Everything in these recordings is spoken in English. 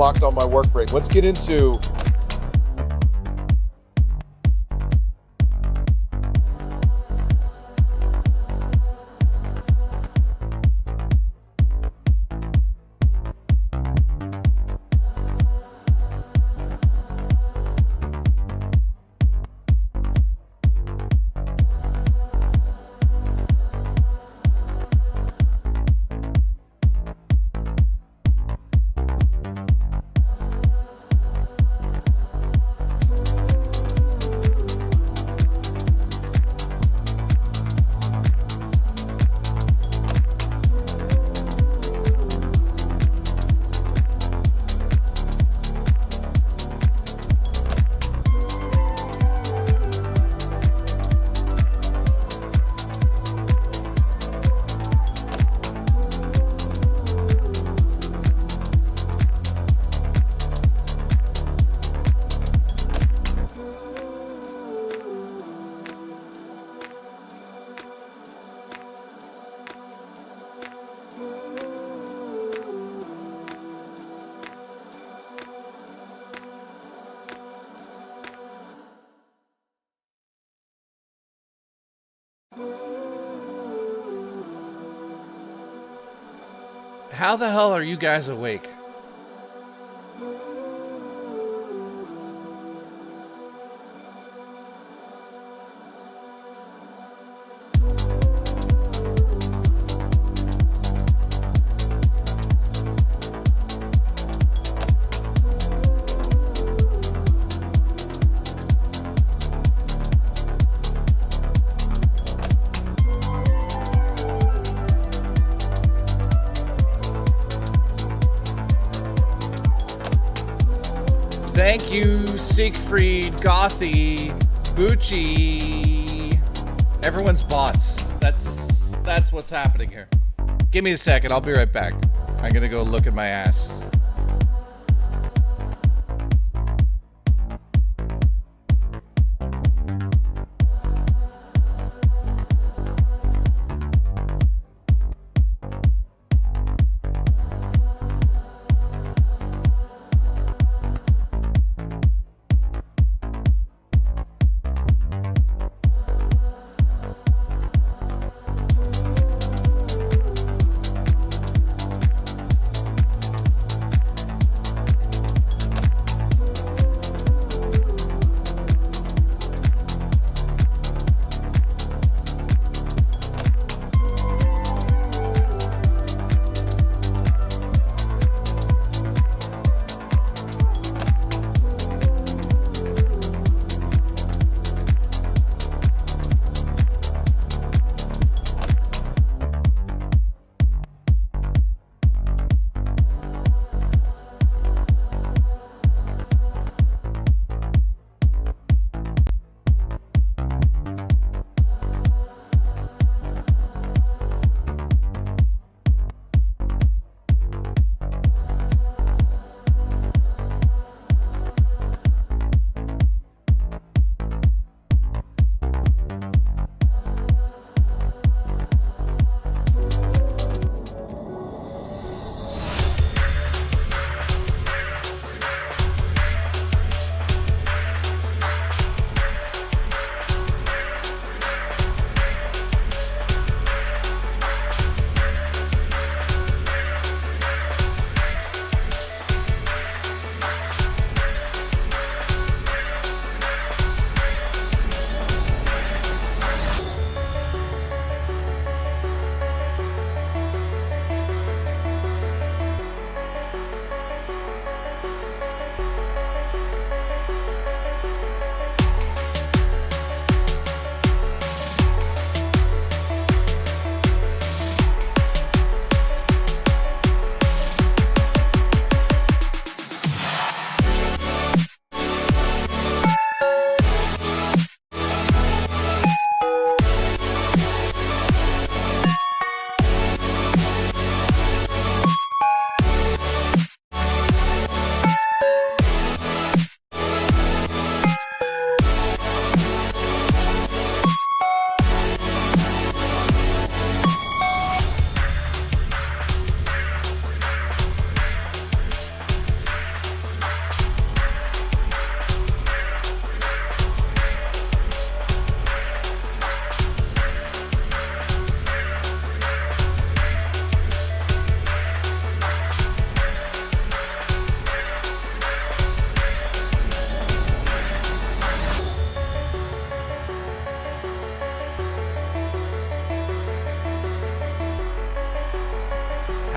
clocked on my work break. Let's get into How the hell are you guys awake? Thank you, Siegfried, Gothy, Bucci. Everyone's bots. That's what's happening here. Give me a second. I'll be right back. I'm gonna go look at my ass.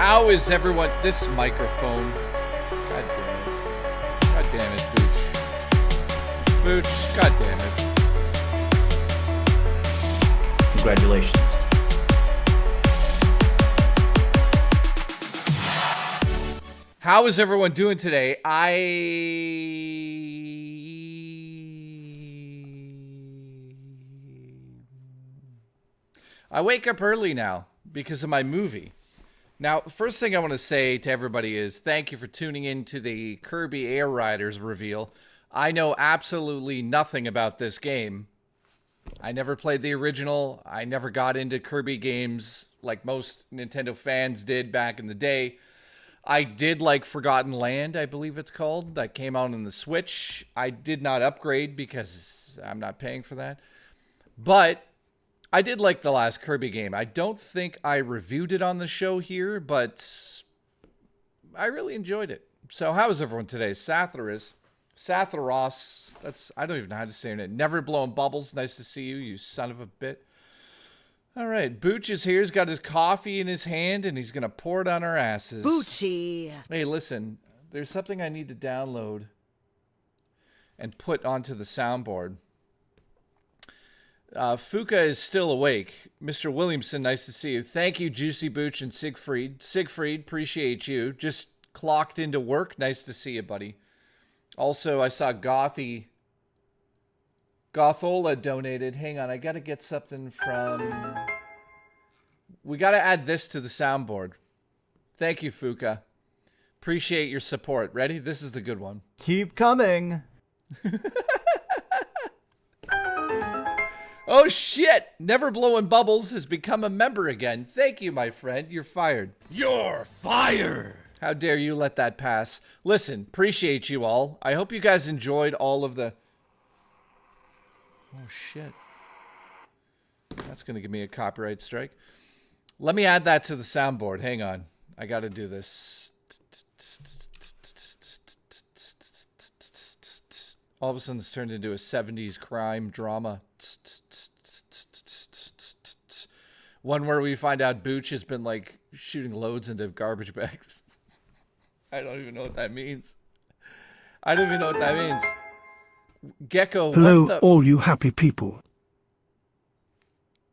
How is everyone? This microphone. God damn it. God damn it, Booch. Booch, god damn it. Congratulations. How is everyone doing today? I wake up early now because of my movie. Now, the first thing I want to say to everybody is thank you for tuning in to the Kirby Air Riders reveal. I know absolutely nothing about this game. I never played the original. I never got into Kirby games like most Nintendo fans did back in the day. I did like Forgotten Land, I believe it's called, that came out on the Switch. I did not upgrade because I'm not paying for that. But I did like the last Kirby game. I don't think I reviewed it on the show here, but I really enjoyed it. So how is everyone today? Satharos. I don't even know how to say your name. Never blowing bubbles. Nice to see you, you son of a bit. All right, Booch is here. He's got his coffee in his hand, and he's going to pour it on our asses. Boochy. Hey, listen. There's something I need to download and put onto the soundboard. Fuka is still awake. Mr. Williamson, nice to see you. Thank you, Juicy Booch and Siegfried. Siegfried, appreciate you. Just clocked into work. Nice to see you, buddy. Also, I saw Gothola donated. Hang on, I got to get something from... We got to add this to the soundboard. Thank you, Fuka. Appreciate your support. Ready? This is the good one. Keep coming. Oh, shit! Never Blowing Bubbles has become a member again. Thank you, my friend. You're fired. You're fired. How dare you let that pass? Listen, appreciate you all. I hope you guys enjoyed all of the... Oh, shit. That's going to give me a copyright strike. Let me add that to the soundboard. Hang on. I got to do this. All of a sudden, this turned into a 70s crime drama. One where we find out Booch has been, like, shooting loads into garbage bags. I don't even know what that means. I don't even know what that means. Gecko, hello, all you happy people.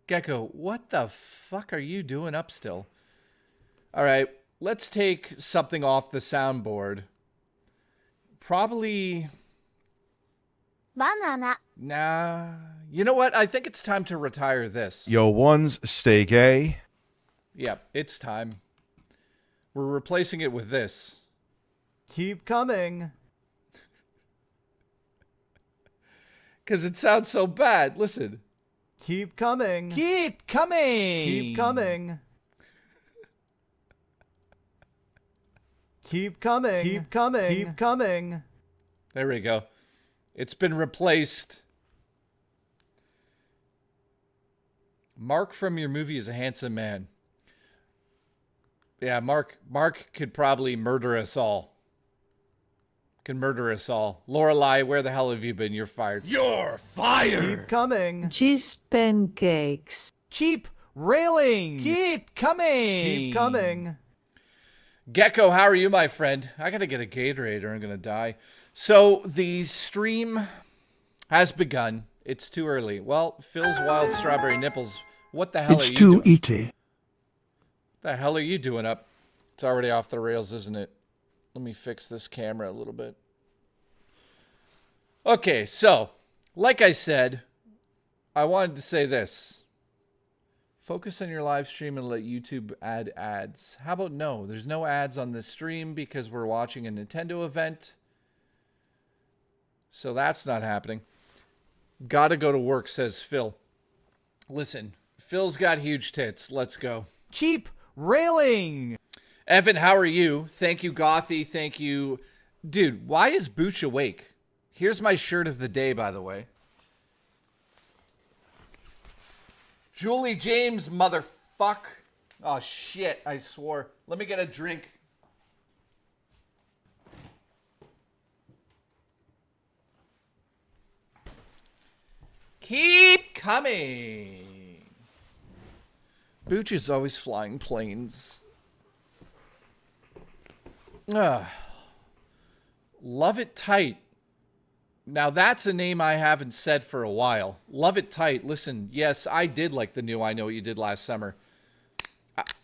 Gecko, what the fuck are you doing up still? All right, let's take something off the soundboard. Probably... Banana. Nah. You know what? I think it's time to retire this. Yo, ones, stay gay. Yep, it's time. We're replacing it with this. Keep coming. Because it sounds so bad. Listen. Keep coming. Keep coming. Keep coming. Keep coming. Keep coming. Keep coming. There we go. It's been replaced. Mark from your movie is a handsome man. Yeah, Mark could probably murder us all. Can murder us all. Lorelai, where the hell have you been? You're fired. You're fired. Keep coming. Cheese pancakes. Keep railing. Keep coming. Keep coming. Gecko, how are you, my friend? I gotta get a Gatorade or I'm gonna die. So, the stream has begun. It's too early. Well, Phil's Wild Strawberry Nipples, what the hell It's are you too doing? eaty. The hell are you doing up? It's already off the rails, isn't it? Let me fix this camera a little bit. Okay, so, like I said, I wanted to say this. Focus on your live stream and let YouTube add ads. How about no? There's no ads on this stream because we're watching a Nintendo event. So that's not happening. Gotta go to work, says Phil. Listen, Phil's got huge tits. Let's go. Keep railing. Evan, how are you? Thank you, Gothy. Thank you. Dude, why is Booch awake? Here's my shirt of the day, by the way. Julie James, motherfuck. Oh, shit, I swore. Let me get a drink. Keep coming. Booch is always flying planes. Love It Tight. Now, that's a name I haven't said for a while. Love It Tight. Listen, yes, I did like the new I Know What You Did Last Summer.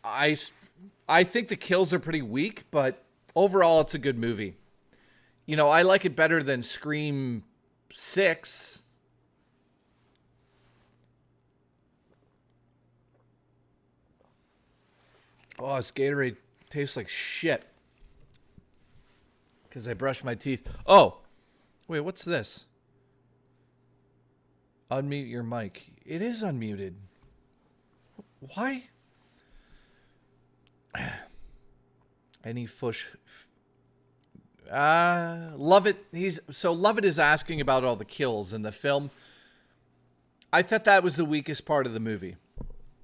I think the kills are pretty weak, but overall, it's a good movie. You know, I like it better than Scream 6. Oh, this Gatorade tastes like shit. Because I brushed my teeth. Oh, wait, what's this? Unmute your mic. It is unmuted. Why? Any fush? Love It. Love It is asking about all the kills in the film. I thought that was the weakest part of the movie.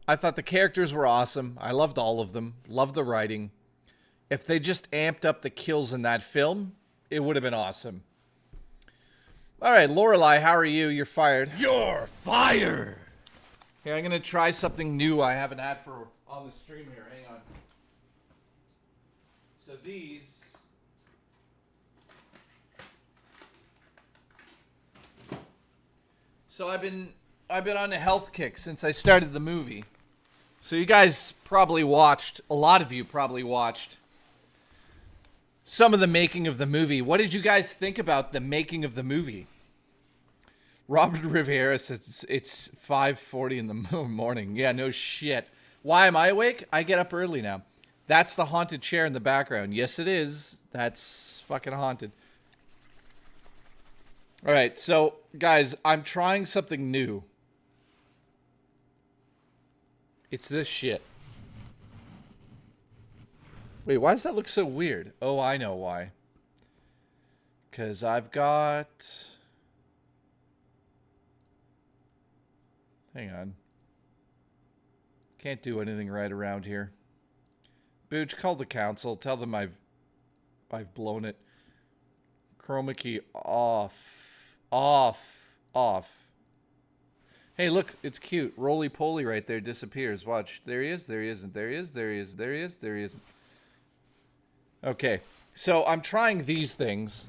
I thought the characters were awesome. I loved all of them. Loved the writing. If they just amped up the kills in that film, it would have been awesome. All right, Lorelai, how are you? You're fired. You're fired. Okay, I'm going to try something new I haven't had for on the stream here. Hang on. So these... So I've been on a health kick since I started the movie. So you guys probably watched, a lot of you probably watched some of the making of the movie. What did you guys think about the making of the movie? Robert Rivera says it's 5:40 in the morning. Yeah, no shit. Why am I awake? I get up early now. That's the haunted chair in the background. Yes, it is. That's fucking haunted. All right, so guys, I'm trying something new. It's this shit. Wait, why does that look so weird? Oh, I know why. Because I've got... Hang on. Can't do anything right around here. Booch, call the council. Tell them I've blown it. Chroma key off. Off. Hey, look, it's cute. Roly-poly right there disappears. Watch. There he is. There he isn't. There he is. There he is. There he is. There he isn't. Okay. So I'm trying these things.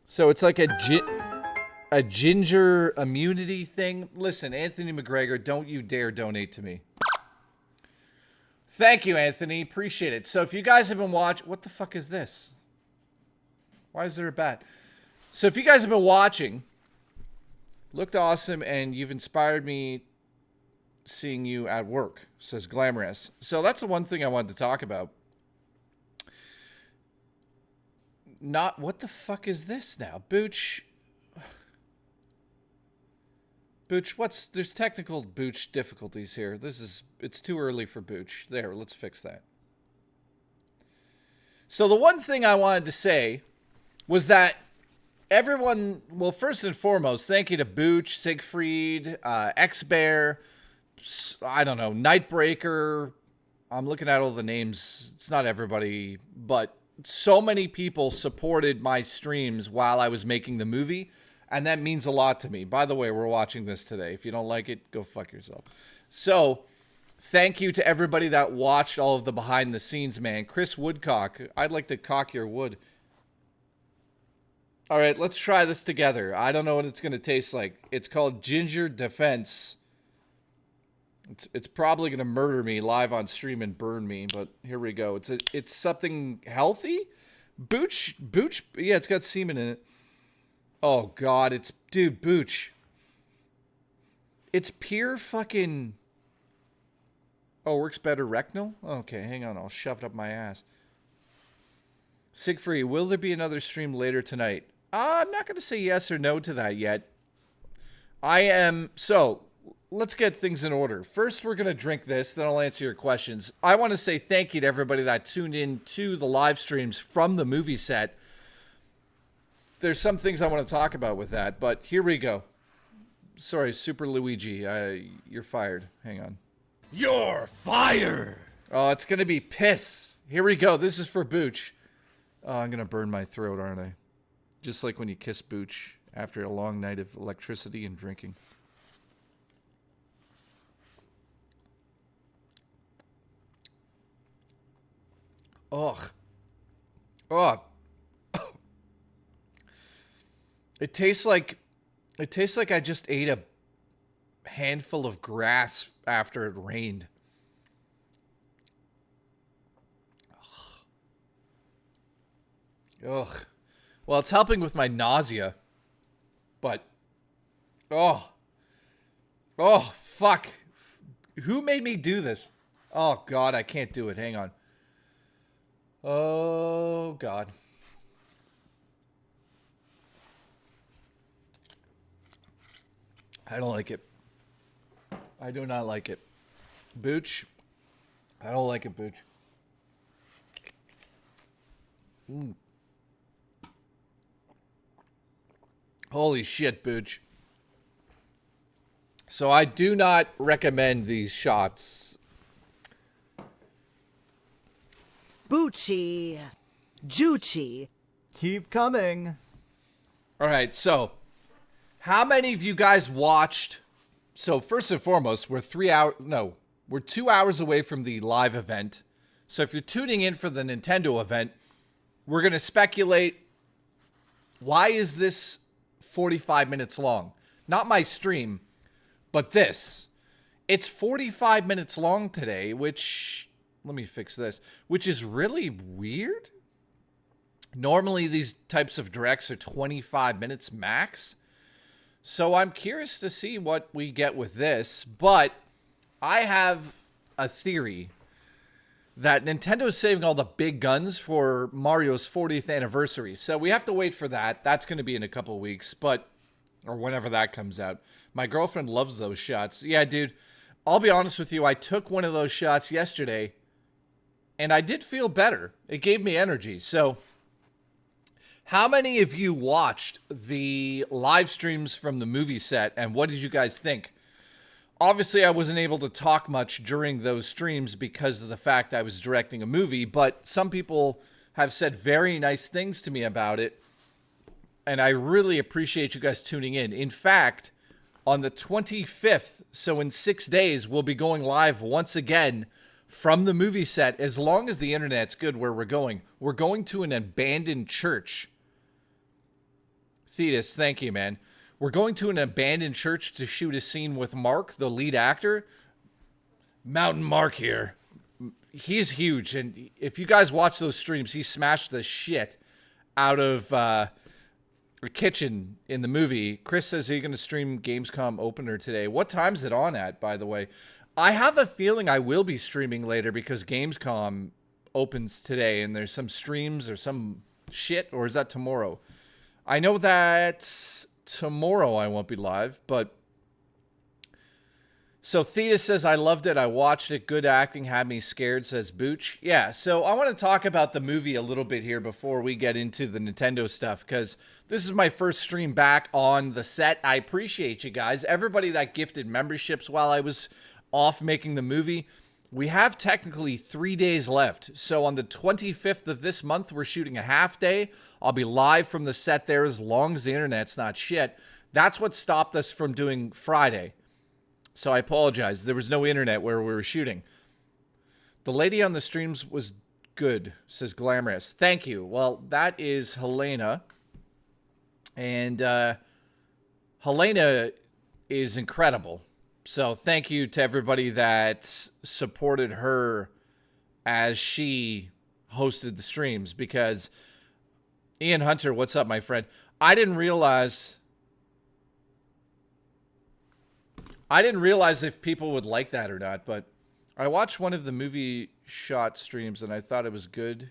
So it's like a ginger immunity thing. Listen, Anthony McGregor, don't you dare donate to me. Thank you, Anthony. Appreciate it. So if you guys have been watching... What the fuck is this? Why is there a bat? So if you guys have been watching... Looked awesome, and you've inspired me seeing you at work, says Glamorous. So that's the one thing I wanted to talk about. Not, what the fuck is this now? Booch, there's technical Booch difficulties here. It's too early for Booch. There, let's fix that. So the one thing I wanted to say was that everyone, well, first and foremost, thank you to Booch, Siegfried, X-Bear, I don't know, Nightbreaker. I'm looking at all the names. It's not everybody, but so many people supported my streams while I was making the movie, and that means a lot to me. By the way, we're watching this today. If you don't like it, go fuck yourself. So, thank you to everybody that watched all of the behind the scenes, man. Chris Woodcock, I'd like to cock your wood. All right, let's try this together. I don't know what it's going to taste like. It's called Ginger Defense. It's probably going to murder me live on stream and burn me, but here we go. It's something healthy? Booch, yeah, it's got semen in it. Oh, God, dude, Booch. It's pure fucking... Oh, works better rectal? Okay, hang on, I'll shove it up my ass. Siegfried, will there be another stream later tonight? I'm not going to say yes or no to that yet. So, let's get things in order. First, we're going to drink this, then I'll answer your questions. I want to say thank you to everybody that tuned in to the live streams from the movie set. There's some things I want to talk about with that, but here we go. Sorry, Super Luigi, you're fired. Hang on. You're fired. Oh, it's going to be piss. Here we go. This is for Booch. Oh, I'm going to burn my throat, aren't I? Just like when you kiss Booch after a long night of electricity and drinking. Ugh. Oh. It tastes like I just ate a handful of grass after it rained. Ugh. Well, it's helping with my nausea. But oh, fuck. Who made me do this? Oh, God, I can't do it. Hang on. Oh, God. I don't like it. I do not like it. Booch. I don't like it, Booch. Holy shit, Booch. So I do not recommend these shots. Bucci. Juchi. Keep coming. All right, so how many of you guys watched? So first and foremost, we're 2 hours away from the live event. So if you're tuning in for the Nintendo event, we're going to speculate, why is this 45 minutes long? Not my stream, but this. It's 45 minutes long today, which, let me fix this, which is really weird. Normally these types of directs are 25 minutes max. So I'm curious to see what we get with this, but I have a theory that Nintendo is saving all the big guns for Mario's 40th anniversary. So we have to wait for that. That's going to be in a couple of weeks, or whenever that comes out. My girlfriend loves those shots. Yeah, dude, I'll be honest with you. I took one of those shots yesterday, and I did feel better. It gave me energy. So how many of you watched the live streams from the movie set, and what did you guys think? Obviously, I wasn't able to talk much during those streams because of the fact I was directing a movie, but some people have said very nice things to me about it, and I really appreciate you guys tuning in. In fact, on the 25th, so in 6 days, we'll be going live once again from the movie set, as long as the internet's good where we're going. We're going to an abandoned church. Thetis, thank you, man. We're going to an abandoned church to shoot a scene with Mark, the lead actor. Mountain Mark here. He's huge, and if you guys watch those streams, he smashed the shit out of a kitchen in the movie. Chris says, are you going to stream Gamescom opener today? What time's it on at, by the way? I have a feeling I will be streaming later because Gamescom opens today, and there's some streams or some shit, or is that tomorrow? I know that tomorrow I won't be live, but so Thetis says, I loved it. I watched it. Good acting. Had me scared, says Booch. Yeah, so I want to talk about the movie a little bit here before we get into the Nintendo stuff, because this is my first stream back on the set. I appreciate you guys. Everybody that gifted memberships while I was off making the movie. We have technically 3 days left. So on the 25th of this month, we're shooting a half day. I'll be live from the set there as long as the internet's not shit. That's what stopped us from doing Friday. So I apologize. There was no internet where we were shooting. The lady on the streams was good, says Glamorous. Thank you. Well, that is Helena. And Helena is incredible. So thank you to everybody that supported her as she hosted the streams, because Ian Hunter, what's up, my friend? I didn't realize if people would like that or not, but I watched one of the movie shot streams and I thought it was good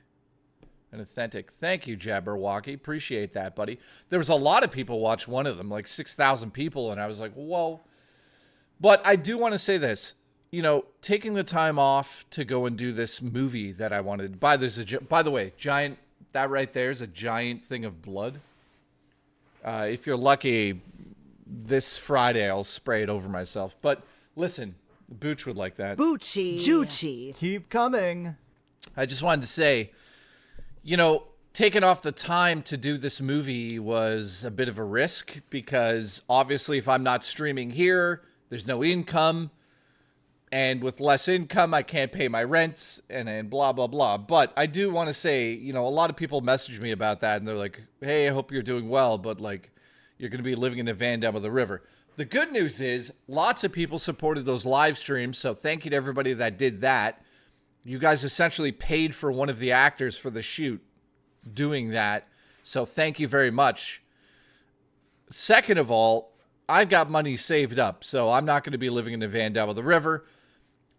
and authentic. Thank you, Jabberwocky. Appreciate that, buddy. There was a lot of people watch one of them, like 6,000 people, and I was like, whoa. But I do want to say this, you know, taking the time off to go and do this movie that I wanted. By the way, giant, that right there is a giant thing of blood. If you're lucky, this Friday I'll spray it over myself. But listen, Booch would like that. Bucci. Juchi. Keep coming. I just wanted to say, you know, taking off the time to do this movie was a bit of a risk, because obviously if I'm not streaming here, there's no income. And with less income, I can't pay my rent and blah, blah, blah. But I do want to say, you know, a lot of people message me about that. And they're like, hey, I hope you're doing well. But, like, you're going to be living in a van down by the river. The good news is lots of people supported those live streams. So thank you to everybody that did that. You guys essentially paid for one of the actors for the shoot doing that. So thank you very much. Second of all, I've got money saved up. So I'm not going to be living in a van down by the river.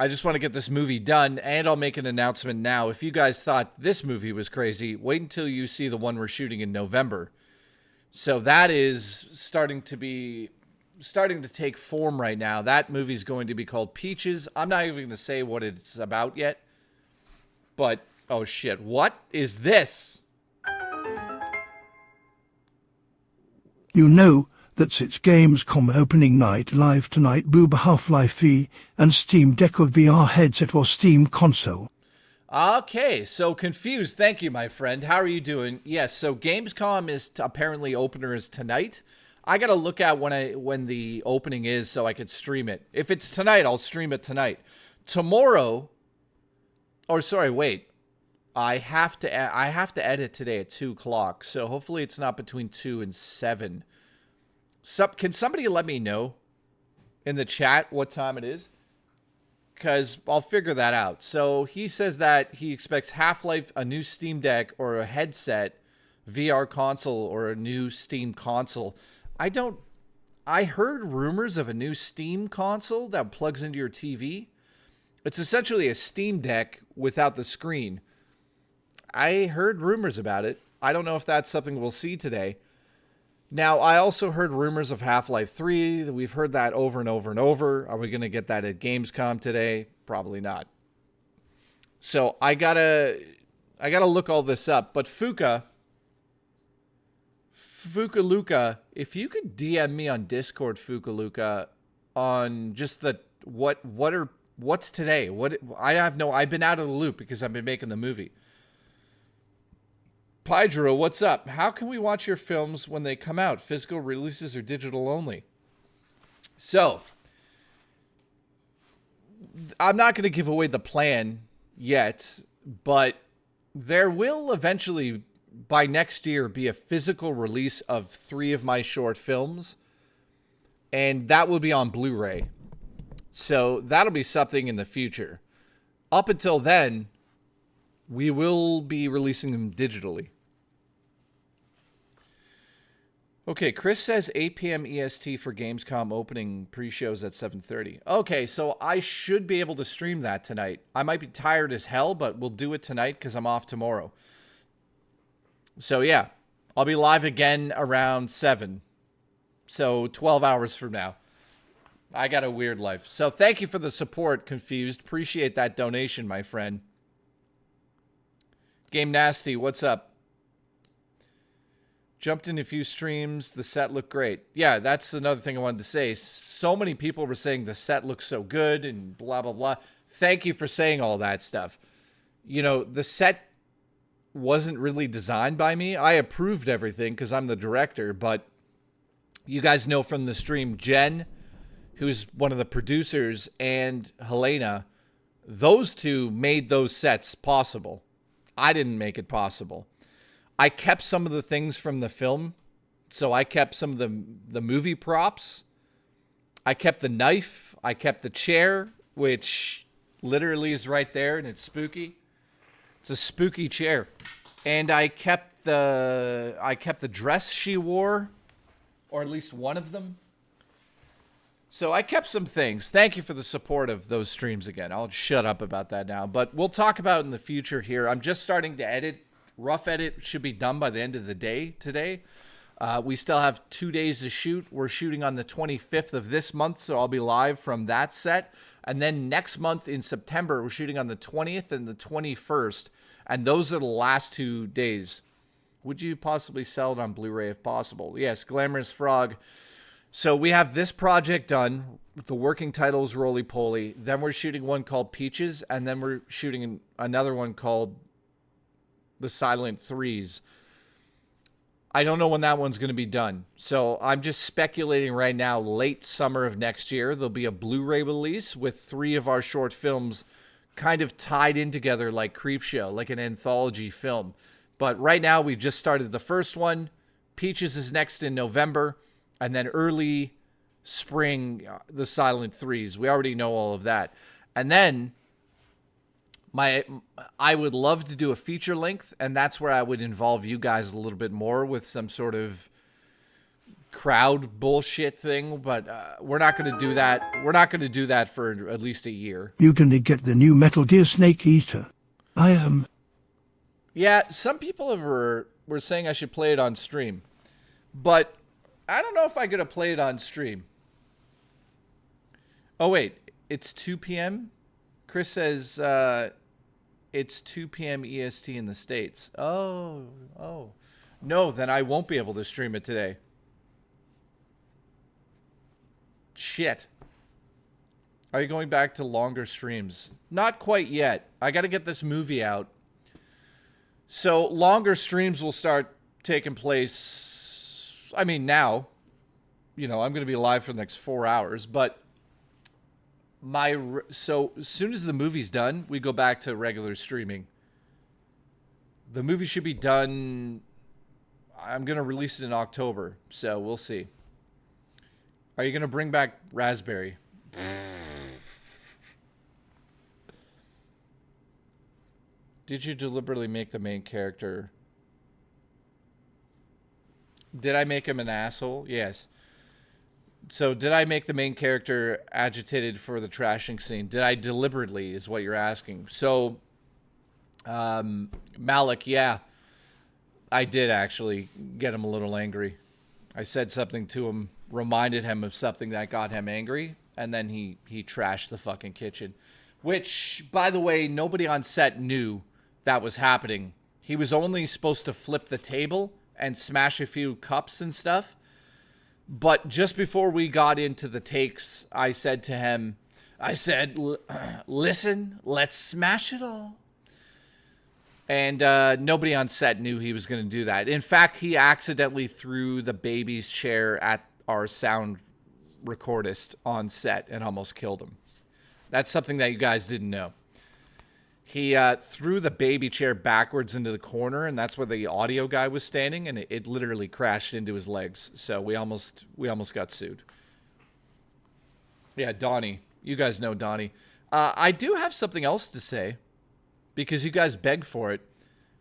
I just want to get this movie done, and I'll make an announcement now. If you guys thought this movie was crazy, wait until you see the one we're shooting in November. So that is starting to take form right now. That movie's going to be called Peaches. I'm not even going to say what it's about yet. But, oh shit, what is this? You know that's its Gamescom opening night live tonight. Booba Half-Life V and Steam Deck VR headset or Steam console. Okay, so confused. Thank you, my friend. How are you doing? Yes, so Gamescom is apparently opener is tonight. I gotta look at when the opening is so I could stream it. If it's tonight, I'll stream it tonight. Tomorrow, or sorry, wait. I have to edit today at 2 o'clock, so hopefully it's not between 2 and 7. Can somebody let me know in the chat what time it is? Because I'll figure that out. So he says that he expects Half-Life, a new Steam Deck, or a headset, VR console, or a new Steam console. I heard rumors of a new Steam console that plugs into your TV. It's essentially a Steam Deck without the screen. I heard rumors about it. I don't know if that's something we'll see today. Now, I also heard rumors of Half-Life 3. We've heard that over and over and over. Are we going to get that at Gamescom today? Probably not. So I gotta look all this up. But Fuka Luca, if you could DM me on Discord, Fuka Luca, on just what's today? I've been out of the loop because I've been making the movie. Pydro, what's up? How can we watch your films when they come out? Physical releases or digital only? So, I'm not going to give away the plan yet, but there will eventually, by next year, be a physical release of 3 of my short films, and that will be on Blu-ray. So, that'll be something in the future. Up until then, we will be releasing them digitally. Okay, Chris says 8 p.m. EST for Gamescom opening pre-shows at 7:30. Okay, so I should be able to stream that tonight. I might be tired as hell, but we'll do it tonight because I'm off tomorrow. So yeah, I'll be live again around 7. So 12 hours from now. I got a weird life. So thank you for the support, Confused. Appreciate that donation, my friend. Game Nasty, what's up? Jumped in a few streams. The set looked great. Yeah, that's another thing I wanted to say. So many people were saying the set looks so good and blah, blah, blah. Thank you for saying all that stuff. You know, the set wasn't really designed by me. I approved everything because I'm the director, but you guys know from the stream, Jen, who's one of the producers, and Helena, those two made those sets possible. I didn't make it possible. I kept some of the things from the film. So I kept some of the movie props. I kept the knife. I kept the chair, which literally is right there, and it's spooky. It's a spooky chair. And I kept the dress she wore, or at least one of them. So I kept some things. Thank you for the support of those streams again. I'll shut up about that now. But we'll talk about it in the future here. I'm just starting to edit. Rough edit should be done by the end of the day today. We still have 2 days to shoot. We're shooting on the 25th of this month, so I'll be live from that set. And then next month in September, we're shooting on the 20th and the 21st. And those are the last 2 days. Would you possibly sell it on Blu-ray if possible? Yes, Glamorous Frog. So we have this project done. The working title is Roly Poly. Then we're shooting one called Peaches. And then we're shooting another one called The Silent Threes. I don't know when that one's going to be done. So I'm just speculating right now, late summer of next year, there'll be a Blu-ray release with 3 of our short films kind of tied in together like Creepshow, like an anthology film. But right now, we just started the first one. Peaches is next in November. And then early spring, the Silent Threes. We already know all of that. And then I would love to do a feature length, and that's where I would involve you guys a little bit more with some sort of crowd bullshit thing, but we're not going to do that. We're not going to do that for at least a year. You can get the new Metal Gear Snake Eater. I am. Yeah, some people were saying I should play it on stream, but I don't know if I'm going to play it on stream. Oh, wait, it's 2 p.m.? Chris says it's 2 p.m. EST in the States. Oh. No, then I won't be able to stream it today. Shit. Are you going back to longer streams? Not quite yet. I got to get this movie out. So longer streams will start taking place, I mean, now. You know, I'm going to be live for the next 4 hours, but so as soon as the movie's done, we go back to regular streaming. The movie should be done. I'm going to release it in October, so we'll see. Are you going to bring back Raspberry? Did you deliberately make the main character? Did I make him an asshole? Yes. So did I make the main character agitated for the trashing scene? Did I deliberately, is what you're asking. So, Malik, yeah, I did actually get him a little angry. I said something to him, reminded him of something that got him angry, and then he trashed the fucking kitchen. Which, by the way, nobody on set knew that was happening. He was only supposed to flip the table and smash a few cups and stuff. But just before we got into the takes, I said to him, listen, let's smash it all. And nobody on set knew he was going to do that. In fact, he accidentally threw the baby's chair at our sound recordist on set and almost killed him. That's something that you guys didn't know. He threw the baby chair backwards into the corner, and that's where the audio guy was standing, and it literally crashed into his legs. So we almost got sued. Yeah, Donnie. You guys know Donnie. I do have something else to say, because you guys begged for it.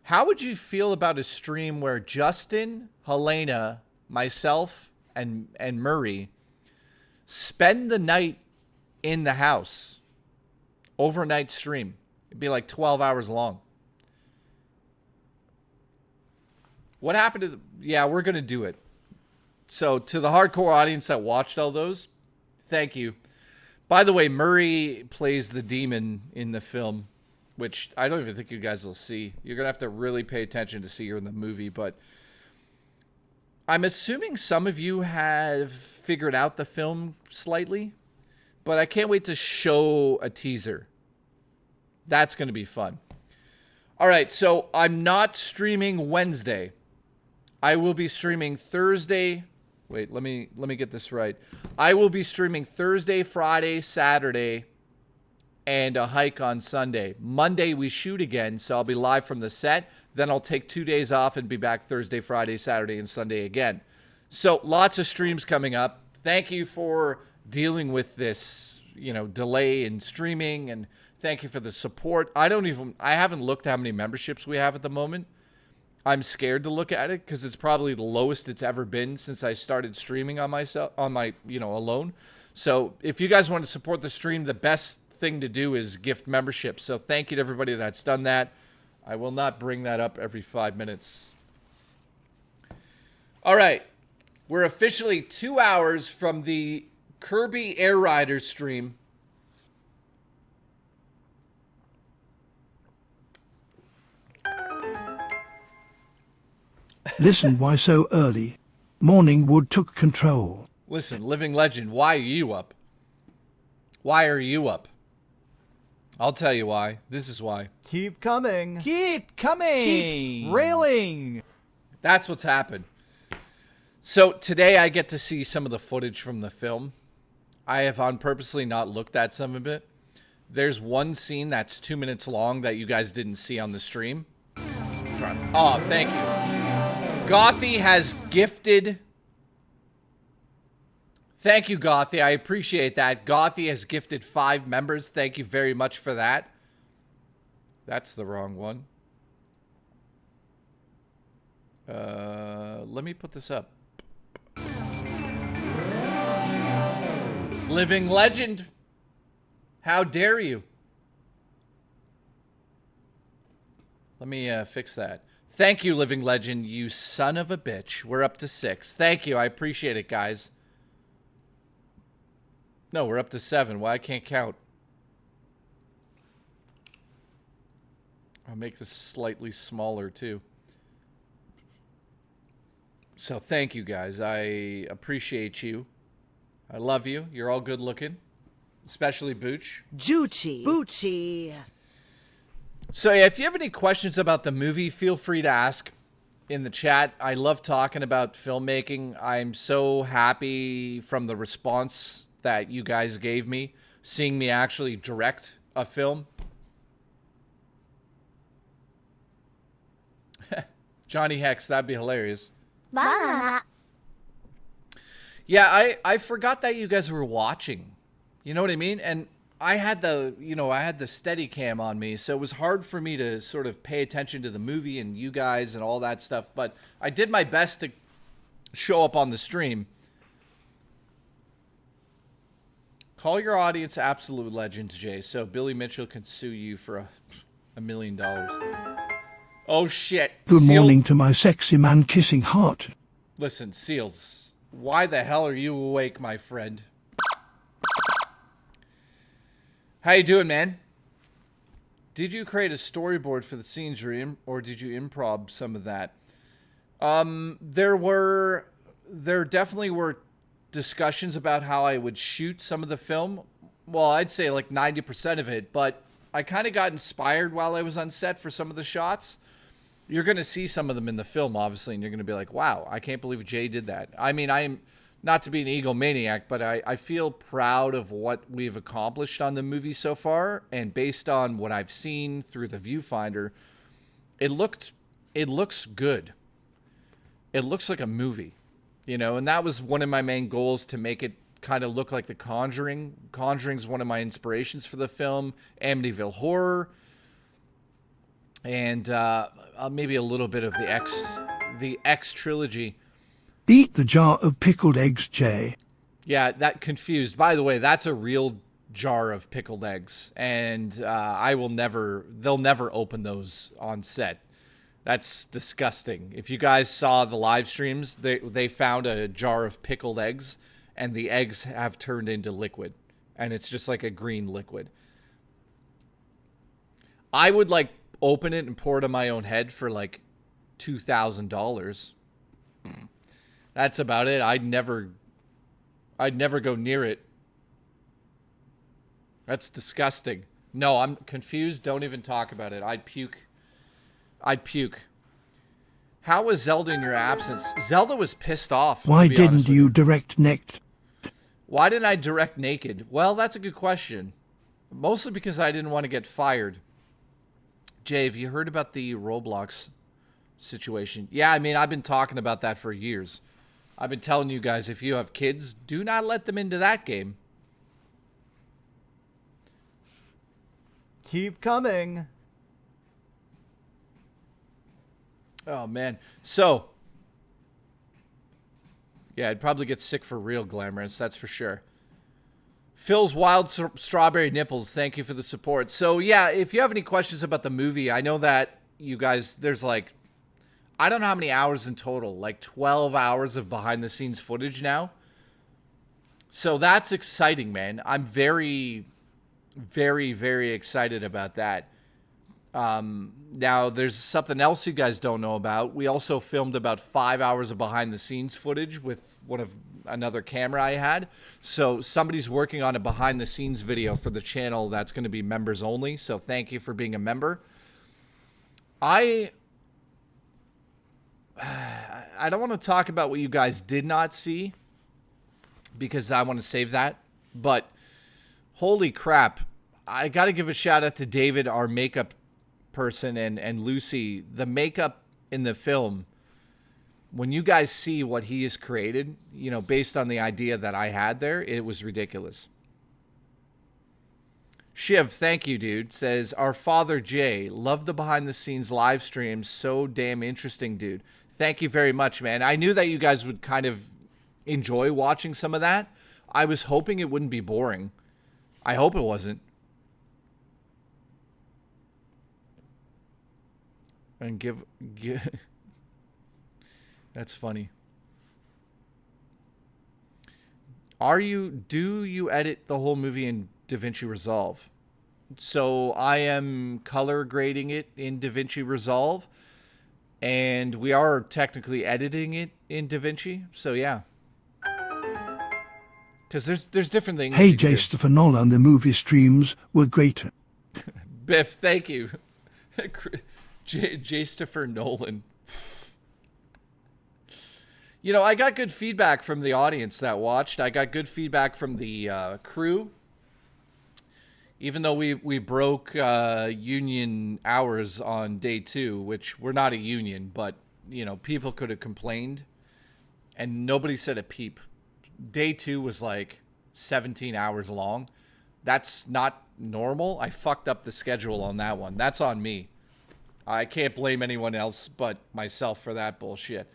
How would you feel about a stream where Justin, Helena, myself, and Murray spend the night in the house? Overnight stream. It'd be like 12 hours long. What happened to yeah, we're going to do it. So to the hardcore audience that watched all those, thank you. By the way, Murray plays the demon in the film, which I don't even think you guys will see. You're going to have to really pay attention to see her in the movie, but I'm assuming some of you have figured out the film slightly, but I can't wait to show a teaser. That's going to be fun. All right, so I'm not streaming Wednesday. I will be streaming Thursday. Wait, let me get this right. I will be streaming Thursday, Friday, Saturday, and a hike on Sunday. Monday we shoot again, so I'll be live from the set. Then I'll take 2 days off and be back Thursday, Friday, Saturday, and Sunday again. So lots of streams coming up. Thank you for dealing with this, delay in streaming, and thank you for the support. I haven't looked at how many memberships we have at the moment. I'm scared to look at it because it's probably the lowest it's ever been since I started streaming on my alone. So if you guys want to support the stream, the best thing to do is gift membership. So thank you to everybody that's done that. I will not bring that up every 5 minutes. All right. We're officially 2 hours from the Kirby Air Riders stream. Listen, why so early? Morningwood took control. Listen, living legend, why are you up? Why are you up? I'll tell you why. This is why. Keep coming. Keep coming. Keep railing. That's what's happened. So today I get to see some of the footage from the film. I have on purposely not looked at some of it. There's one scene that's 2 minutes long that you guys didn't see on the stream. Oh, thank you. Gothy has gifted... Thank you, Gothy. I appreciate that. Gothy has gifted 5 members. Thank you very much for that. That's the wrong one. Let me put this up. Living legend. How dare you? Let me fix that. Thank you, Living Legend, you son of a bitch. We're up to 6. Thank you. I appreciate it, guys. No, we're up to 7. Why I can't count? I'll make this slightly smaller, too. So thank you, guys. I appreciate you. I love you. You're all good looking. Especially Booch. Juchi. Boochie. So yeah, if you have any questions about the movie, feel free to ask in the chat. I love talking about filmmaking. I'm so happy from the response that you guys gave me, seeing me actually direct a film. Johnny Hex, that'd be hilarious. Yeah, I forgot that you guys were watching. You know what I mean? And I had the, I had the Steadicam on me, so it was hard for me to sort of pay attention to the movie and you guys and all that stuff, but I did my best to show up on the stream. Call your audience absolute legends, Jay, so Billy Mitchell can sue you for $1 million. Oh, shit. Good morning to my sexy man kissing heart. Listen, Seals, why the hell are you awake, my friend? How you doing, man? Did you create a storyboard for the scenes or did you improv some of that? There definitely were discussions about how I would shoot some of the film. Well, I'd say like 90% of it, but I kind of got inspired while I was on set for some of the shots. You're going to see some of them in the film, obviously, and you're going to be like, wow, I can't believe Jay did that. I mean, I'm not to be an egomaniac, but I feel proud of what we've accomplished on the movie so far. And based on what I've seen through the viewfinder, it looks good. It looks like a movie, and that was one of my main goals, to make it kind of look like The Conjuring. Conjuring's one of my inspirations for the film. Amityville Horror. And maybe a little bit of the X trilogy. Eat the jar of pickled eggs, Jay. Yeah, that confused. By the way, that's a real jar of pickled eggs, and they'll never open those on set. That's disgusting. If you guys saw the live streams, they found a jar of pickled eggs, and the eggs have turned into liquid, and it's just like a green liquid. I would open it and pour it on my own head for like $2,000. That's about it. I'd never go near it. That's disgusting. No, I'm confused. Don't even talk about it. I'd puke. How was Zelda in your absence? Zelda was pissed off. Why didn't you direct naked? Why didn't I direct naked? Well, that's a good question. Mostly because I didn't want to get fired. Jay, have you heard about the Roblox situation? Yeah, I mean, I've been talking about that for years. I've been telling you guys, if you have kids, do not let them into that game. Keep coming. Oh, man. So, yeah, I'd probably get sick for real, Glamorous. That's for sure. Phil's Wild Strawberry Nipples, thank you for the support. So, yeah, if you have any questions about the movie, I know that you guys, there's I don't know how many hours in total, 12 hours of behind-the-scenes footage now. So that's exciting, man. I'm very, very, very excited about that. Now, there's something else you guys don't know about. We also filmed about 5 hours of behind-the-scenes footage with another camera I had. So somebody's working on a behind-the-scenes video for the channel that's going to be members only. So thank you for being a member. I I don't want to talk about what you guys did not see because I want to save that. But holy crap, I got to give a shout out to David, our makeup person, and Lucy. The makeup in the film, when you guys see what he has created, you know, based on the idea that I had there, it was ridiculous. Shiv, thank you, dude. Says, our father Jay, love the behind the scenes live streams. So damn interesting, dude. Thank you very much, man. I knew that you guys would kind of enjoy watching some of that. I was hoping it wouldn't be boring. I hope it wasn't. And give that's funny. Do you edit the whole movie in DaVinci Resolve? So I am color grading it in DaVinci Resolve, and we are technically editing it in DaVinci. So yeah, because there's different things. Hey, J. Stefanola, the movie streams were great. Biff, thank you. J. Nolan. You know, I got good feedback from the audience that watched. I got good feedback from the crew. Even though we broke union hours on day 2, which we're not a union, but, you know, people could have complained. And nobody said a peep. Day 2 was like 17 hours long. That's not normal. I fucked up the schedule on that one. That's on me. I can't blame anyone else but myself for that bullshit.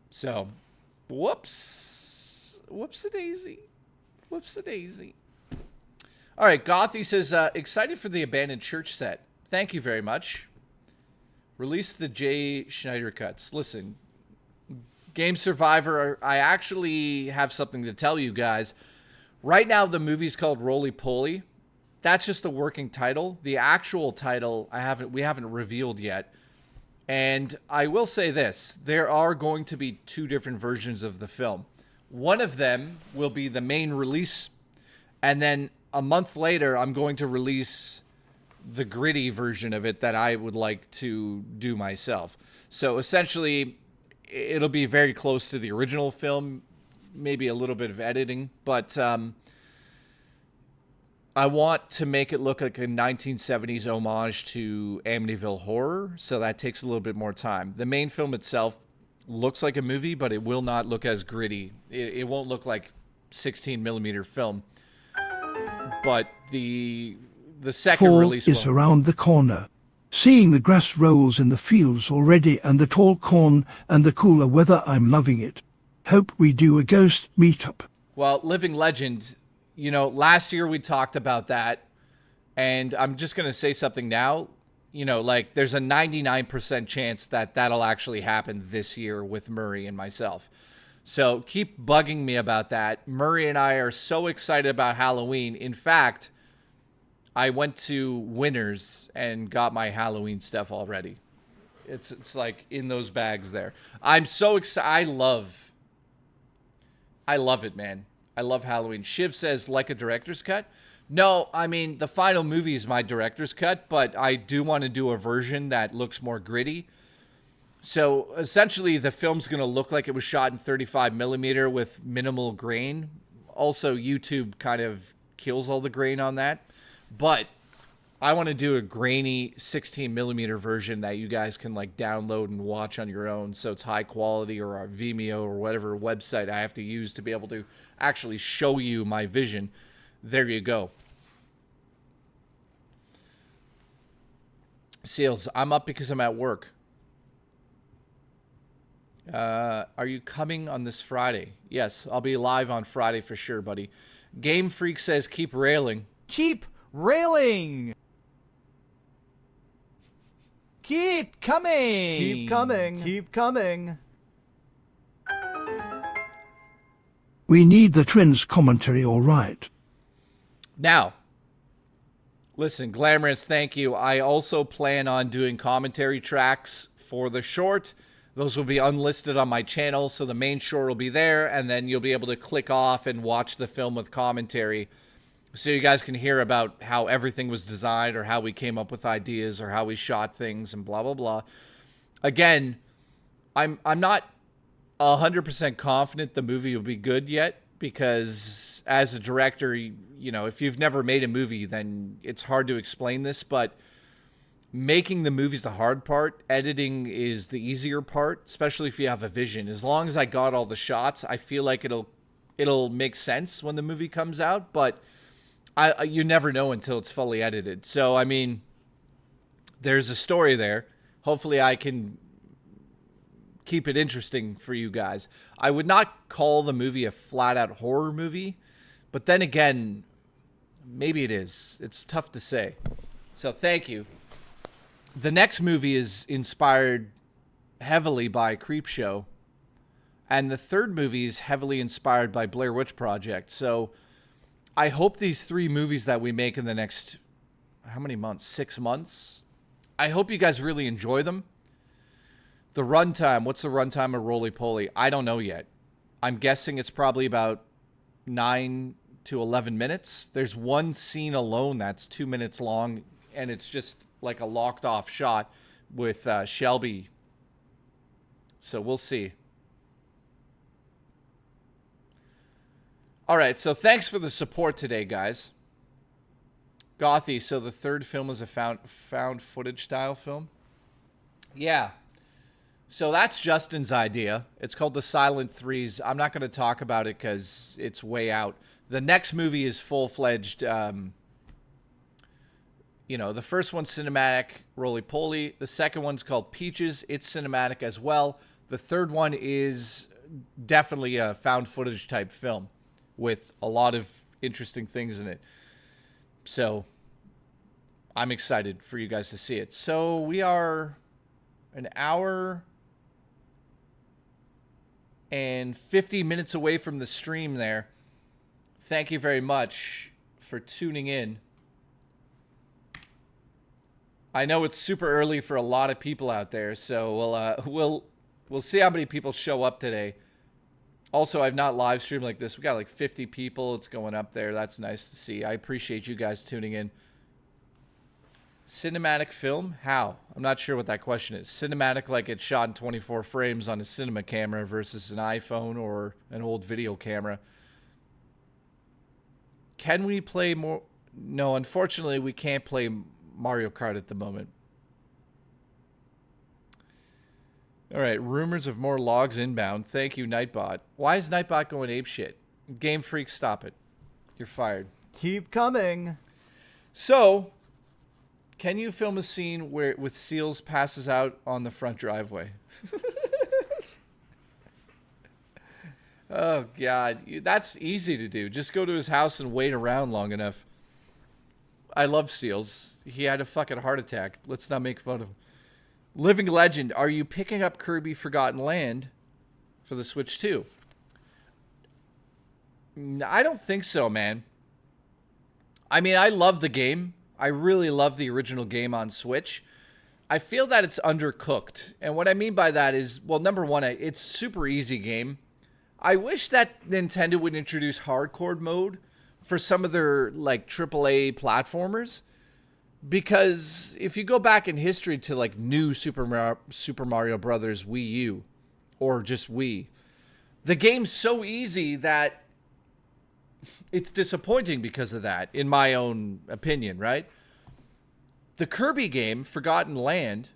So, whoops. Whoops-a-daisy. Whoops-a-daisy. All right, Gothy says, excited for the Abandoned Church set. Thank you very much. Release the Jay Schneider cuts. Listen, Game Survivor, I actually have something to tell you guys. Right now, the movie's called Roly Poly. That's just the working title. The actual title we haven't revealed yet. And I will say this, there are going to be 2 different versions of the film. One of them will be the main release, and then a month later I'm going to release the gritty version of it that I would like to do myself. So essentially it'll be very close to the original film, maybe a little bit of editing, but I want to make it look like a 1970s homage to Amityville Horror, so that takes a little bit more time. The main film itself looks like a movie, but it will not look as gritty. It won't look like 16mm film. But the second Fall release is around the corner. Seeing the grass rolls in the fields already and the tall corn and the cooler weather, I'm loving it. Hope we do a ghost meetup. Well, Living Legend, you know, last year we talked about that, and I'm just going to say something now. You know, like, there's a 99% chance that that'll actually happen this year with Murray and myself. So keep bugging me about that. Murray and I are so excited about Halloween. In fact, I went to Winners and got my Halloween stuff already. It's like in those bags there. I'm so excited. I love it, man. I love Halloween. Shiv says, like a director's cut. No, I mean, the final movie is my director's cut, but I do want to do a version that looks more gritty. So essentially the film's going to look like it was shot in 35mm with minimal grain. Also, YouTube kind of kills all the grain on that. But I want to do a grainy 16mm version that you guys can like download and watch on your own. So it's high quality, or our Vimeo or whatever website I have to use to be able to actually show you my vision. There you go. Seals, I'm up because I'm at work. Are you coming on this Friday? Yes, I'll be live on Friday for sure, buddy. Game Freak says, keep railing. Keep railing! Keep coming! Keep coming! Keep coming! We need the Twins commentary, all right. Now, listen, Glamorous, thank you. I also plan on doing commentary tracks for the short. Those will be unlisted on my channel, so the main short will be there, and then you'll be able to click off and watch the film with commentary, so you guys can hear about how everything was designed, or how we came up with ideas, or how we shot things, and blah, blah, blah. Again, I'm not 100% confident the movie will be good yet, because as a director, you know, if you've never made a movie, then it's hard to explain this, but making the movie's the hard part. Editing is the easier part, especially if you have a vision. As long as I got all the shots, I feel like it'll make sense when the movie comes out, but you never know until it's fully edited. So, I mean, there's a story there. Hopefully I can keep it interesting for you guys. I would not call the movie a flat-out horror movie, but then again, maybe it is. It's tough to say. So thank you. The next movie is inspired heavily by Creepshow, and the third movie is heavily inspired by Blair Witch Project. So I hope these 3 movies that we make in the next, how many months? 6 months? I hope you guys really enjoy them. The runtime, what's the runtime of Roly Poly? I don't know yet. I'm guessing it's probably about 9 to 11 minutes. There's one scene alone that's 2 minutes long, and it's just like a locked off shot with Shelby. So we'll see. All right, so thanks for the support today, guys. Gothy, so the third film is a found footage style film? Yeah. So that's Justin's idea. It's called The Silent Threes. I'm not going to talk about it because it's way out. The next movie is full-fledged. You know, the first one's cinematic, Roly Poly. The second one's called Peaches. It's cinematic as well. The third one is definitely a found footage type film with a lot of interesting things in it. So I'm excited for you guys to see it. So we are an hour and 50 minutes away from the stream there. Thank you very much for tuning in. I know it's super early for a lot of people out there, so we'll see how many people show up today. Also, I've not live streamed like this. We got like 50 people. It's going up there. That's nice to see. I appreciate you guys tuning in. Cinematic film? How? I'm not sure what that question is. Cinematic like it's shot in 24 frames on a cinema camera versus an iPhone or an old video camera. Can we play more? No, unfortunately, we can't play Mario Kart at the moment. All right, rumors of more logs inbound. Thank you, Nightbot. Why is Nightbot going apeshit? Game Freak, stop it. You're fired. Keep coming. So, can you film a scene where with Seals passes out on the front driveway? Oh, God. That's easy to do. Just go to his house and wait around long enough. I love Seals. He had a fucking heart attack. Let's not make fun of him. Living Legend, are you picking up Kirby Forgotten Land for the Switch 2? I don't think so, man. I mean, I love the game. I really love the original game on Switch. I feel that it's undercooked. And what I mean by that is, well, number one, it's a super easy game. I wish that Nintendo would introduce hardcore mode for some of their, like, AAA platformers. Because if you go back in history to like new Super Mario Brothers Wii U or just Wii, the game's so easy that it's disappointing because of that, in my own opinion, right? The Kirby game, Forgotten Land,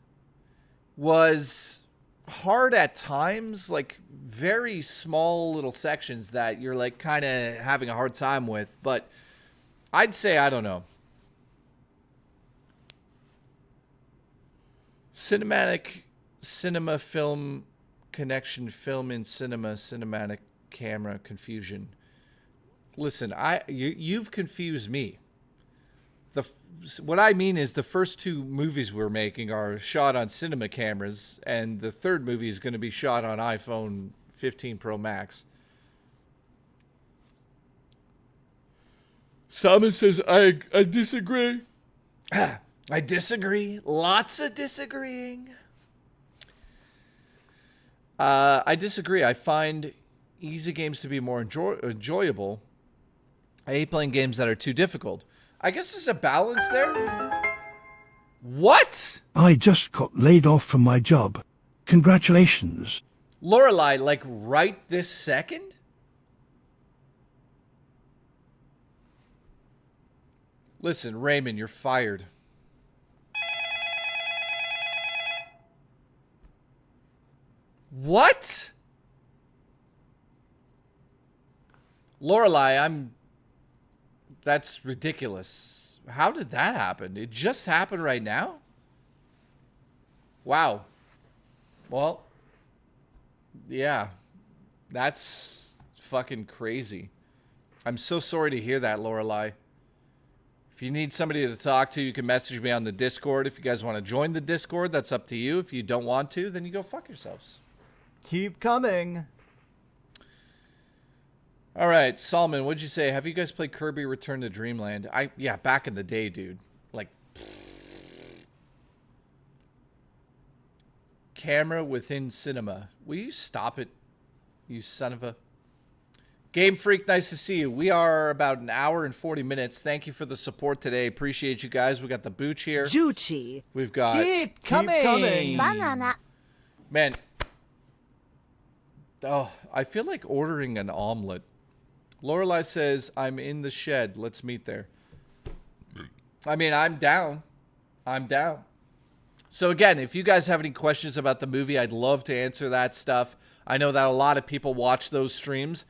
was hard at times, like very small little sections that you're like kind of having a hard time with, but I'd say, I don't know. Cinema film connection, film in cinema, cinematic camera confusion. Listen, you've confused me. What I mean is the first 2 movies we're making are shot on cinema cameras, and the third movie is going to be shot on iPhone 15 Pro Max. Simon says, I disagree. I disagree. Lots of disagreeing. I disagree. I find easy games to be more enjoyable. I hate playing games that are too difficult. I guess there's a balance there. What? I just got laid off from my job. Congratulations. Lorelai, like right this second? Listen, Raymond, you're fired. What? Lorelai, that's ridiculous. How did that happen? It just happened right now? Wow. Well, yeah. That's fucking crazy. I'm so sorry to hear that, Lorelai. If you need somebody to talk to, you can message me on the Discord. If you guys want to join the Discord, that's up to you. If you don't want to, then you go fuck yourselves. Keep coming. All right, Solomon, what'd you say? Have you guys played Kirby Return to Dreamland? Yeah, back in the day, dude. Like, camera within cinema. Will you stop it, you son of a... Game Freak, nice to see you. We are about an hour and 40 minutes. Thank you for the support today. Appreciate you guys. We got the Booch here. Juchi. We've got... Keep coming. Banana. Man. Oh, I feel like ordering an omelet. Lorelai says, I'm in the shed. Let's meet there. I mean, I'm down. I'm down. So again, if you guys have any questions about the movie, I'd love to answer that stuff. I know that a lot of people watch those streams.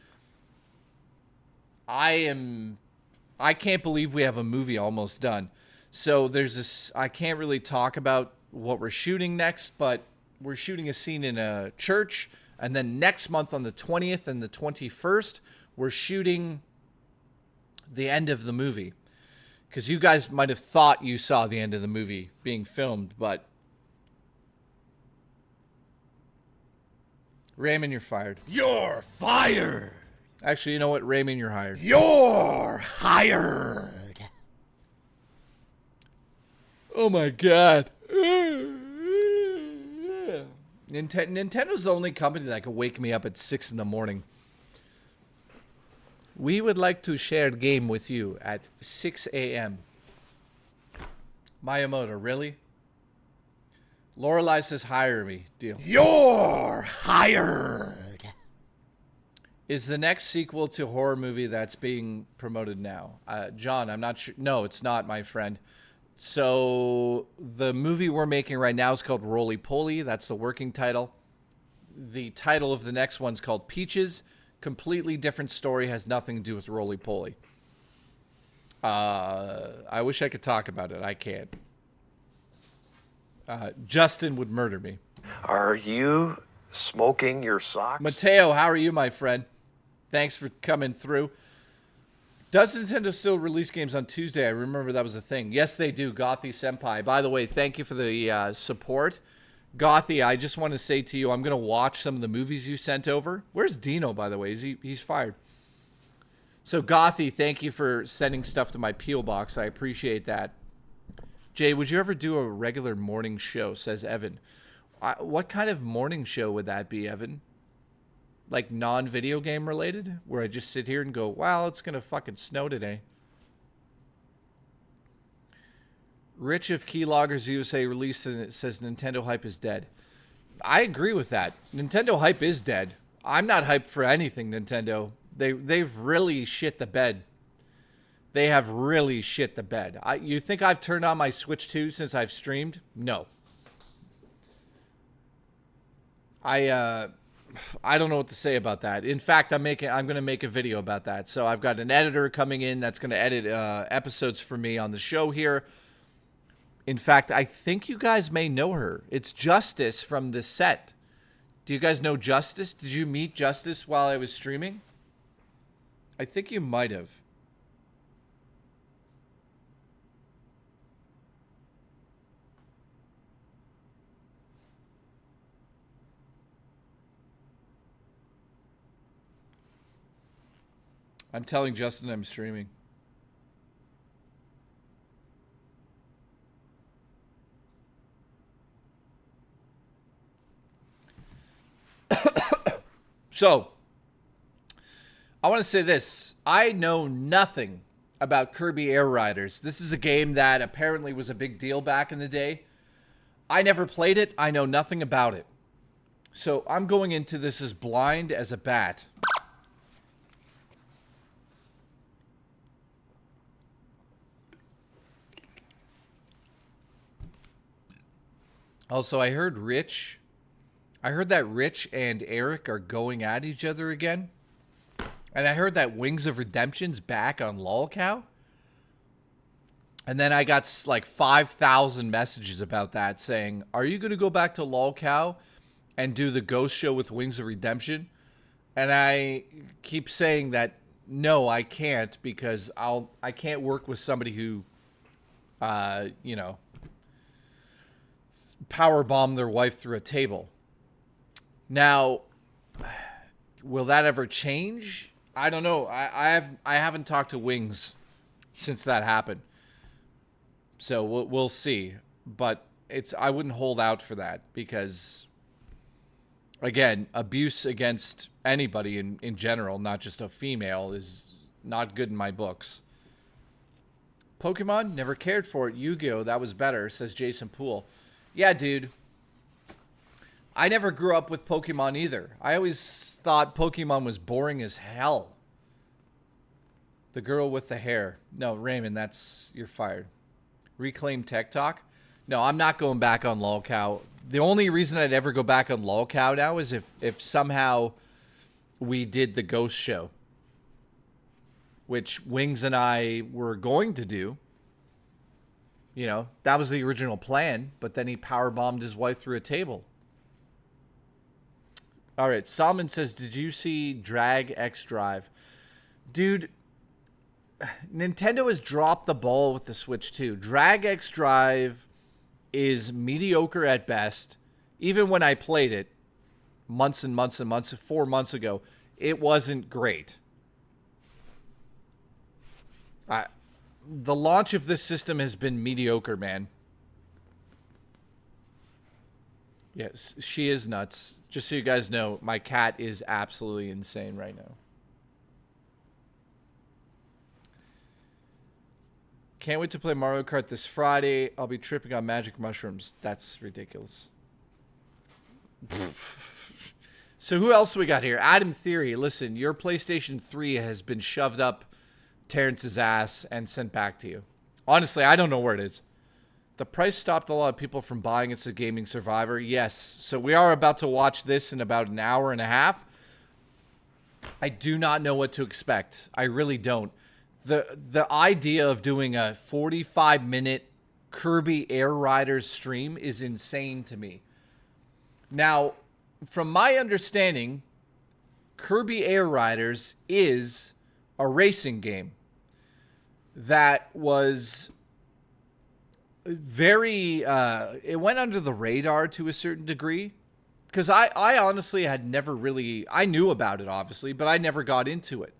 I can't believe we have a movie almost done. So there's this, I can't really talk about what we're shooting next, but we're shooting a scene in a church. And then next month on the 20th and the 21st, we're shooting the end of the movie. Because you guys might have thought you saw the end of the movie being filmed, but... Raymond, you're fired. You're fired. Actually, you know what? Raymond, you're hired. You're hired. Oh my god. Nintendo's the only company that can wake me up at 6 in the morning. We would like to share a game with you at 6 a.m. Miyamoto, really? Lorelai says hire me. Deal. You're hired. Is the next sequel to a horror movie that's being promoted now? John, I'm not sure. No, it's not, my friend. So the movie we're making right now is called Roly Poly. That's the working title. The title of the next one's called Peaches. Completely different story. Has nothing to do with Roly Poly. I wish I could talk about it. I can't. Justin would murder me. Are you smoking your socks? Mateo, how are you, my friend? Thanks for coming through. Does Nintendo still release games on Tuesday? I remember that was a thing. Yes, they do. Gothy Senpai. By the way, thank you for the support. Gothy, I just want to say to you, I'm going to watch some of the movies you sent over. Where's Dino, by the way? He's fired. So, Gothy, thank you for sending stuff to my P.O. box. I appreciate that. Jay, would you ever do a regular morning show, says Evan. What kind of morning show would that be, Evan? Like non-video game related? Where I just sit here and go, wow, it's going to fucking snow today. Rich of Keyloggers USA released and it says Nintendo hype is dead. I agree with that. Nintendo hype is dead. I'm not hyped for anything, Nintendo. They've really shit the bed. They have really shit the bed. You think I've turned on my Switch 2 since I've streamed? No. I don't know what to say about that. In fact, I'm going to make a video about that. So I've got an editor coming in that's going to edit episodes for me on the show here. In fact, I think you guys may know her. It's Justice from the set. Do you guys know Justice? Did you meet Justice while I was streaming? I think you might have. I'm telling Justin I'm streaming. So, I want to say this. I know nothing about Kirby Air Riders. This is a game that apparently was a big deal back in the day. I never played it. I know nothing about it. So I'm going into this as blind as a bat. Also, I heard that Rich and Eric are going at each other again. And I heard that Wings of Redemption's back on LOLcow. And then I got like 5,000 messages about that saying, are you going to go back to LOLcow and do the ghost show with Wings of Redemption? And I keep saying that, no, I can't, because I can't work with somebody who, you know, powerbomb their wife through a table. Now, will that ever change? I don't know. I haven't talked to Wings since that happened, so we'll see. But I wouldn't hold out for that, because, again, abuse against anybody in general, not just a female, is not good in my books. Pokemon, never cared for it. Yu-Gi-Oh, that was better, says Jason Poole. Yeah, dude. I never grew up with Pokemon either. I always thought Pokemon was boring as hell. The girl with the hair. No, Raymond, you're fired. Reclaim Tech Talk. No, I'm not going back on LOLcow. The only reason I'd ever go back on LOLcow now is if somehow we did the ghost show, which Wings and I were going to do. You know, that was the original plan, but then he powerbombed his wife through a table. All right, Solomon says, did you see Drag X Drive? Dude, Nintendo has dropped the ball with the Switch 2. Drag X Drive is mediocre at best. Even when I played it months and months and months, 4 months ago, it wasn't great. The launch of this system has been mediocre, man. Yes, she is nuts. Just so you guys know, my cat is absolutely insane right now. Can't wait to play Mario Kart this Friday. I'll be tripping on magic mushrooms. That's ridiculous. So who else we got here? Adam Theory. Listen, your PlayStation 3 has been shoved up Terrence's ass and sent back to you. Honestly, I don't know where it is. The price stopped a lot of people from buying It's a Gaming Survivor. Yes. So we are about to watch this in about an hour and a half. I do not know what to expect. I really don't. The idea of doing a 45-minute Kirby Air Riders stream is insane to me. Now, from my understanding, Kirby Air Riders is a racing game that was very, it went under the radar to a certain degree, because I honestly had never really, I knew about it obviously, but I never got into it.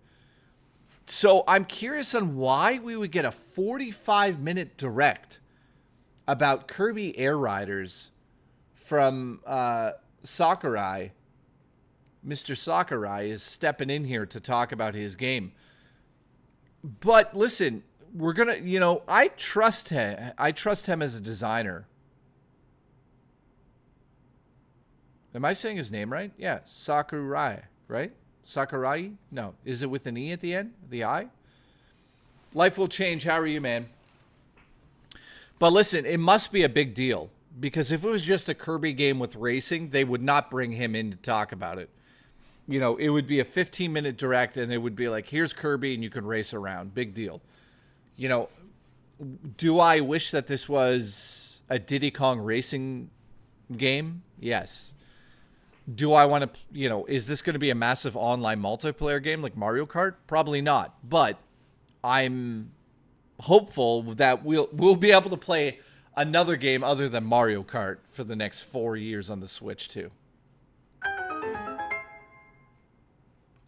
So I'm curious on why we would get a 45-minute direct about Kirby Air Riders from Sakurai. Mr. Sakurai is stepping in here to talk about his game. But listen, we're going to, you know, I trust him. I trust him as a designer. Am I saying his name right? Yeah, Sakurai, right? Sakurai? No. Is it with an E at the end? The I? Life will change. How are you, man? But listen, it must be a big deal, because if it was just a Kirby game with racing, they would not bring him in to talk about it. You know, it would be a 15-minute direct, and it would be like, here's Kirby, and you can race around. Big deal. You know, do I wish that this was a Diddy Kong racing game? Yes. Do I want to, you know, is this going to be a massive online multiplayer game like Mario Kart? Probably not. But I'm hopeful that we'll be able to play another game other than Mario Kart for the next 4 years on the Switch too.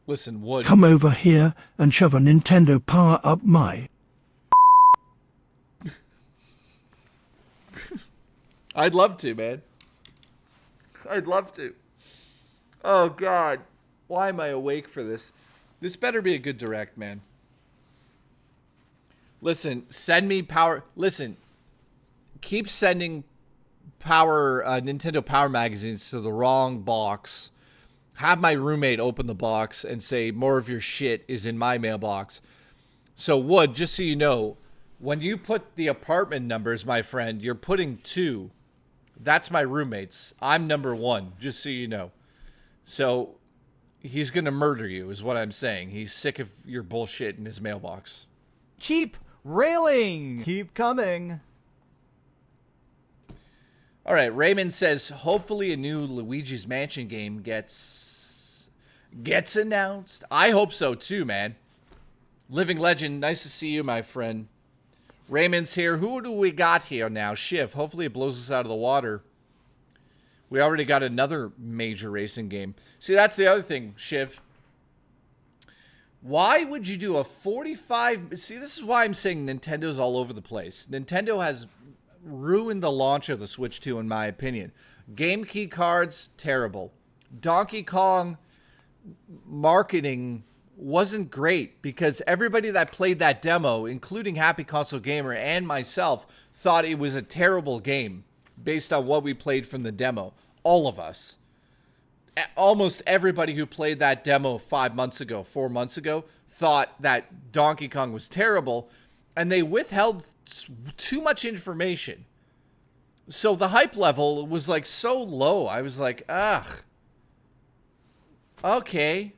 Listen, Wood. Come over here and shove a Nintendo Power up my... I'd love to, man. I'd love to. Oh, God. Why am I awake for this? This better be a good direct, man. Listen, send me power. Listen, keep sending Nintendo Power magazines to the wrong box, have my roommate open the box and say, more of your shit is in my mailbox. So, Wood, just so you know, when you put the apartment numbers, my friend, you're putting 2. That's my roommate's. I'm number 1, just so you know. So, he's going to murder you, is what I'm saying. He's sick of your bullshit in his mailbox. Keep railing. Keep coming. All right, Raymond says, hopefully a new Luigi's Mansion game gets announced. I hope so too, man. Living Legend, nice to see you, my friend. Raymond's here. Who do we got here now? Shiv. Hopefully it blows us out of the water. We already got another major racing game. See, that's the other thing, Shiv. Why would you do a 45... See, this is why I'm saying Nintendo's all over the place. Nintendo has ruined the launch of the Switch 2, in my opinion. Game key cards, terrible. Donkey Kong marketing wasn't great because everybody that played that demo, including Happy Console Gamer and myself, thought it was a terrible game based on what we played from the demo. All of us. Almost everybody who played that demo 4 months ago, thought that Donkey Kong was terrible, and they withheld too much information. So the hype level was like so low. I was like, ugh. Okay.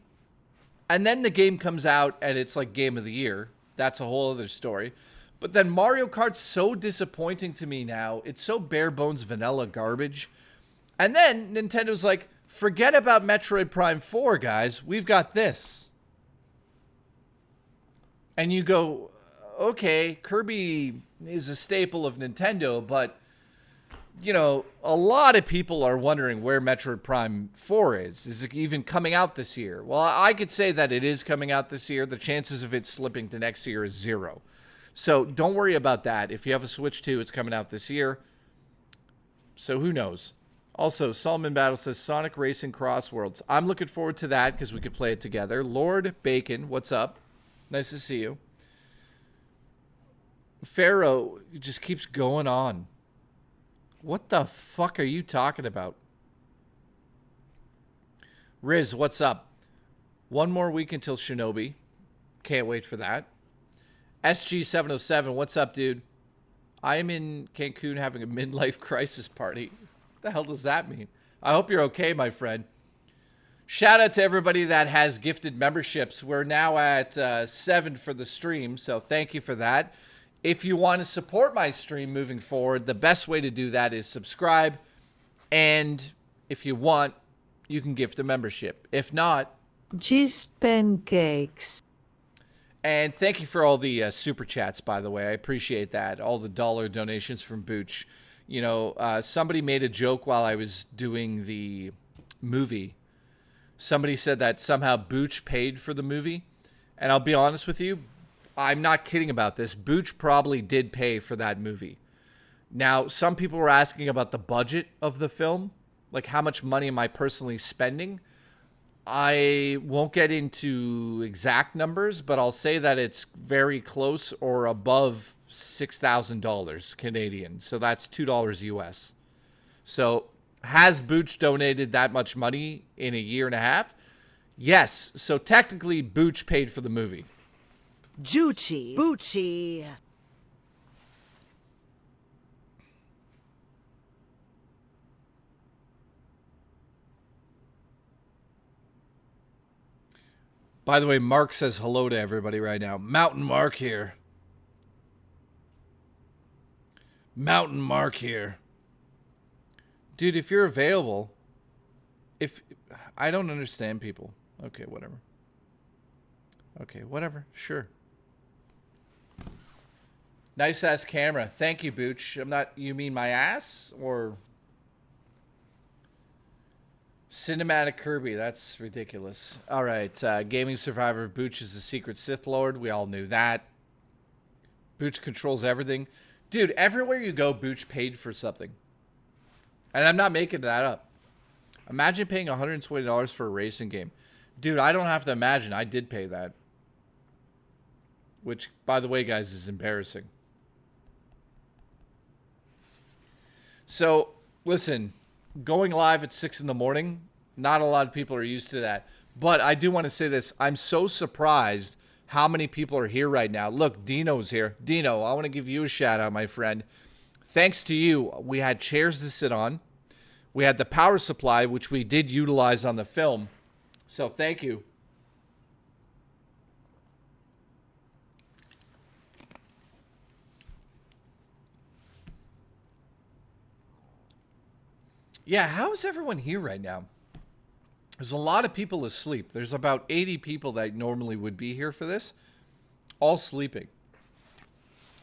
And then the game comes out and it's like Game of the Year. That's a whole other story. But then Mario Kart's so disappointing to me now. It's so bare bones vanilla garbage. And then Nintendo's like, forget about Metroid Prime 4, guys. We've got this. And you go, okay, Kirby is a staple of Nintendo, but, you know, a lot of people are wondering where Metroid Prime 4 is. Is it even coming out this year? Well, I could say that it is coming out this year. The chances of it slipping to next year is 0. So don't worry about that. If you have a Switch 2, it's coming out this year. So who knows? Also, Solomon Battle says Sonic Racing Crossworlds. I'm looking forward to that because we could play it together. Lord Bacon, what's up? Nice to see you. Pharaoh just keeps going on. What the fuck are you talking about? Riz, what's up? 1 more week until Shinobi. Can't wait for that. SG707, what's up, dude? I am in Cancun having a midlife crisis party. What the hell does that mean? I hope you're okay, my friend. Shout out to everybody that has gifted memberships. We're now at 7 for the stream, so thank you for that. If you want to support my stream moving forward, the best way to do that is subscribe. And if you want, you can gift a membership. If not... Just pancakes. And thank you for all the super chats, by the way. I appreciate that. All the dollar donations from Booch. You know, somebody made a joke while I was doing the movie. Somebody said that somehow Booch paid for the movie. And I'll be honest with you, I'm not kidding about this. Booch probably did pay for that movie. Now, some people were asking about the budget of the film. Like, how much money am I personally spending? I won't get into exact numbers, but I'll say that it's very close or above $6,000 Canadian. So that's $2 US. So has Booch donated that much money in a year and a half? Yes. So technically, Booch paid for the movie. Juchi. Bucci. By the way, Mark says hello to everybody right now. Mountain Mark here. Mountain Mark here. Dude, if you're available, I don't understand people. Okay, whatever. Okay, whatever. Sure. Nice ass camera. Thank you, Booch. You mean my ass or Cinematic Kirby? That's ridiculous. All right, Gaming Survivor. Booch is the secret Sith Lord. We all knew that. Booch controls everything. Dude, everywhere you go, Booch paid for something. And I'm not making that up. Imagine paying $120 for a racing game. Dude, I don't have to imagine. I did pay that. Which, by the way, guys, is embarrassing. So, Listen, going live at 6 in the morning, not a lot of people are used to that. But I do want to say this. I'm so surprised how many people are here right now. Look, Dino's here. Dino, I want to give you a shout out, my friend. Thanks to you, we had chairs to sit on. We had the power supply, which we did utilize on the film. So thank you. Yeah, how is everyone here right now? There's a lot of people asleep. There's about 80 people that normally would be here for this. All sleeping.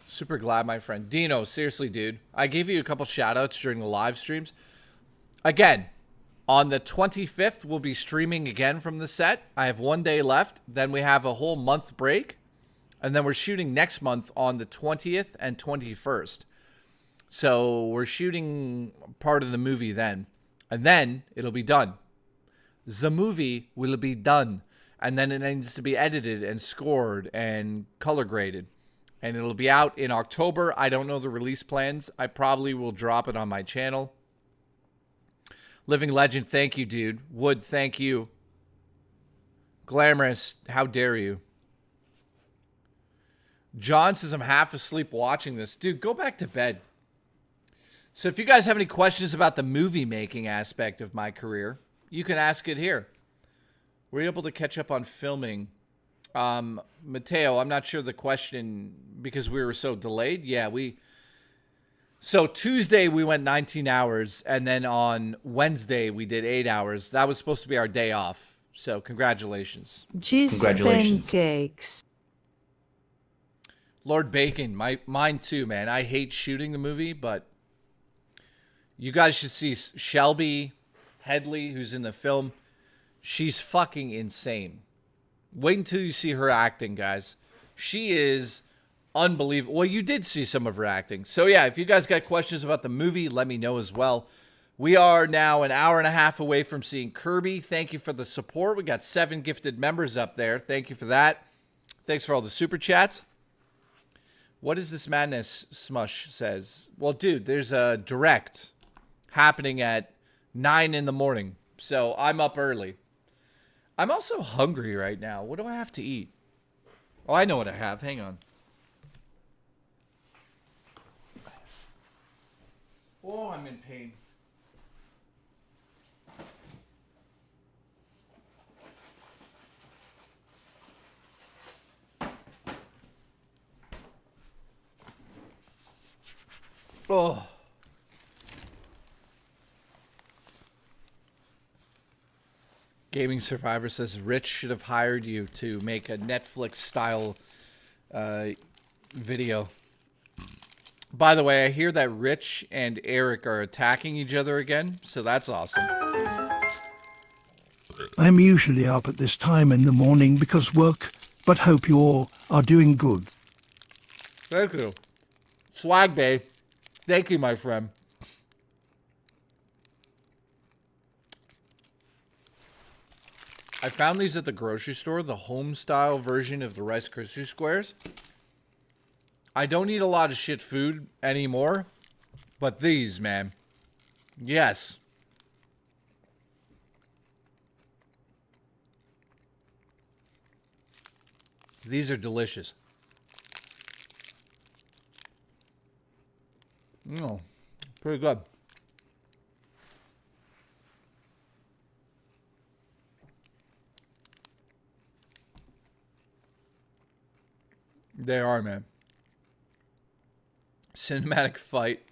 Super glad, my friend. Dino, seriously, dude. I gave you a couple shout-outs during the live streams. Again, on the 25th, we'll be streaming again from the set. I have 1 day left. Then we have a whole month break. And then we're shooting next month on the 20th and 21st. So we're shooting part of the movie then. And then it'll be done. The movie will be done. And then it needs to be edited and scored and color graded. And it'll be out in October. I don't know the release plans. I probably will drop it on my channel. Living Legend, thank you, dude. Wood, thank you. Glamorous, how dare you. John says I'm half asleep watching this. Dude, go back to bed. So if you guys have any questions about the movie making aspect of my career, you can ask it here. Were you able to catch up on filming? Mateo, I'm not sure the question because we were so delayed. Yeah, so Tuesday we went 19 hours and then on Wednesday we did 8 hours. That was supposed to be our day off. So congratulations. Congratulations. Pancakes. Lord Bacon, mine too, man. I hate shooting the movie, but you guys should see Shelby Headley, who's in the film. She's fucking insane. Wait until you see her acting, guys. She is unbelievable. Well, you did see some of her acting. So, yeah, if you guys got questions about the movie, let me know as well. We are now an hour and a half away from seeing Kirby. Thank you for the support. We got 7 gifted members up there. Thank you for that. Thanks for all the super chats. What is this madness, Smush says? Well, dude, there's a direct happening at 9 in the morning. So I'm up early. I'm also hungry right now. What do I have to eat? Oh, I know what I have. Hang on. Oh, I'm in pain. Oh. Gaming Survivor says Rich should have hired you to make a Netflix style video. By the way, I hear that Rich and Eric are attacking each other again, so that's awesome. I'm usually up at this time in the morning because work, but hope you all are doing good. Thank you. Swag Bay. Thank you, my friend. I found these at the grocery store, the home style version of the Rice Krispie Squares. I don't eat a lot of shit food anymore, but these, man. Yes. These are delicious. Oh, pretty good. They are, man. Cinematic fight.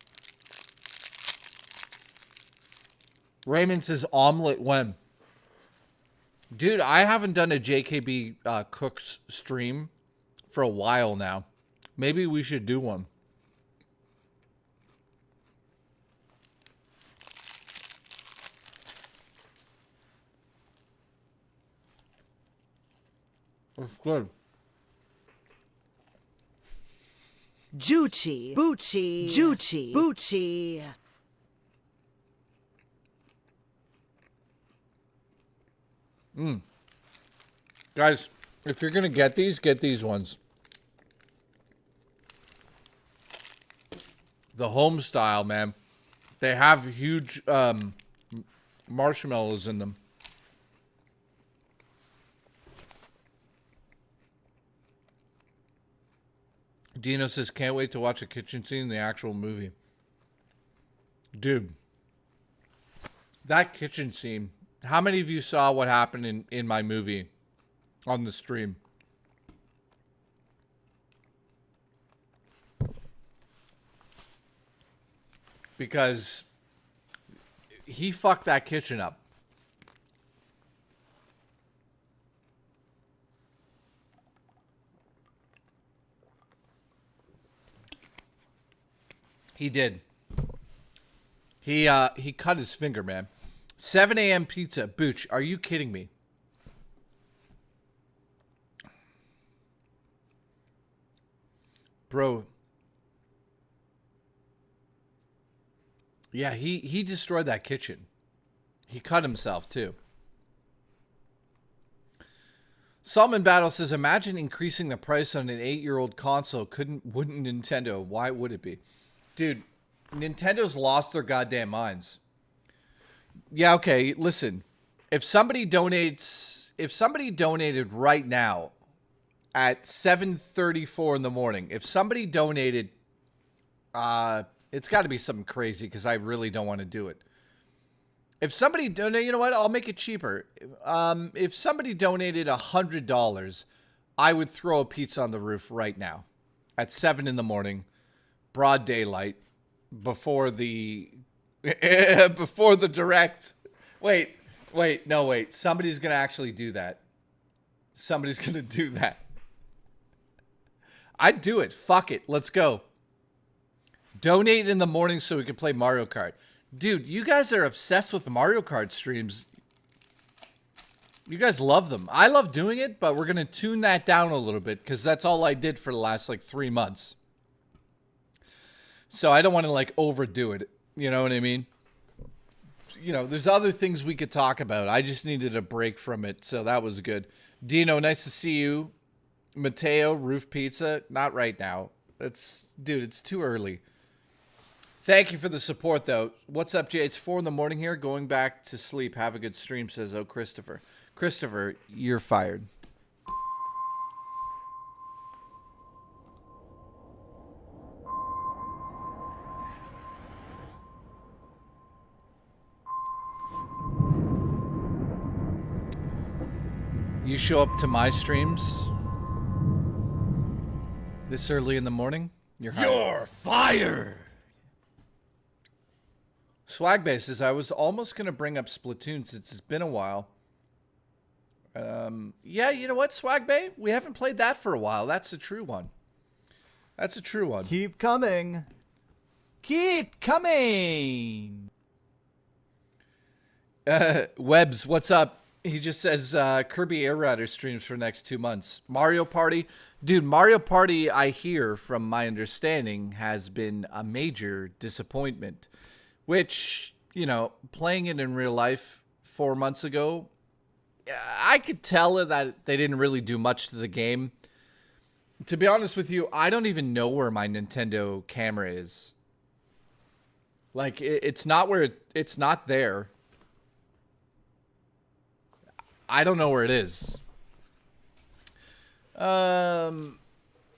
Raymond says omelet when? Dude, I haven't done a JKB cooks stream for a while now. Maybe we should do one. It's good. Juchi, Bucci, Juchi, Bucci. Guys, if you're going to get these ones. The home style, man. They have huge marshmallows in them. Dino says, can't wait to watch a kitchen scene in the actual movie. Dude, that kitchen scene. How many of you saw what happened in my movie on the stream? Because he fucked that kitchen up. He did. He cut his finger, man. 7 a.m. pizza. Booch, are you kidding me? Bro. Yeah, he destroyed that kitchen. He cut himself, too. Salmon Battle says, imagine increasing the price on an 8-year-old console. Wouldn't Nintendo? Why would it be? Dude, Nintendo's lost their goddamn minds. Yeah, okay, listen. If somebody donated right now at 7:34 in the morning, if somebody donated, it's got to be something crazy because I really don't want to do it. If somebody donated, you know what? I'll make it cheaper. If somebody donated $100, I would throw a pizza on the roof right now at 7 in the morning, broad daylight, before the direct. Wait. Somebody's going to actually do that. Somebody's going to do that. I'd do it. Fuck it. Let's go. Donate in the morning so we can play Mario Kart. Dude, you guys are obsessed with the Mario Kart streams. You guys love them. I love doing it, but we're going to tune that down a little bit because that's all I did for the last, 3 months. So I don't want to, overdo it. You know what I mean? You know, there's other things we could talk about. I just needed a break from it, so that was good. Dino, nice to see you. Mateo, Roof Pizza, not right now. Dude, it's too early. Thank you for the support, though. What's up, Jay? It's 4 in the morning here. Going back to sleep. Have a good stream, says Christopher. Christopher, you're fired. You show up to my streams this early in the morning, you're hired. You're fired. Swag bases. I was almost going to bring up Splatoon since it's been a while. Yeah, you know what, Swag Bay? We haven't played that for a while. That's a true one. That's a true one. Keep coming. Keep coming. Webbs, what's up? He just says Kirby Air Riders streams for the next 2 months. Mario Party. Dude, Mario Party, I hear, from my understanding, has been a major disappointment. Which, you know, playing it in real life 4 months ago, I could tell that they didn't really do much to the game. To be honest with you, I don't even know where my Nintendo camera is. It's not it's not there. I don't know where it is.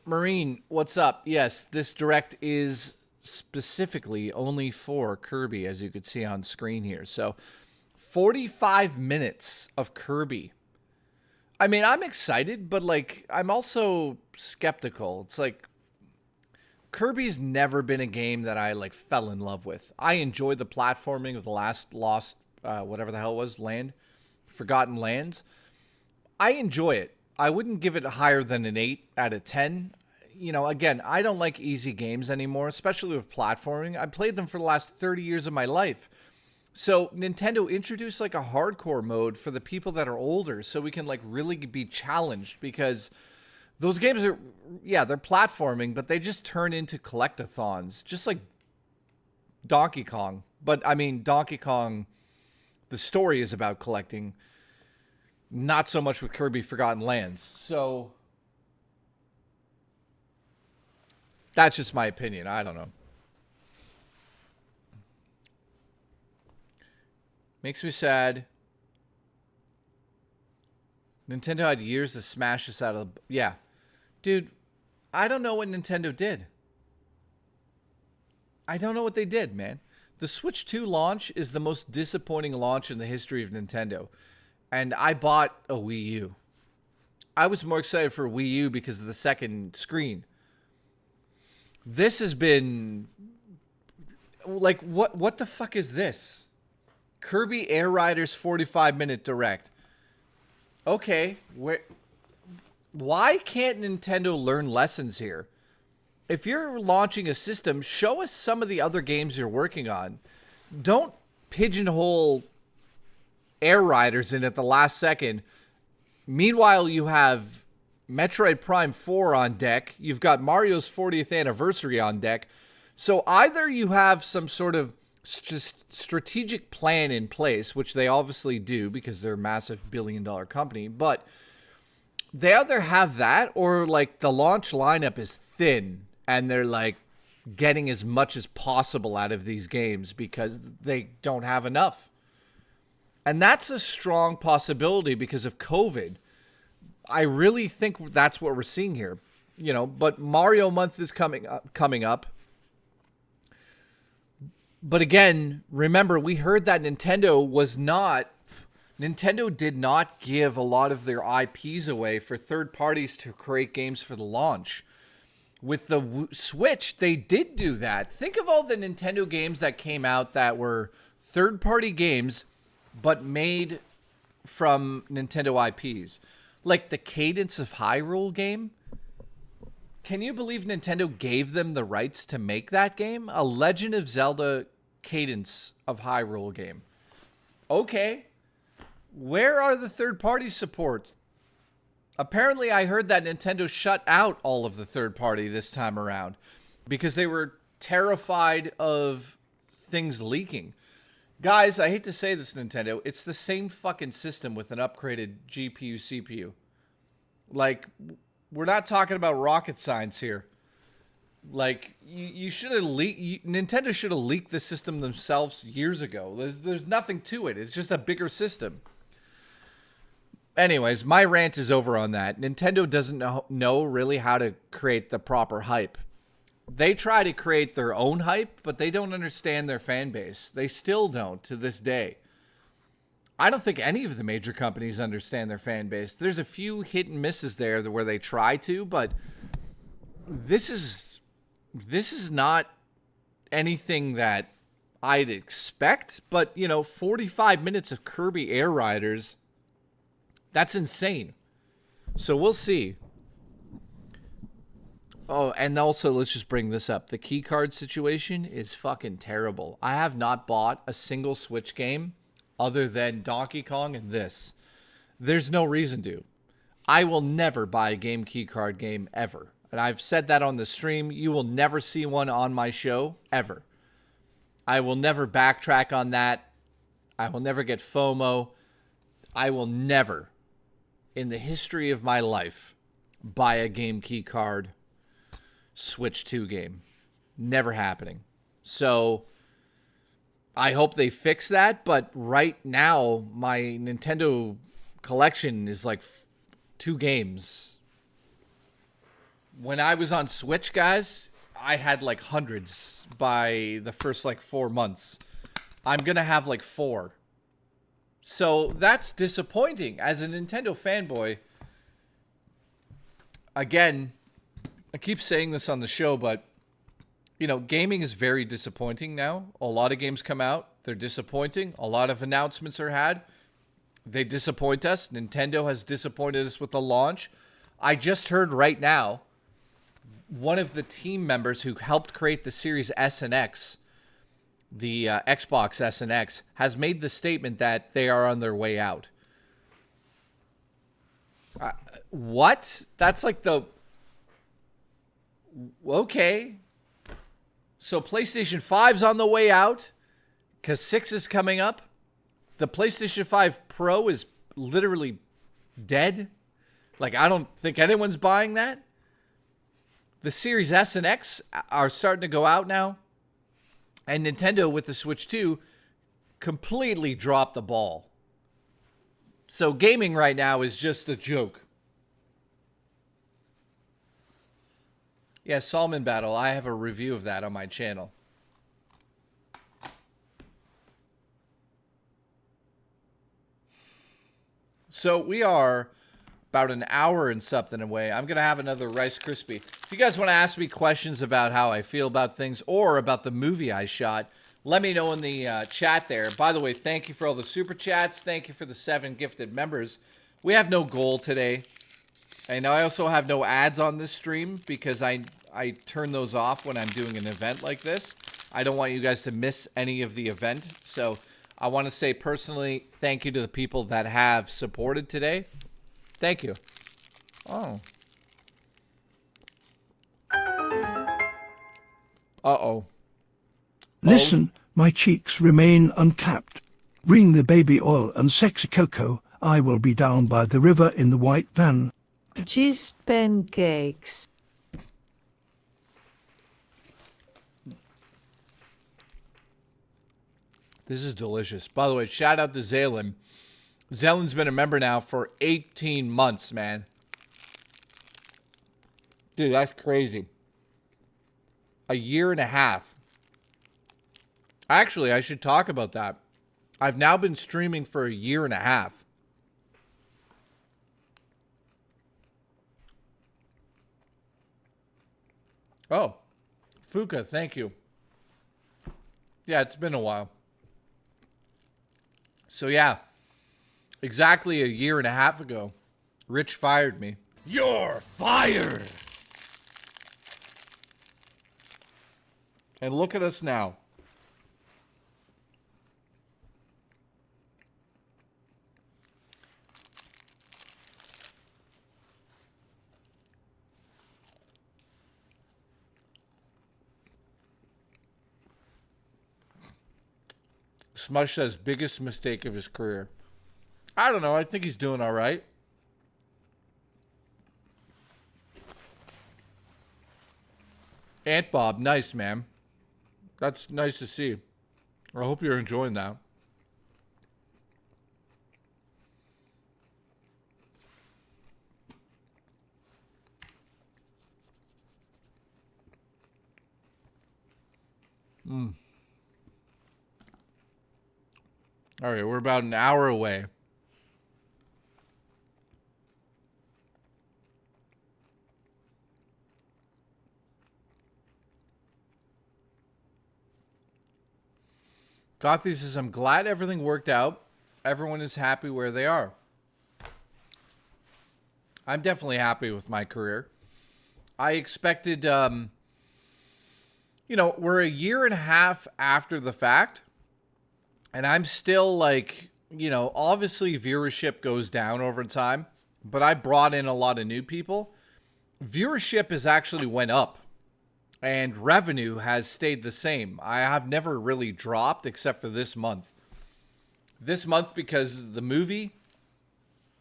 Marine, what's up? Yes, this direct is specifically only for Kirby, as you could see on screen here. So 45 minutes of Kirby. I mean, I'm excited, but I'm also skeptical. It's Kirby's never been a game that I fell in love with. I enjoyed the platforming of the last Lost, whatever the hell it was, Land. Forgotten Lands. I enjoy it. I wouldn't give it higher than an 8 out of 10. You know, again, I don't like easy games anymore, especially with platforming. I played them for the last 30 years of my life. So Nintendo introduced a hardcore mode for the people that are older so we can really be challenged, because those games are, yeah, they're platforming, but they just turn into collectathons, just like Donkey Kong. But I mean, Donkey Kong, the story is about collecting, not so much with Kirby Forgotten Lands. So that's just my opinion. I don't know. Makes me sad. Nintendo had years to smash this out of the... Yeah. Dude, I don't know what Nintendo did. I don't know what they did, man. The Switch 2 launch is the most disappointing launch in the history of Nintendo. And I bought a Wii U. I was more excited for Wii U because of the second screen. This has been... Like, what the fuck is this? Kirby Air Riders 45-minute Direct. Okay, why can't Nintendo learn lessons here? If you're launching a system, show us some of the other games you're working on. Don't pigeonhole Air Riders in at the last second. Meanwhile, you have Metroid Prime 4 on deck. You've got Mario's 40th anniversary on deck. So either you have some sort of strategic plan in place, which they obviously do because they're a massive billion-dollar company, but they either have that or like the launch lineup is thin and they're like getting as much as possible out of these games because they don't have enough. And that's a strong possibility because of COVID. I really think that's what we're seeing here, you know, but Mario month is coming up. But again, remember, we heard that Nintendo did not give a lot of their IPs away for third parties to create games for the launch. With the Switch, they did do that. Think of all the Nintendo games that came out that were third-party games, but made from Nintendo IPs. Like the Cadence of Hyrule game. Can you believe Nintendo gave them the rights to make that game? A Legend of Zelda Cadence of Hyrule game. Okay. Where are the third-party supports? Apparently, I heard that Nintendo shut out all of the third-party this time around because they were terrified of things leaking. Guys, I hate to say this, Nintendo. It's the same fucking system with an upgraded GPU, CPU. Like, we're not talking about rocket science here. Like, you should have Nintendo should have leaked the system themselves years ago. There's nothing to it. It's just a bigger system. Anyways, my rant is over on that. Nintendo doesn't know really how to create the proper hype. They try to create their own hype, but they don't understand their fan base. They still don't to this day. I don't think any of the major companies understand their fan base. There's a few hit and misses there where they try to, but this is not anything that I'd expect. But, you know, 45 minutes of Kirby Air Riders, that's insane. So we'll see. Oh, and also, let's just bring this up. The keycard situation is fucking terrible. I have not bought a single Switch game other than Donkey Kong and this. There's no reason to. I will never buy a game keycard game ever. And I've said that on the stream. You will never see one on my show, ever. I will never backtrack on that. I will never get FOMO. I will never, in the history of my life, buy a game keycard Switch 2 game. Never happening. So I hope they fix that, but right now my Nintendo collection is like 2 games. When I was on Switch, guys, I had like hundreds by the first like 4 months. I'm going to have like 4. So that's disappointing as a Nintendo fanboy. Again, I keep saying this on the show, but, you know, gaming is very disappointing now. A lot of games come out. They're disappointing. A lot of announcements are had. They disappoint us. Nintendo has disappointed us with the launch. I just heard right now, one of the team members who helped create the Series S and X, the Xbox S and X, has made the statement that they are on their way out. What? That's like the... Okay. So PlayStation 5's on the way out because 6 is coming up. The PlayStation 5 Pro is literally dead. Like, I don't think anyone's buying that. The Series S and X are starting to go out now. And Nintendo with the Switch 2 completely dropped the ball. So gaming right now is just a joke. Yeah, Salmon Battle. I have a review of that on my channel. So we are about an hour and something away. I'm going to have another Rice Krispie. If you guys want to ask me questions about how I feel about things or about the movie I shot, let me know in the chat there. By the way, thank you for all the super chats. Thank you for the 7 gifted members. We have no goal today. And I also have no ads on this stream because I turn those off when I'm doing an event like this. I don't want you guys to miss any of the event. So I want to say personally, thank you to the people that have supported today. Thank you. Oh. Uh-oh. Listen, my cheeks remain uncapped. Bring the baby oil and sexy cocoa. I will be down by the river in the white van. Cheese pancakes. This is delicious. By the way, shout out to Zaylen. Zaylen's been a member now for 18 months, man. Dude, that's crazy. A year and a half. Actually, I should talk about that. I've now been streaming for a year and a half. Oh, Fuka, thank you. Yeah, it's been a while. So yeah, exactly a year and a half ago, Rich fired me. You're fired. And look at us now. Smush says biggest mistake of his career. I don't know. I think he's doing all right. Ant Bob, nice, man. That's nice to see. I hope you're enjoying that. All right, we're about an hour away. Gothy says, I'm glad everything worked out. Everyone is happy where they are. I'm definitely happy with my career. I expected, you know, we're a year and a half after the fact. And I'm still like, you know, obviously viewership goes down over time, but I brought in a lot of new people. Viewership has actually went up and revenue has stayed the same. I have never really dropped except for this month. This month because the movie,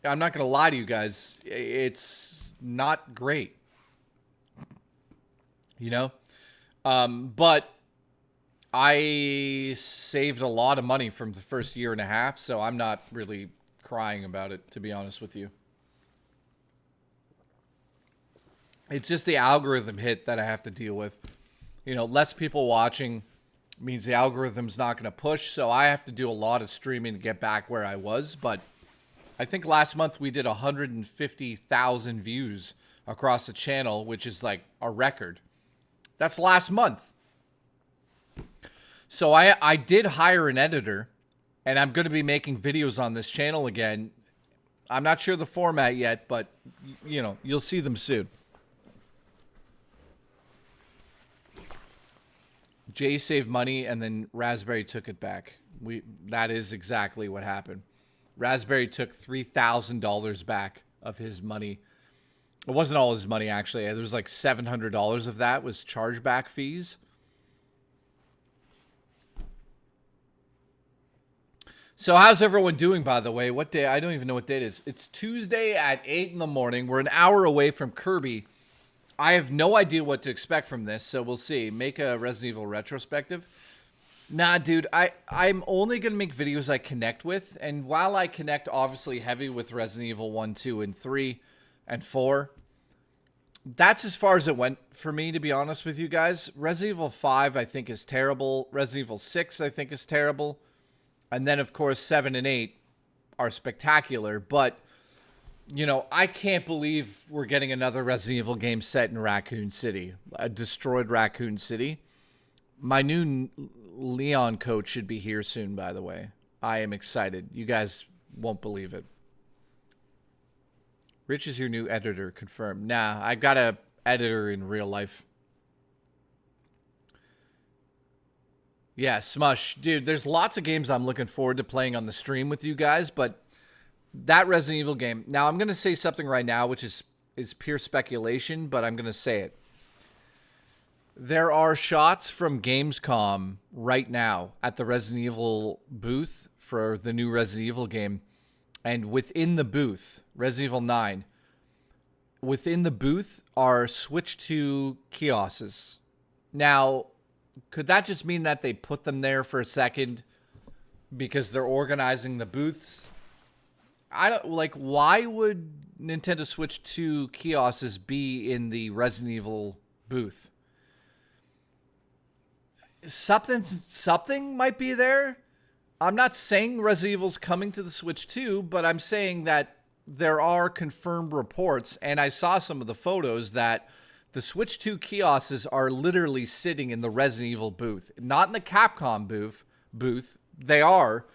I'm not going to lie to you guys, it's not great. You know? But I saved a lot of money from the first year and a half, so I'm not really crying about it, to be honest with you. It's just the algorithm hit that I have to deal with. You know, less people watching means the algorithm's not going to push, so I have to do a lot of streaming to get back where I was. But I think last month we did 150,000 views across the channel, which is like a record. That's last month. So I did hire an editor, and I'm going to be making videos on this channel again. I'm not sure the format yet, but, you know, you'll see them soon. Jay saved money, and then Raspberry took it back. That is exactly what happened. Raspberry took $3,000 back of his money. It wasn't all his money, actually. There was like $700 of that was chargeback fees. So how's everyone doing, by the way? What day? I don't even know what day it is. It's Tuesday at 8 in the morning. We're an hour away from Kirby. I have no idea what to expect from this, so we'll see. Make a Resident Evil retrospective. Nah, dude, I'm only going to make videos I connect with. And while I connect obviously heavy with Resident Evil 1, 2, and 3, and 4, that's as far as it went for me, to be honest with you guys. Resident Evil 5, I think, is terrible. Resident Evil 6, I think, is terrible. And then, of course, 7 and 8 are spectacular. But, you know, I can't believe we're getting another Resident Evil game set in Raccoon City. A destroyed Raccoon City. My new Leon coach should be here soon, by the way. I am excited. You guys won't believe it. Rich is your new editor, confirmed. Nah, I got a editor in real life. Yeah, Smush. Dude, there's lots of games I'm looking forward to playing on the stream with you guys, but that Resident Evil game... Now, I'm going to say something right now, which is pure speculation, but I'm going to say it. There are shots from Gamescom right now at the Resident Evil booth for the new Resident Evil game. And within the booth, Resident Evil 9, within the booth are Switch 2 kiosks. Now, could that just mean that they put them there for a second because they're organizing the booths? I don't like, why would Nintendo Switch 2 kiosks be in the Resident Evil booth? Something might be there. I'm not saying Resident Evil's coming to the Switch 2, but I'm saying that there are confirmed reports, and I saw some of the photos that the Switch 2 kiosks are literally sitting in the Resident Evil booth. Not in the Capcom booth. They are,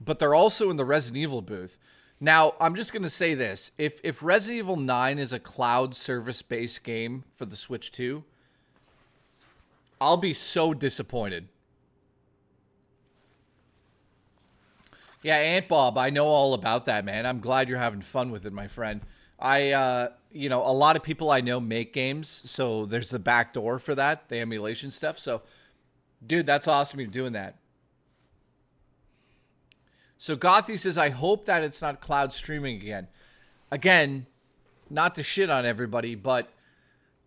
but they're also in the Resident Evil booth. Now, I'm just going to say this. If Resident Evil 9 is a cloud service-based game for the Switch 2, I'll be so disappointed. Yeah, Aunt Bob, I know all about that, man. I'm glad you're having fun with it, my friend. You know, a lot of people I know make games, so there's the back door for that, the emulation stuff. So, dude, that's awesome you're doing that. So, Gothy says, I hope that it's not cloud streaming again. Again, not to shit on everybody, but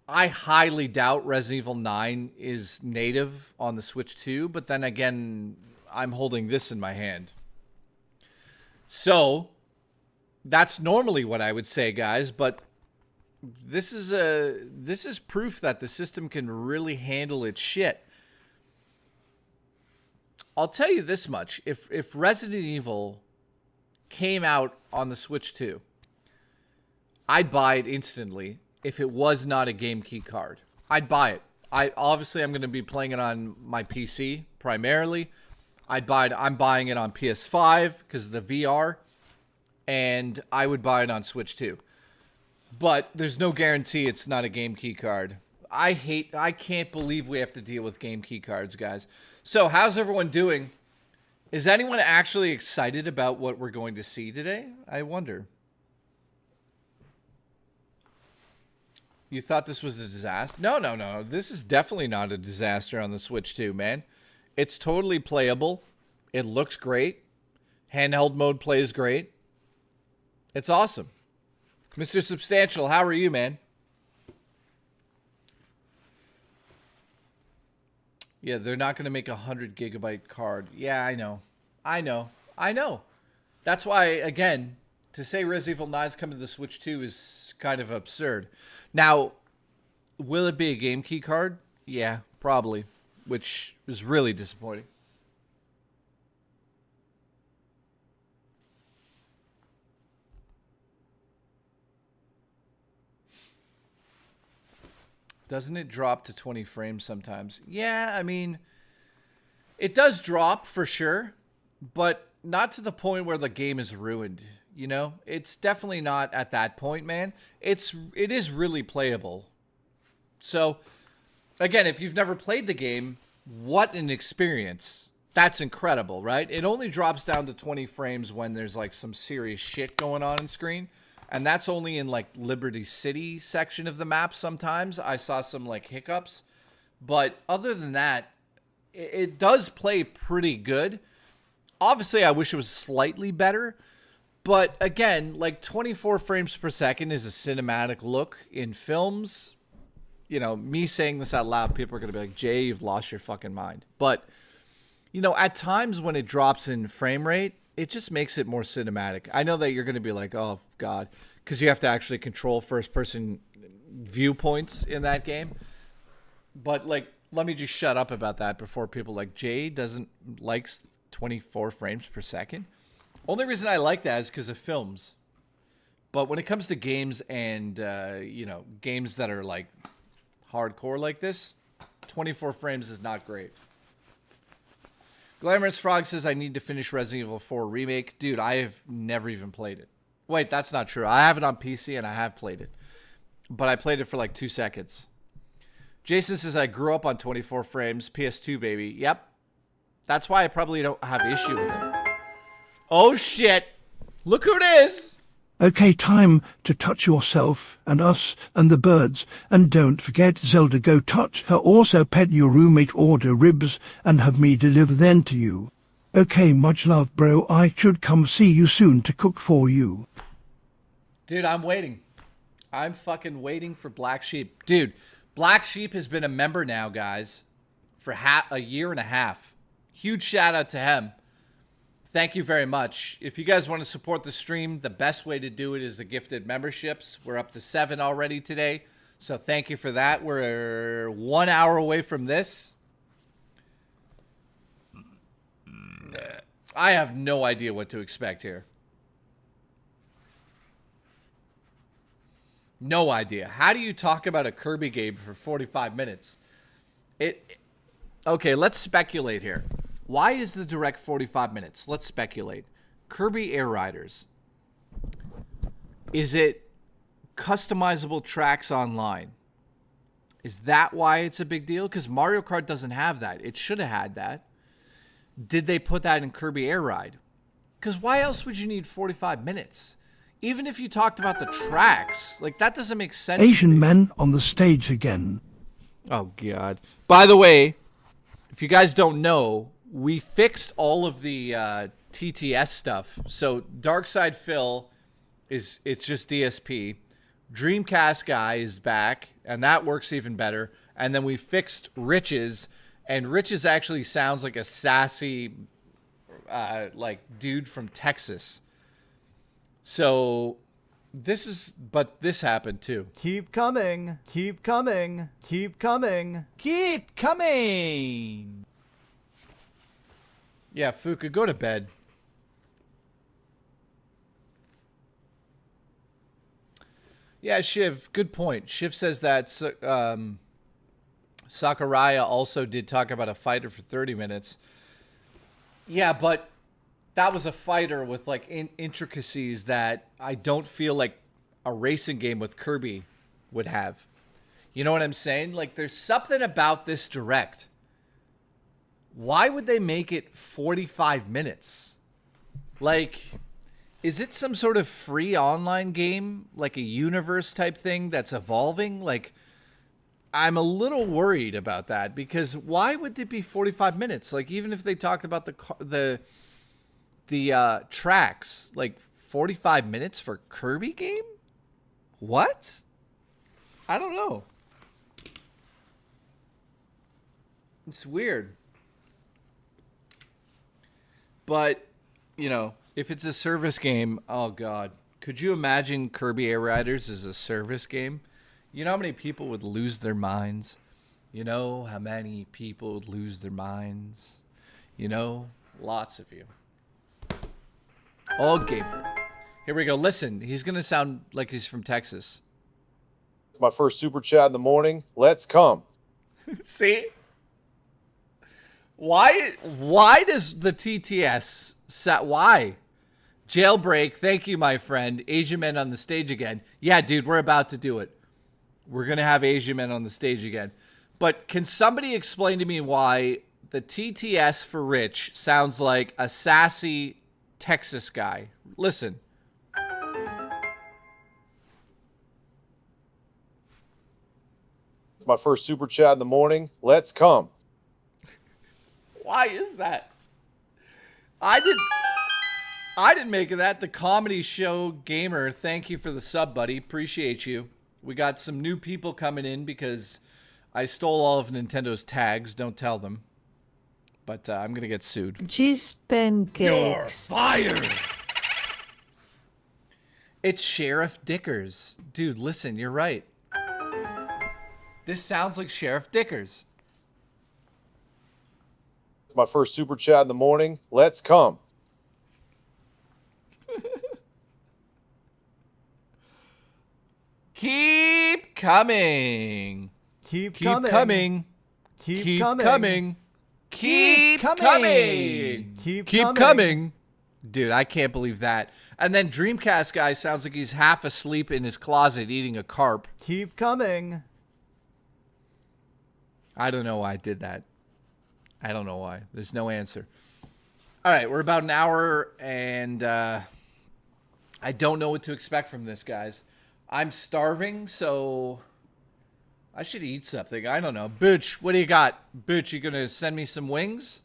I highly doubt Resident Evil 9 is native on the Switch 2, but then again, I'm holding this in my hand. So, that's normally what I would say, guys, but this is proof that the system can really handle its shit. I'll tell you this much. If Resident Evil came out on the Switch 2, I'd buy it instantly if it was not a game key card. I'd buy it. Obviously I'm going to be playing it on my PC primarily. I'm buying it on PS5 because of the VR, and I would buy it on Switch 2. But there's no guarantee it's not a game key card. I can't believe we have to deal with game key cards, guys. So, how's everyone doing? Is anyone actually excited about what we're going to see today? I wonder. You thought this was a disaster? No. This is definitely not a disaster on the Switch 2, man. It's totally playable. It looks great. Handheld mode plays great. It's awesome. Mr. Substantial, how are you, man? Yeah, they're not going to make a 100 gigabyte card. Yeah, I know. That's why, again, to say Resident Evil 9 is coming to the Switch 2 is kind of absurd. Now, will it be a game key card? Yeah, probably, which is really disappointing. Doesn't it drop to 20 frames sometimes? Yeah, I mean, it does drop for sure, but not to the point where the game is ruined, you know? It's definitely not at that point, man. It is really playable. So, again, if you've never played the game, what an experience. That's incredible, right? It only drops down to 20 frames when there's like some serious shit going on screen. And that's only in like Liberty City section of the map sometimes. I saw some like hiccups. But other than that, it does play pretty good. Obviously, I wish it was slightly better. But again, like 24 frames per second is a cinematic look in films. You know, me saying this out loud, people are going to be like, Jay, you've lost your fucking mind. But You know, at times when it drops in frame rate, it just makes it more cinematic. I know that you're going to be like, oh, God, because you have to actually control first-person viewpoints in that game. But, like, let me just shut up about that before people like, Jay likes 24 frames per second. Only reason I like that is because of films. But when it comes to games and, you know, games that are, like, hardcore like this, 24 frames is not great. Glamorous Frog says, I need to finish Resident Evil 4 Remake. Dude, I have never even played it. Wait, that's not true. I have it on PC and I have played it. But I played it for like 2 seconds. Jason says, I grew up on 24 frames. PS2, baby. Yep. That's why I probably don't have issue with it. Oh, shit. Look who it is. Okay, time to touch yourself and us and the birds. And don't forget, Zelda, go touch her. Also pet your roommate, order ribs, and have me deliver them to you. Okay, much love, bro. I should come see you soon to cook for you. Dude, I'm waiting. I'm fucking waiting for Black Sheep. Dude, Black Sheep has been a member now, guys, for a year and a half. Huge shout out to him. Thank you very much. If you guys want to support the stream, the best way to do it is the gifted memberships. We're up to 7 already today. So thank you for that. We're 1 hour away from this. I have no idea what to expect here. No idea. How do you talk about a Kirby game for 45 minutes? Okay, let's speculate here. Why is the direct 45 minutes? Let's speculate. Kirby Air Riders. Is it customizable tracks online? Is that why it's a big deal? Because Mario Kart doesn't have that. It should have had that. Did they put that in Kirby Air Ride? Because why else would you need 45 minutes? Even if you talked about the tracks. Like, that doesn't make sense. Asian men on the stage again. Oh, God. By the way, if you guys don't know, we fixed all of the TTS stuff. So Darkside Phil it's just DSP. Dreamcast guy is back, and that works even better. And then we fixed Rich's, and Rich's actually sounds like a sassy like dude from Texas. So this happened too. Keep coming. Keep coming. Keep coming. Keep coming. Yeah, Fuka, go to bed. Yeah, Shiv, good point. Shiv says that Sakurai also did talk about a fighter for 30 minutes. Yeah, but that was a fighter with like intricacies that I don't feel like a racing game with Kirby would have. You know what I'm saying? Like, there's something about this direct. Why would they make it 45 minutes? Like, is it some sort of free online game? Like a universe type thing that's evolving? Like, I'm a little worried about that because why would it be 45 minutes? Like, even if they talked about the tracks, like 45 minutes for Kirby game? What? I don't know. It's weird. But, you know, if it's a service game, oh God. Could you imagine Kirby Air Riders as a service game? You know how many people would lose their minds? You know how many people would lose their minds? You know, lots of you. All Gafer. Here we go. Listen, he's going to sound like he's from Texas. My first super chat in the morning. Let's come. See? Why does the TTS set? Why? Jailbreak, thank you, my friend. Asian men on the stage again. Yeah, dude, we're about to do it. We're going to have Asian men on the stage again. But can somebody explain to me why the TTS for Rich sounds like a sassy Texas guy? Listen. My first super chat in the morning. Let's come. Why is that? I didn't make that. The comedy show gamer, thank you for the sub, buddy. Appreciate you. We got some new people coming in because I stole all of Nintendo's tags. Don't tell them. but I'm going to get sued. Cheese pancakes. Fired! It's Sheriff Dickers. Dude, listen, you're right. This sounds like Sheriff Dickers. It's my first super chat in the morning. Let's come. Keep coming. Keep Keep coming. coming. Keep Keep coming. coming. Keep coming. Keep Keep coming. coming. Dude, I can't believe that. And then Dreamcast guy sounds like he's half asleep in his closet eating a carp. Keep coming. I don't know why I did that. I don't know why. There's no answer. All right, we're about an hour, and I don't know what to expect from this, guys. I'm starving, so I should eat something. I don't know. Booch, what do you got? Booch, you going to send me some wings?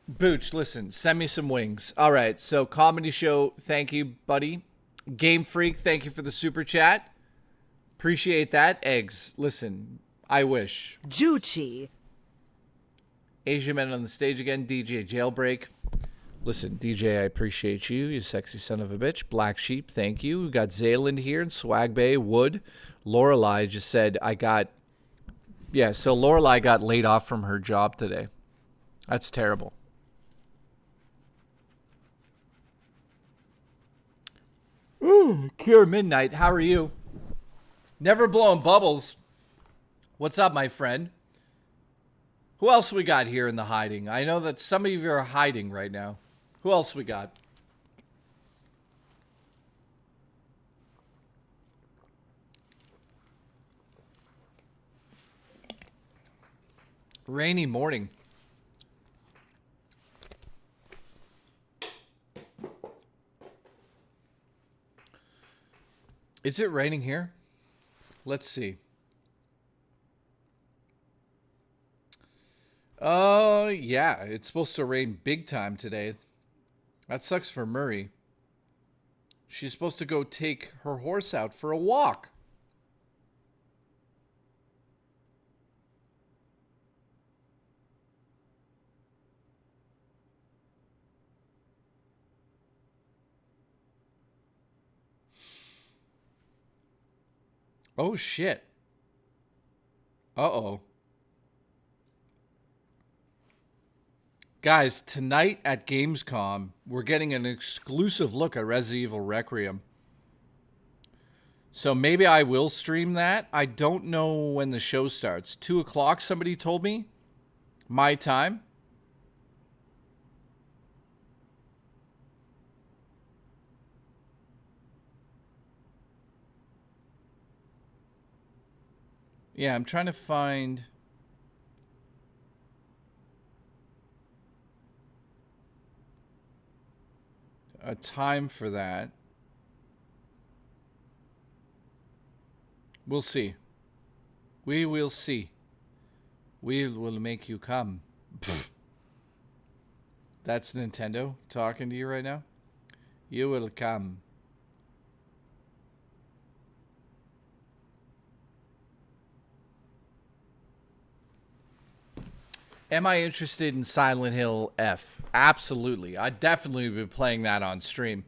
Booch, listen, send me some wings. All right, so Comedy Show, thank you, buddy. Game Freak, thank you for the super chat. Appreciate that. Eggs, listen, I wish. Juchi. Asian Men on the stage again. DJ Jailbreak. Listen, DJ, I appreciate you. You sexy son of a bitch. Black Sheep, thank you. We got Zayland here and Swag Bay. Wood. Lorelei just said, yeah, so Lorelei got laid off from her job today. That's terrible. Ooh, Cure Midnight, how are you? Never blowing bubbles. What's up, my friend? Who else we got here in the hiding? I know that some of you are hiding right now. Who else we got? Rainy morning. Is it raining here? Let's see. Oh, yeah. It's supposed to rain big time today. That sucks for Murray. She's supposed to go take her horse out for a walk. Oh, shit. Uh-oh. Guys, tonight at Gamescom, we're getting an exclusive look at Resident Evil Requiem. So maybe I will stream that. I don't know when the show starts. 2 o'clock, somebody told me. My time. Yeah, I'm trying to find a time for that. We'll see. We will see. We will make you come. That's Nintendo talking to you right now. You will come. Am I interested in Silent Hill F? Absolutely. I'd definitely be playing that on stream.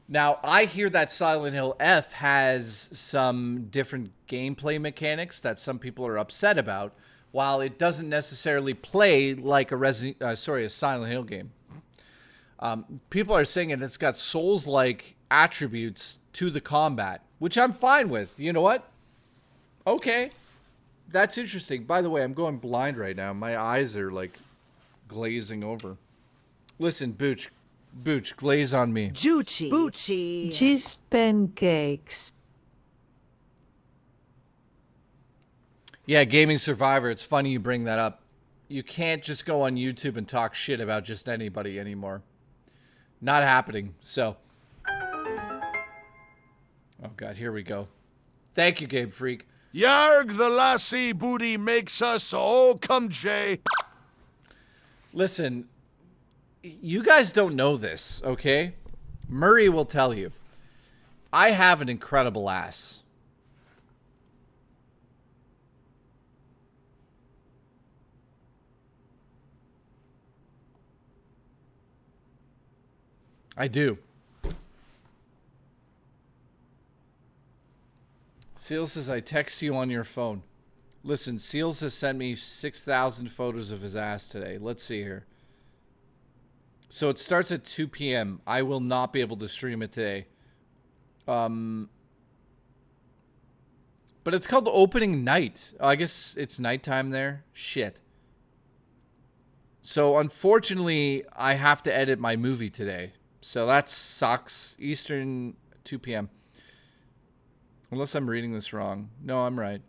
Now, I hear that Silent Hill F has some different gameplay mechanics that some people are upset about, while it doesn't necessarily play like a Silent Hill game. People are saying it's got Souls-like attributes to the combat, which I'm fine with. You know what? Okay. That's interesting. By the way, I'm going blind right now. My eyes are like glazing over. Listen, Booch, glaze on me. Juchi. Bucci. Cheese pancakes. Yeah, Gaming Survivor. It's funny you bring that up. You can't just go on YouTube and talk shit about just anybody anymore. Not happening. So, oh God, here we go. Thank you, Game Freak. Yarg, the lassie booty makes us all come, Jay. Listen, you guys don't know this, okay? Murray will tell you. I have an incredible ass. I do. Seal says, I text you on your phone. Listen, Seals has sent me 6,000 photos of his ass today. Let's see here. So it starts at 2 p.m. I will not be able to stream it today. But it's called opening night. Oh, I guess it's nighttime there. Shit. So unfortunately, I have to edit my movie today. So that sucks. Eastern, 2 p.m. Unless I'm reading this wrong. No, I'm right.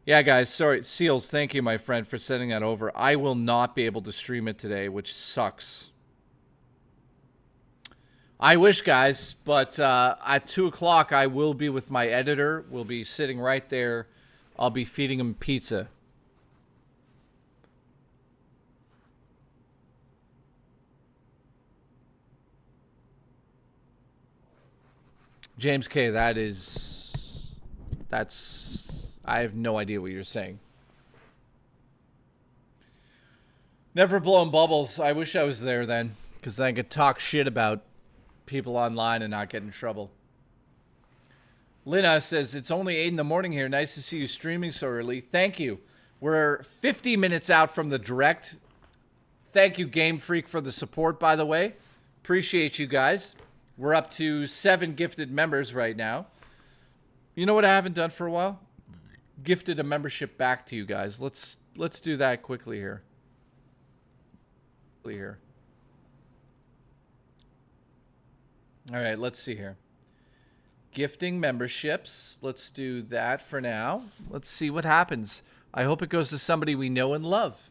Yeah, guys, sorry. Seals, thank you, my friend, for sending that over. I will not be able to stream it today, which sucks. I wish, guys, but at 2 o'clock, I will be with my editor. We'll be sitting right there. I'll be feeding him pizza. James K., I have no idea what you're saying. Never blown bubbles. I wish I was there then, because I could talk shit about people online and not get in trouble. Lina says, it's only 8 in the morning here. Nice to see you streaming so early. Thank you. We're 50 minutes out from the direct. Thank you, Game Freak, for the support, by the way. Appreciate you guys. We're up to 7 gifted members right now. You know what I haven't done for a while? Gifted a membership back to you guys. Let's do that quickly here. All right, let's see here. Gifting memberships. Let's do that for now. Let's see what happens. I hope it goes to somebody we know and love.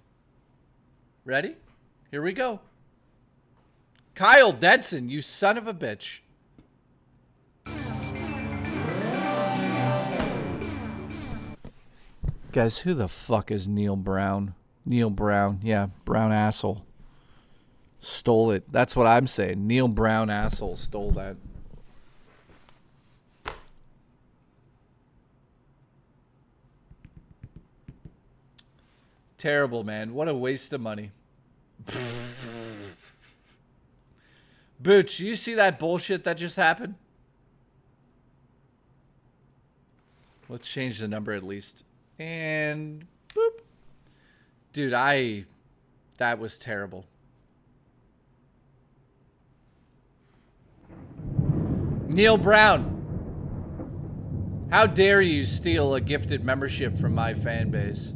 Ready? Here we go. Kyle Denson, you son of a bitch. Guys, who the fuck is Neil Brown? Neil Brown. Yeah, brown asshole. Stole it. That's what I'm saying. Neil Brown asshole stole that. Terrible, man. What a waste of money. Booch, you see that bullshit that just happened? Let's change the number at least. And boop. Dude, that was terrible. Neil Brown. How dare you steal a gifted membership from my fan base?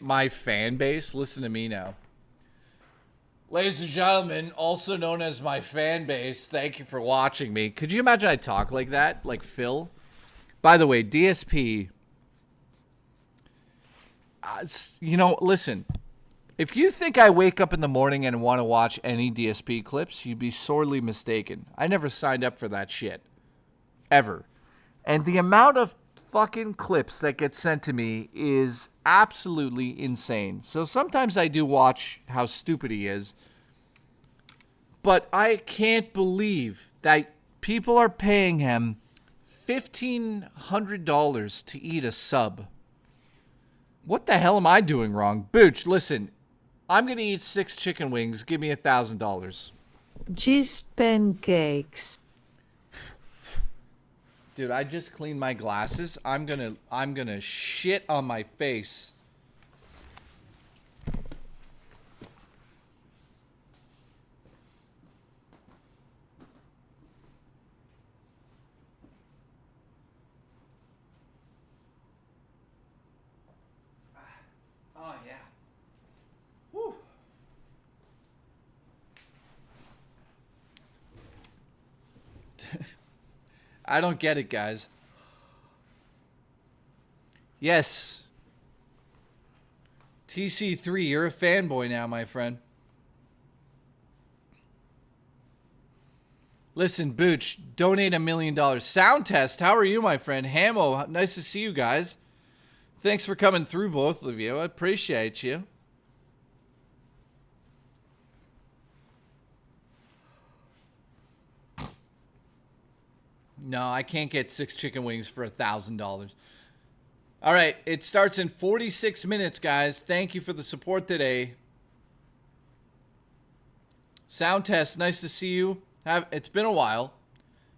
My fan base? Listen to me now. Ladies and gentlemen, also known as my fan base, thank you for watching me. Could you imagine I talk like that? Like Phil? By the way, DSP... you know, listen. If you think I wake up in the morning and want to watch any DSP clips, you'd be sorely mistaken. I never signed up for that shit. Ever. And the amount of fucking clips that get sent to me is absolutely insane. So sometimes I do watch how stupid he is. But I can't believe that people are paying him $1,500 to eat a sub. What the hell am I doing wrong? Booch, listen. I'm going to eat 6 chicken wings. Give me $1,000. Just pancakes. Dude, I just cleaned my glasses. I'm gonna shit on my face. Oh yeah. Whew. I don't get it, guys. Yes. TC3, you're a fanboy now, my friend. Listen, Booch, donate $1 million. Sound test, how are you, my friend? Hamo, nice to see you guys. Thanks for coming through, both of you. I appreciate you. No, I can't get 6 chicken wings for $1,000. All right, it starts in 46 minutes, guys. Thank you for the support today. Sound test, nice to see you. It's been a while.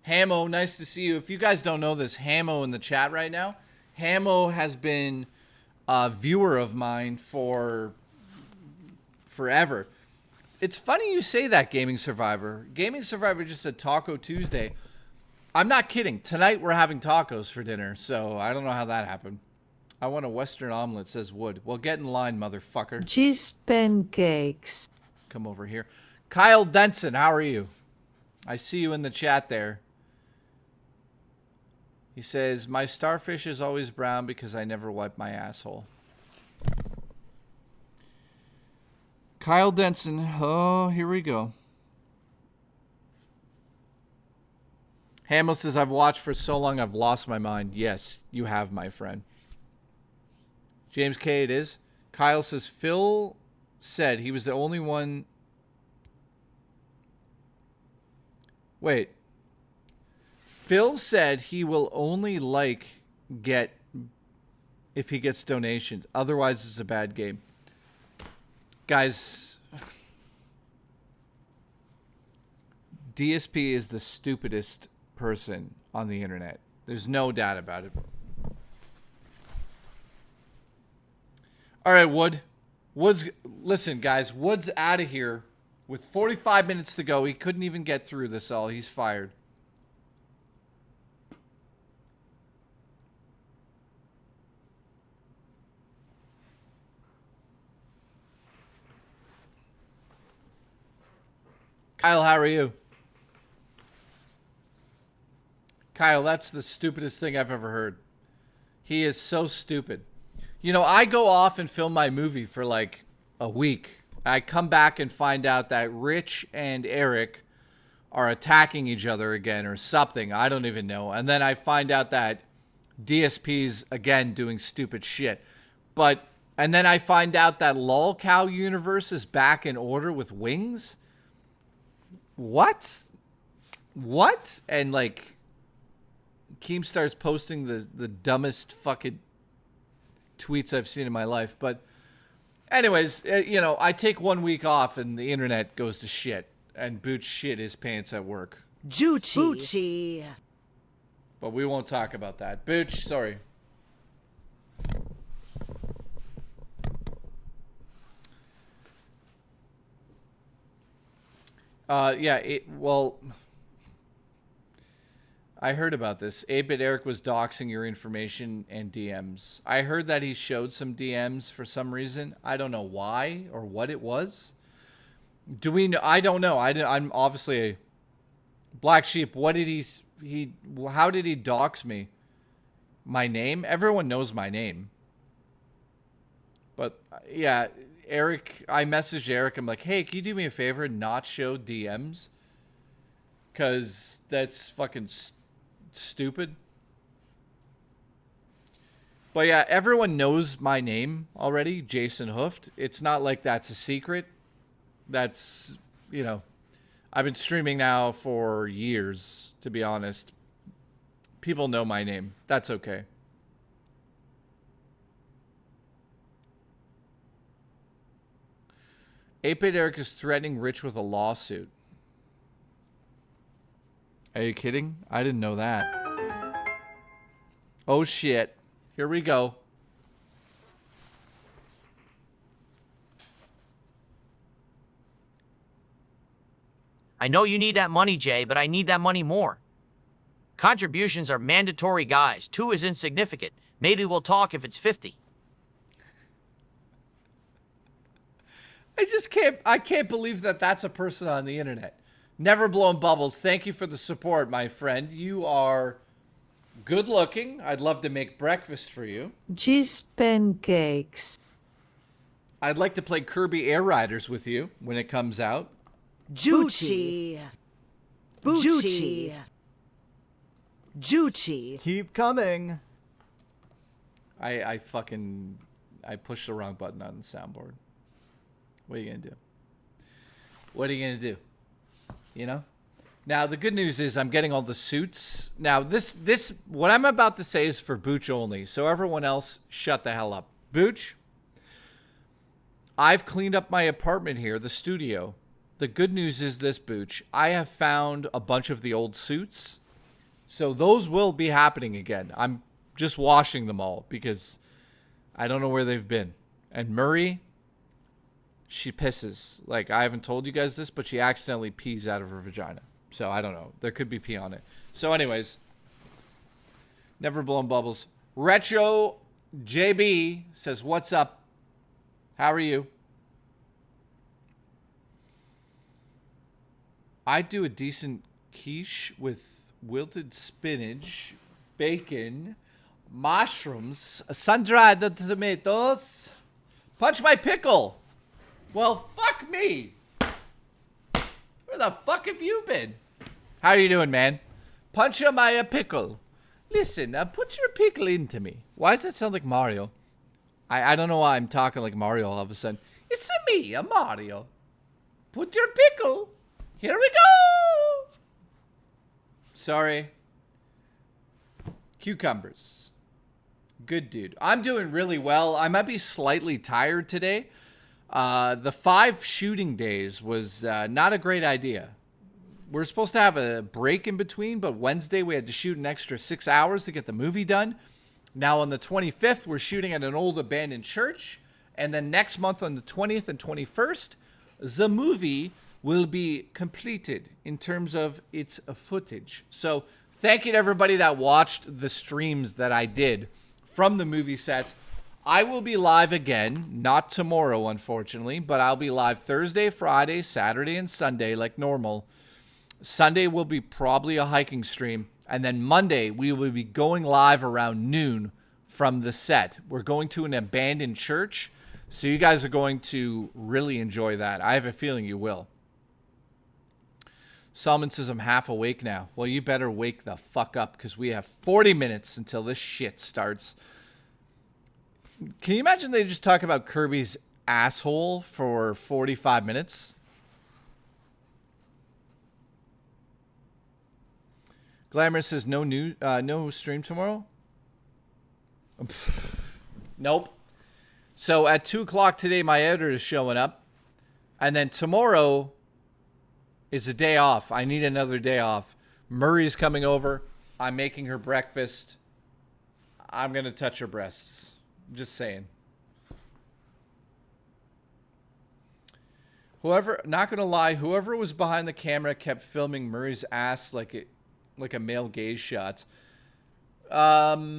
Hamo, nice to see you. If you guys don't know this, Hamo in the chat right now. Hamo has been a viewer of mine for forever. It's funny you say that, Gaming Survivor. Gaming Survivor just said Taco Tuesday. I'm not kidding. Tonight we're having tacos for dinner, so I don't know how that happened. I want a Western omelet, says Wood. Well, get in line, motherfucker. Cheese pancakes. Come over here. Kyle Denson, how are you? I see you in the chat there. He says, my starfish is always brown because I never wipe my asshole. Kyle Denson. Oh, here we go. Hamill says, I've watched for so long I've lost my mind. Yes, you have, my friend. James K. it is. Kyle says, Phil said he was the only one. Wait. Phil said he will only get if he gets donations. Otherwise, it's a bad game. Guys, DSP is the stupidest person on the internet. There's no doubt about it. All right, Wood. Listen, guys. Wood's out of here with 45 minutes to go. He couldn't even get through this all. He's fired. Kyle, how are you? Kyle, that's the stupidest thing I've ever heard. He is so stupid. You know, I go off and film my movie for like a week. I come back and find out that Rich and Eric are attacking each other again or something. I don't even know. And then I find out that DSP's again doing stupid shit. And then I find out that LolCow universe is back in order with wings. What? And like, Keemstar's posting the dumbest fucking tweets I've seen in my life. But anyways, you know, I take 1 week off and the internet goes to shit. And Booch shit his pants at work. Bucci. But we won't talk about that. Booch, sorry. Well, I heard about this. 8-Bit Eric was doxing your information and DMs. I heard that he showed some DMs for some reason. I don't know why or what it was. Do we know? I don't know. I'm obviously a black sheep. What did how did he dox me? My name? Everyone knows my name. But yeah, Eric, I messaged Eric. I'm like, hey, can you do me a favor and not show DMs? Because that's fucking stupid. But yeah, everyone knows my name already, Jason Hooft. It's not like that's a secret. That's, you know, I've been streaming now for years, to be honest. People know my name. That's okay. Ape Eric is threatening Rich with a lawsuit. Are you kidding? I didn't know that. Oh shit. Here we go. I know you need that money, Jay, but I need that money more. Contributions are mandatory, guys. 2 is insignificant. Maybe we'll talk if it's 50. I can't believe that that's a person on the internet. Never blown bubbles. Thank you for the support, my friend. You are good looking. I'd love to make breakfast for you. Cheese pancakes. I'd like to play Kirby Air Riders with you when it comes out. Bucci. Keep coming. I pushed the wrong button on the soundboard. What are you gonna do? What are you gonna do? You know? Now the good news is I'm getting all the suits. Now this what I'm about to say is for Booch only. So everyone else shut the hell up. Booch, I've cleaned up my apartment here, the studio. the good news is this, Booch. I have found a bunch of the old suits. So those will be happening again. I'm just washing them all because I don't know where they've been. And Murray, she pisses. Like, I haven't told you guys this, but she accidentally pees out of her vagina. So I don't know. There could be pee on it. So anyways, never blown bubbles. Retro JB says, what's up? How are you? I'd do a decent quiche with wilted spinach, bacon, mushrooms, sun-dried tomatoes. Punch my pickle. Well, fuck me. Where the fuck have you been? How are you doing, man? Punch my pickle. Listen, put your pickle into me. Why does that sound like Mario? I don't know why I'm talking like Mario all of a sudden. It's me, a Mario. Put your pickle. Here we go. Sorry. Cucumbers. Good dude. I'm doing really well. I might be slightly tired today. The 5 shooting days was not a great idea. We're supposed to have a break in between, but Wednesday we had to shoot an extra 6 hours to get the movie done. Now on the 25th, we're shooting at an old abandoned church. And then next month on the 20th and 21st, the movie will be completed in terms of its footage. So thank you to everybody that watched the streams that I did from the movie sets. I will be live again, not tomorrow, unfortunately, but I'll be live Thursday, Friday, Saturday, and Sunday like normal. Sunday will be probably a hiking stream. And then Monday, we will be going live around noon from the set. We're going to an abandoned church, so you guys are going to really enjoy that. I have a feeling you will. Salmon says, I'm half awake now. Well, you better wake the fuck up because we have 40 minutes until this shit starts. Can you imagine they just talk about Kirby's asshole for 45 minutes? Glamour says, no stream tomorrow? Nope. So at 2 o'clock today, my editor is showing up. And then tomorrow is a day off. I need another day off. Murray's coming over. I'm making her breakfast. I'm going to touch her breasts. I'm just saying. Not going to lie, whoever was behind the camera kept filming Murray's ass like a male gaze shot. Yeah,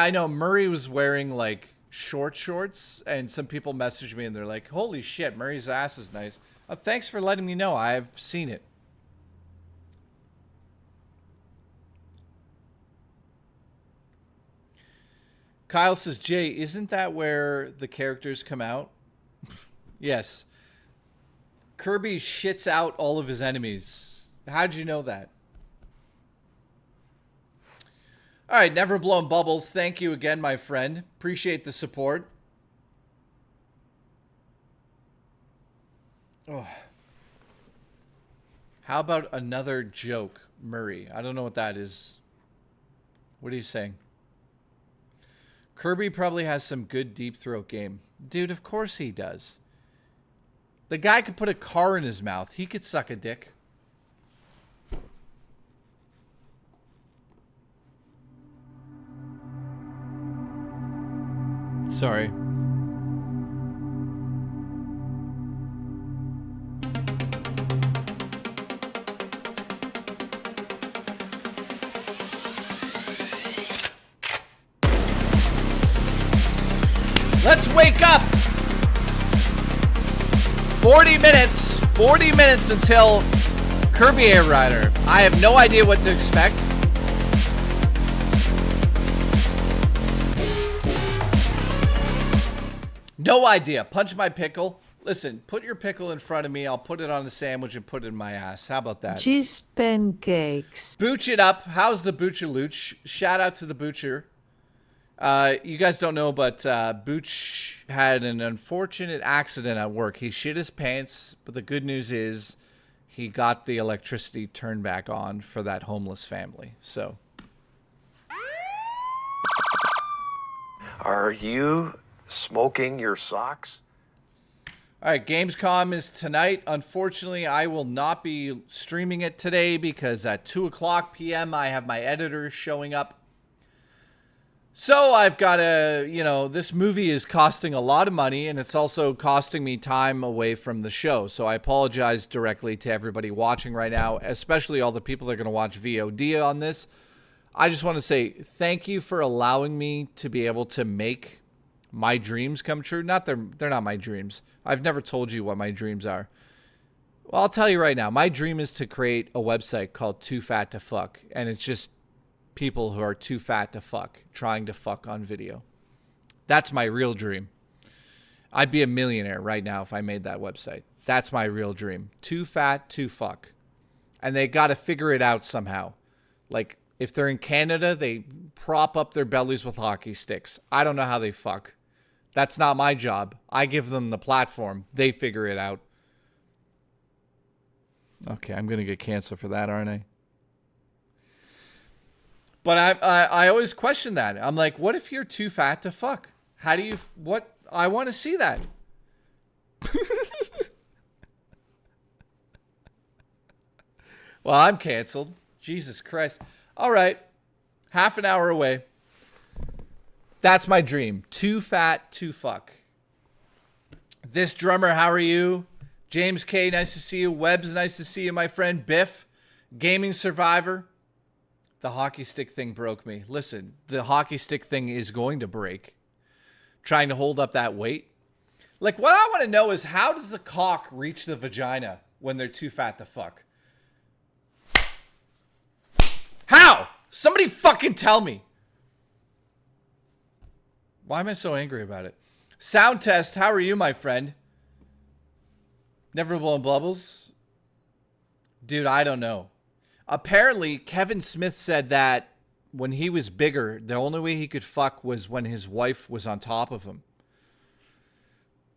I know. Murray was wearing like shorts, and some people messaged me and they're like, holy shit, Murray's ass is nice. Thanks for letting me know. I've seen it. Kyle says, Jay, isn't that where the characters come out? Yes. Kirby shits out all of his enemies. How'd you know that? All right, Never Blown Bubbles. Thank you again, my friend. Appreciate the support. Oh. How about another joke, Murray? I don't know what that is. What are you saying? Kirby probably has some good deep throat game. Dude, of course he does. The guy could put a car in his mouth. He could suck a dick. Sorry. Let's wake up. 40 minutes until Kirby Air Rider. I have no idea what to expect. No idea. Punch my pickle. Listen, put your pickle in front of me. I'll put it on a sandwich and put it in my ass. How about that? Cheese pancakes. Booch it up. How's the Boocher-Looch? Shout out to the Boocher. You guys don't know, but Booch had an unfortunate accident at work. He shit his pants, but the good news is he got the electricity turned back on for that homeless family. So, Are you smoking your socks? All right, Gamescom is tonight. Unfortunately, I will not be streaming it today because at 2:00 p.m. I have my editors showing up. So I've got to, this movie is costing a lot of money, and it's also costing me time away from the show. So I apologize directly to everybody watching right now, especially all the people that are going to watch VOD on this. I just want to say thank you for allowing me to be able to make my dreams come true. They're not my dreams. I've never told you what my dreams are. Well, I'll tell you right now. My dream is to create a website called Too Fat to Fuck, and it's just people who are too fat to fuck trying to fuck on video. That's my real dream. I'd be a millionaire right now if I made that website. That's my real dream. Too fat to fuck. And they got to figure it out somehow. Like, if they're in Canada, they prop up their bellies with hockey sticks. I don't know how they fuck. That's not my job. I give them the platform. They figure it out. Okay, I'm going to get canceled for that, aren't I? But I always question that. I'm like, what if you're too fat to fuck? How do you... What? I want to see that. Well, I'm canceled. Jesus Christ. All right. Half an hour away. That's my dream. Too fat to fuck. This drummer, how are you? James K, nice to see you. Webbs, nice to see you, my friend. Biff, Gaming Survivor. The hockey stick thing broke me. Listen, the hockey stick thing is going to break. Trying to hold up that weight. Like, what I want to know is, how does the cock reach the vagina when they're too fat to fuck? How? Somebody fucking tell me. Why am I so angry about it? Sound test, how are you, my friend? Never blown bubbles? Dude, I don't know. Apparently, Kevin Smith said that when he was bigger, the only way he could fuck was when his wife was on top of him.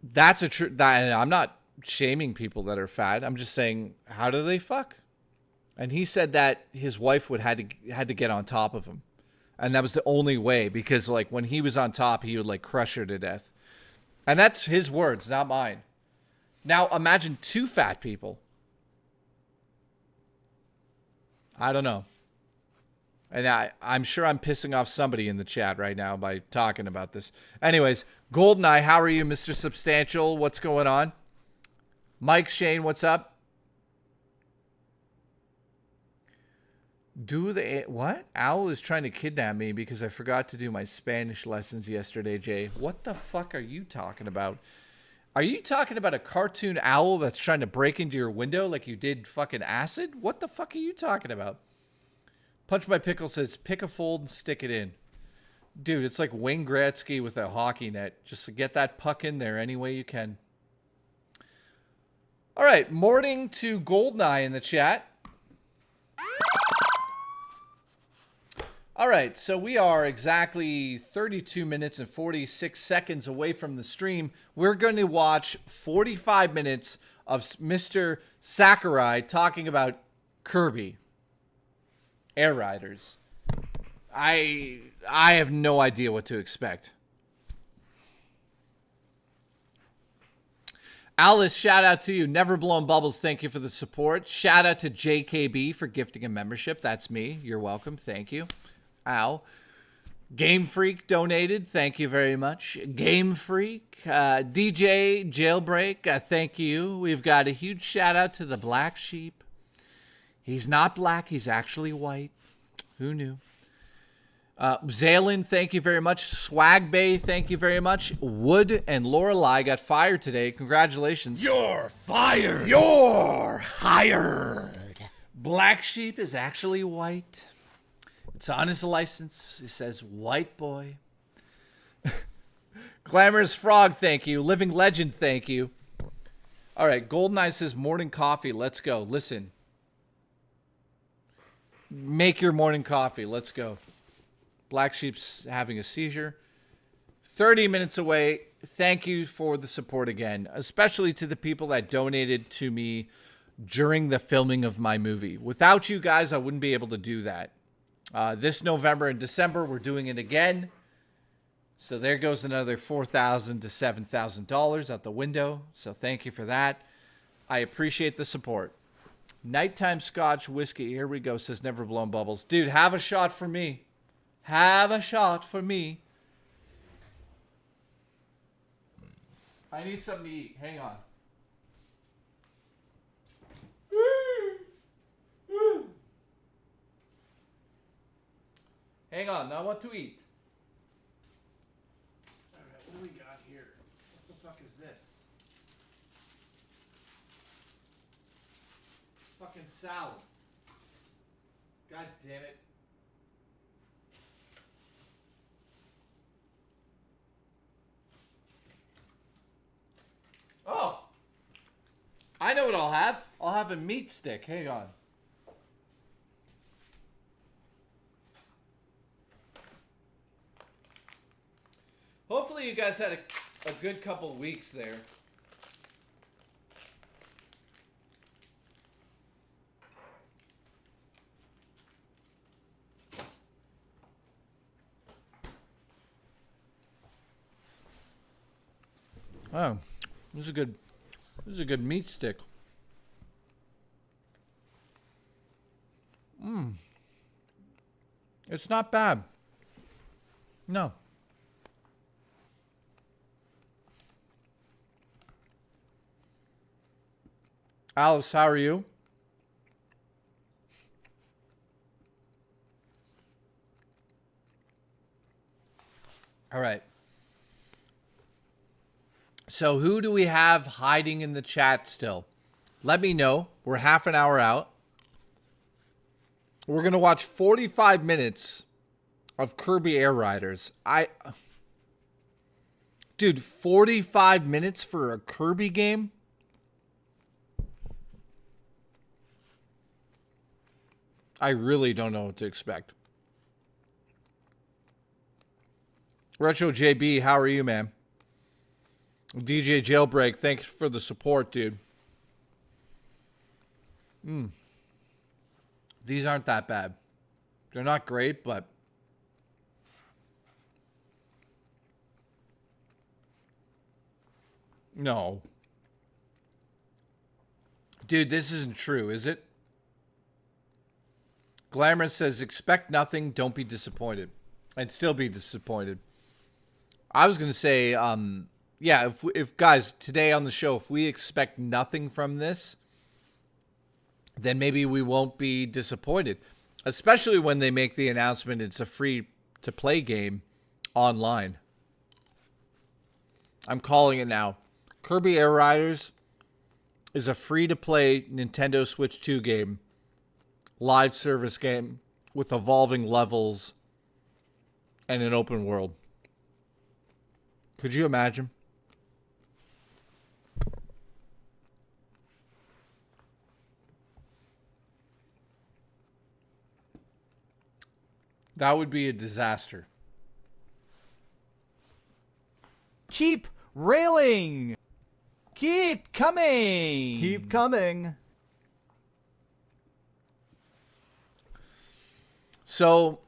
That's a true... I'm not shaming people that are fat. I'm just saying, how do they fuck? And he said that his wife had to get on top of him. And that was the only way, because like when he was on top, he would like crush her to death. And that's his words, not mine. Now imagine two fat people. I don't know. And I'm sure I'm pissing off somebody in the chat right now by talking about this. Anyways, Goldeneye, how are you, Mr. Substantial? What's going on? Mike Shane, what's up? What? Owl is trying to kidnap me because I forgot to do my Spanish lessons yesterday, Jay. What the fuck are you talking about? Are you talking about a cartoon owl that's trying to break into your window like you did fucking acid? What the fuck are you talking about? Punch My Pickle says, pick a fold and stick it in. Dude, it's like Wayne Gretzky with a hockey net. Just to get that puck in there any way you can. All right, morning to Goldeneye in the chat. All right, so we are exactly 32 minutes and 46 seconds away from the stream. We're going to watch 45 minutes of Mr. Sakurai talking about Kirby Air Riders. I have no idea what to expect. Alice, shout out to you. Never Blown Bubbles, thank you for the support. Shout out to JKB for gifting a membership. That's me. You're welcome. Thank you. Ow. Game Freak donated. Thank you very much. Game Freak. DJ Jailbreak. Thank you. We've got a huge shout out to the Black Sheep. He's not black. He's actually white. Who knew? Zaylin, thank you very much. Swag Bay, thank you very much. Wood and Lorelei got fired today. Congratulations. You're fired. You're hired. Black Sheep is actually white. It's on his license. It says white boy. Glamorous Frog, thank you. Living Legend, thank you. All right, Goldeneye says morning coffee. Let's go. Listen. Make your morning coffee. Let's go. Black Sheep's having a seizure. 30 minutes away. Thank you for the support again, especially to the people that donated to me during the filming of my movie. Without you guys, I wouldn't be able to do that. This November and December, we're doing it again. So there goes another $4,000 to $7,000 out the window. So thank you for that. I appreciate the support. Nighttime Scotch whiskey. Here we go. Says never blown bubbles. Dude, have a shot for me. Have a shot for me. I need something to eat. Hang on. Hang on. I want to eat. All right, what do we got here? What the fuck is this? Fucking salad. God damn it. Oh. I know what I'll have. I'll have a meat stick. Hang on. Hopefully you guys had a good couple weeks there. Oh, this is a good meat stick. It's not bad. No. Alice, how are you? All right. So who do we have hiding in the chat still? Let me know. We're half an hour out. We're going to watch 45 minutes of Kirby Air Riders. Dude, 45 minutes for a Kirby game? I really don't know what to expect. Retro JB, how are you, man? DJ Jailbreak, thanks for the support, dude. These aren't that bad. They're not great, but... No. Dude, this isn't true, is it? Glamorous says, expect nothing, don't be disappointed. And still be disappointed. I was going to say, yeah, if guys, today on the show, if we expect nothing from this, then maybe we won't be disappointed. Especially when they make the announcement it's a free-to-play game online. I'm calling it now. Kirby Air Riders is a free-to-play Nintendo Switch 2 game. Live service game with evolving levels and an open world. Could you imagine? That would be a disaster. Keep railing! Keep coming! Keep coming. So,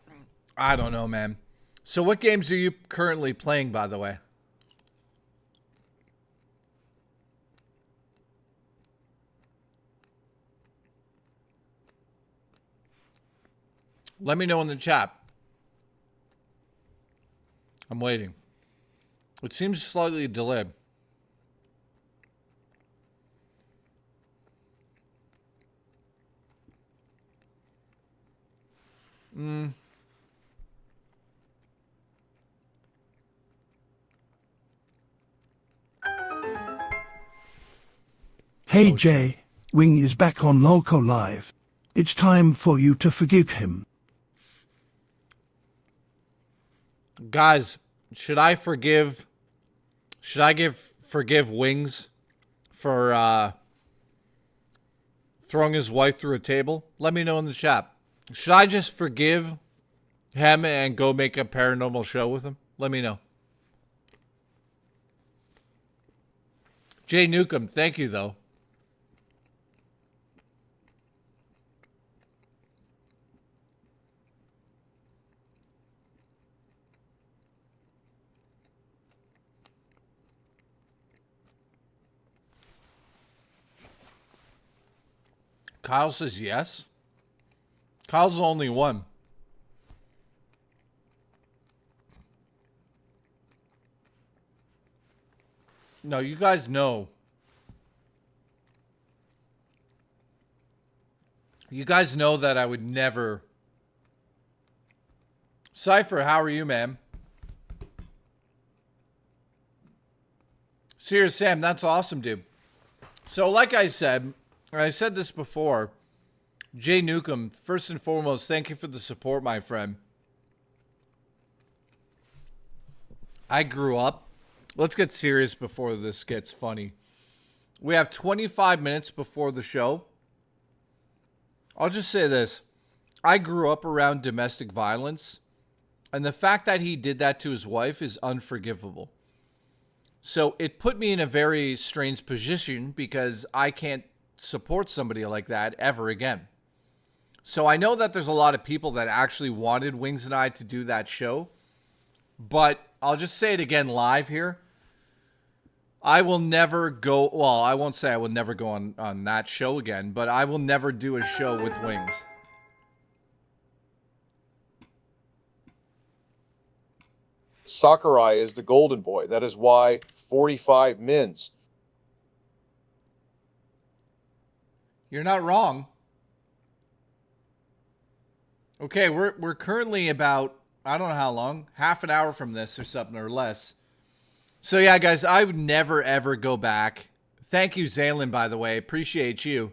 I don't know, man. So what games are you currently playing, by the way? Let me know in the chat. I'm waiting. It seems slightly delayed. Hey Jay, Wing is back on Loco Live. It's time for you to forgive him. Guys, should I forgive Wings for throwing his wife through a table? Let me know in the chat. Should I just forgive him and go make a paranormal show with him? Let me know. Jay Newcomb, thank you though. Kyle says yes. Kyle's the only one. No, you guys know. You guys know that I would never. Cypher, how are you, man? Serious Sam, that's awesome, dude. So, like I said this before, Jay Newcomb, first and foremost, thank you for the support, my friend. I grew up. Let's get serious before this gets funny. We have 25 minutes before the show. I'll just say this. I grew up around domestic violence, and the fact that he did that to his wife is unforgivable. So it put me in a very strange position because I can't support somebody like that ever again. So I know that there's a lot of people that actually wanted Wings and I to do that show, but I'll just say it again live here. I will never go, well, I won't say I will never go on that show again, but I will never do a show with Wings. Sakurai is the golden boy. That is why 45 mins. You're not wrong. Okay, we're currently about, I don't know how long, half an hour from this or something or less. So yeah, guys, I would never, ever go back. Thank you, Zaylin, by the way. Appreciate you.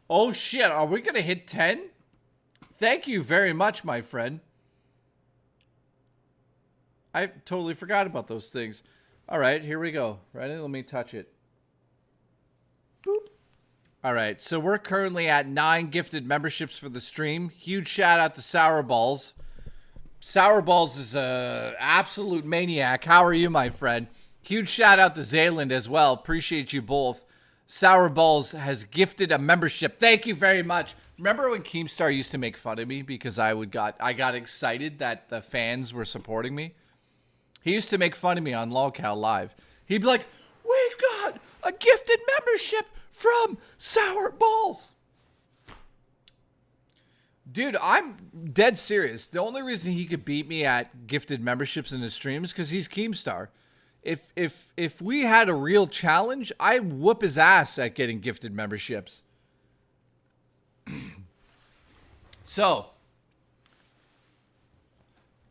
Oh, shit. Are we going to hit 10? Thank you very much, my friend. I totally forgot about those things. All right, here we go. Ready? Let me touch it. Boop. All right, so we're currently at 9 gifted memberships for the stream. Huge shout out to Sour Balls. Sour Balls is a absolute maniac. How are you, my friend? Huge shout out to Zayland as well. Appreciate you both. Sour Balls has gifted a membership. Thank you very much. Remember when Keemstar used to make fun of me because I got excited that the fans were supporting me? He used to make fun of me on LolCal Live. He'd be like, "We got a gifted membership from Sour Balls." Dude, I'm dead serious. The only reason he could beat me at gifted memberships in his streams is because he's Keemstar. If we had a real challenge, I'd whoop his ass at getting gifted memberships. So,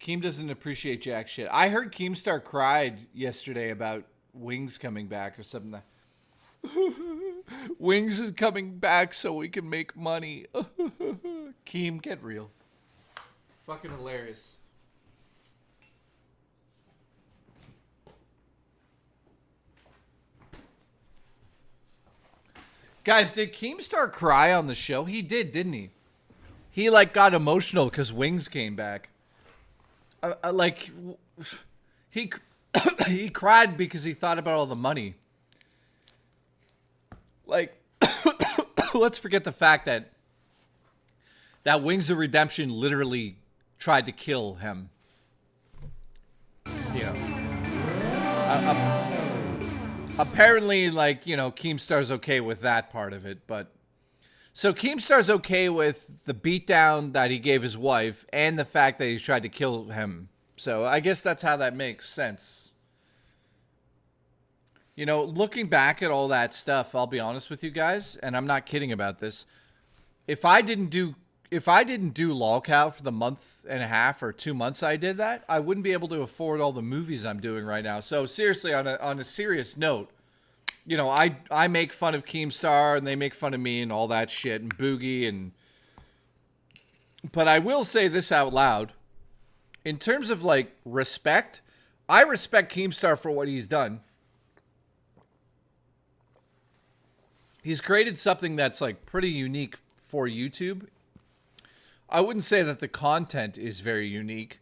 Keem doesn't appreciate jack shit. I heard Keemstar cried yesterday about Wings coming back or something. Wings is coming back so we can make money. Keem, get real. Fucking hilarious. Guys, did Keemstar cry on the show? He did, didn't he? He like got emotional because Wings came back. He cried because he thought about all the money. Like, let's forget the fact that Wings of Redemption literally tried to kill him. You know. Apparently, like, you know, Keemstar's okay with that part of it, but... So Keemstar's okay with the beatdown that he gave his wife and the fact that he tried to kill him. So I guess that's how that makes sense. You know, looking back at all that stuff, I'll be honest with you guys, and I'm not kidding about this. If I didn't do LolCal for the month and a half or 2 months I did that, I wouldn't be able to afford all the movies I'm doing right now. So seriously, on a serious note, you know, I make fun of Keemstar and they make fun of me and all that shit and Boogie but I will say this out loud. In terms of like respect, I respect Keemstar for what he's done. He's created something that's like pretty unique for YouTube. I wouldn't say that the content is very unique.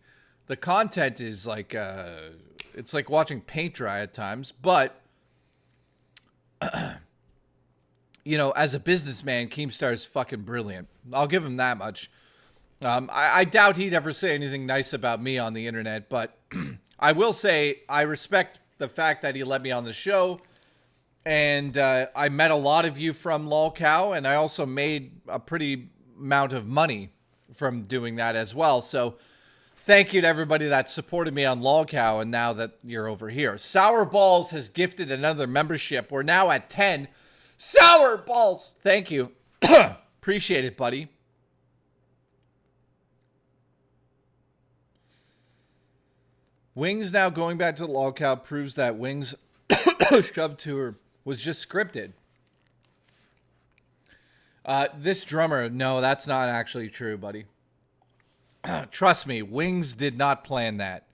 The content is like, it's like watching paint dry at times, but you know, as a businessman, Keemstar is fucking brilliant. I'll give him that much. I doubt he'd ever say anything nice about me on the internet, but I will say I respect the fact that he let me on the show And I met a lot of you from LolCow, and I also made a pretty amount of money from doing that as well. So thank you to everybody that supported me on LolCow, and now that you're over here. Sour Balls has gifted another membership. We're now at 10. Sour Balls! Thank you. Appreciate it, buddy. Wings now going back to the LolCow proves that Wings shoved to her was just scripted. This drummer, no, that's not actually true, buddy. Trust me, Wings did not plan that.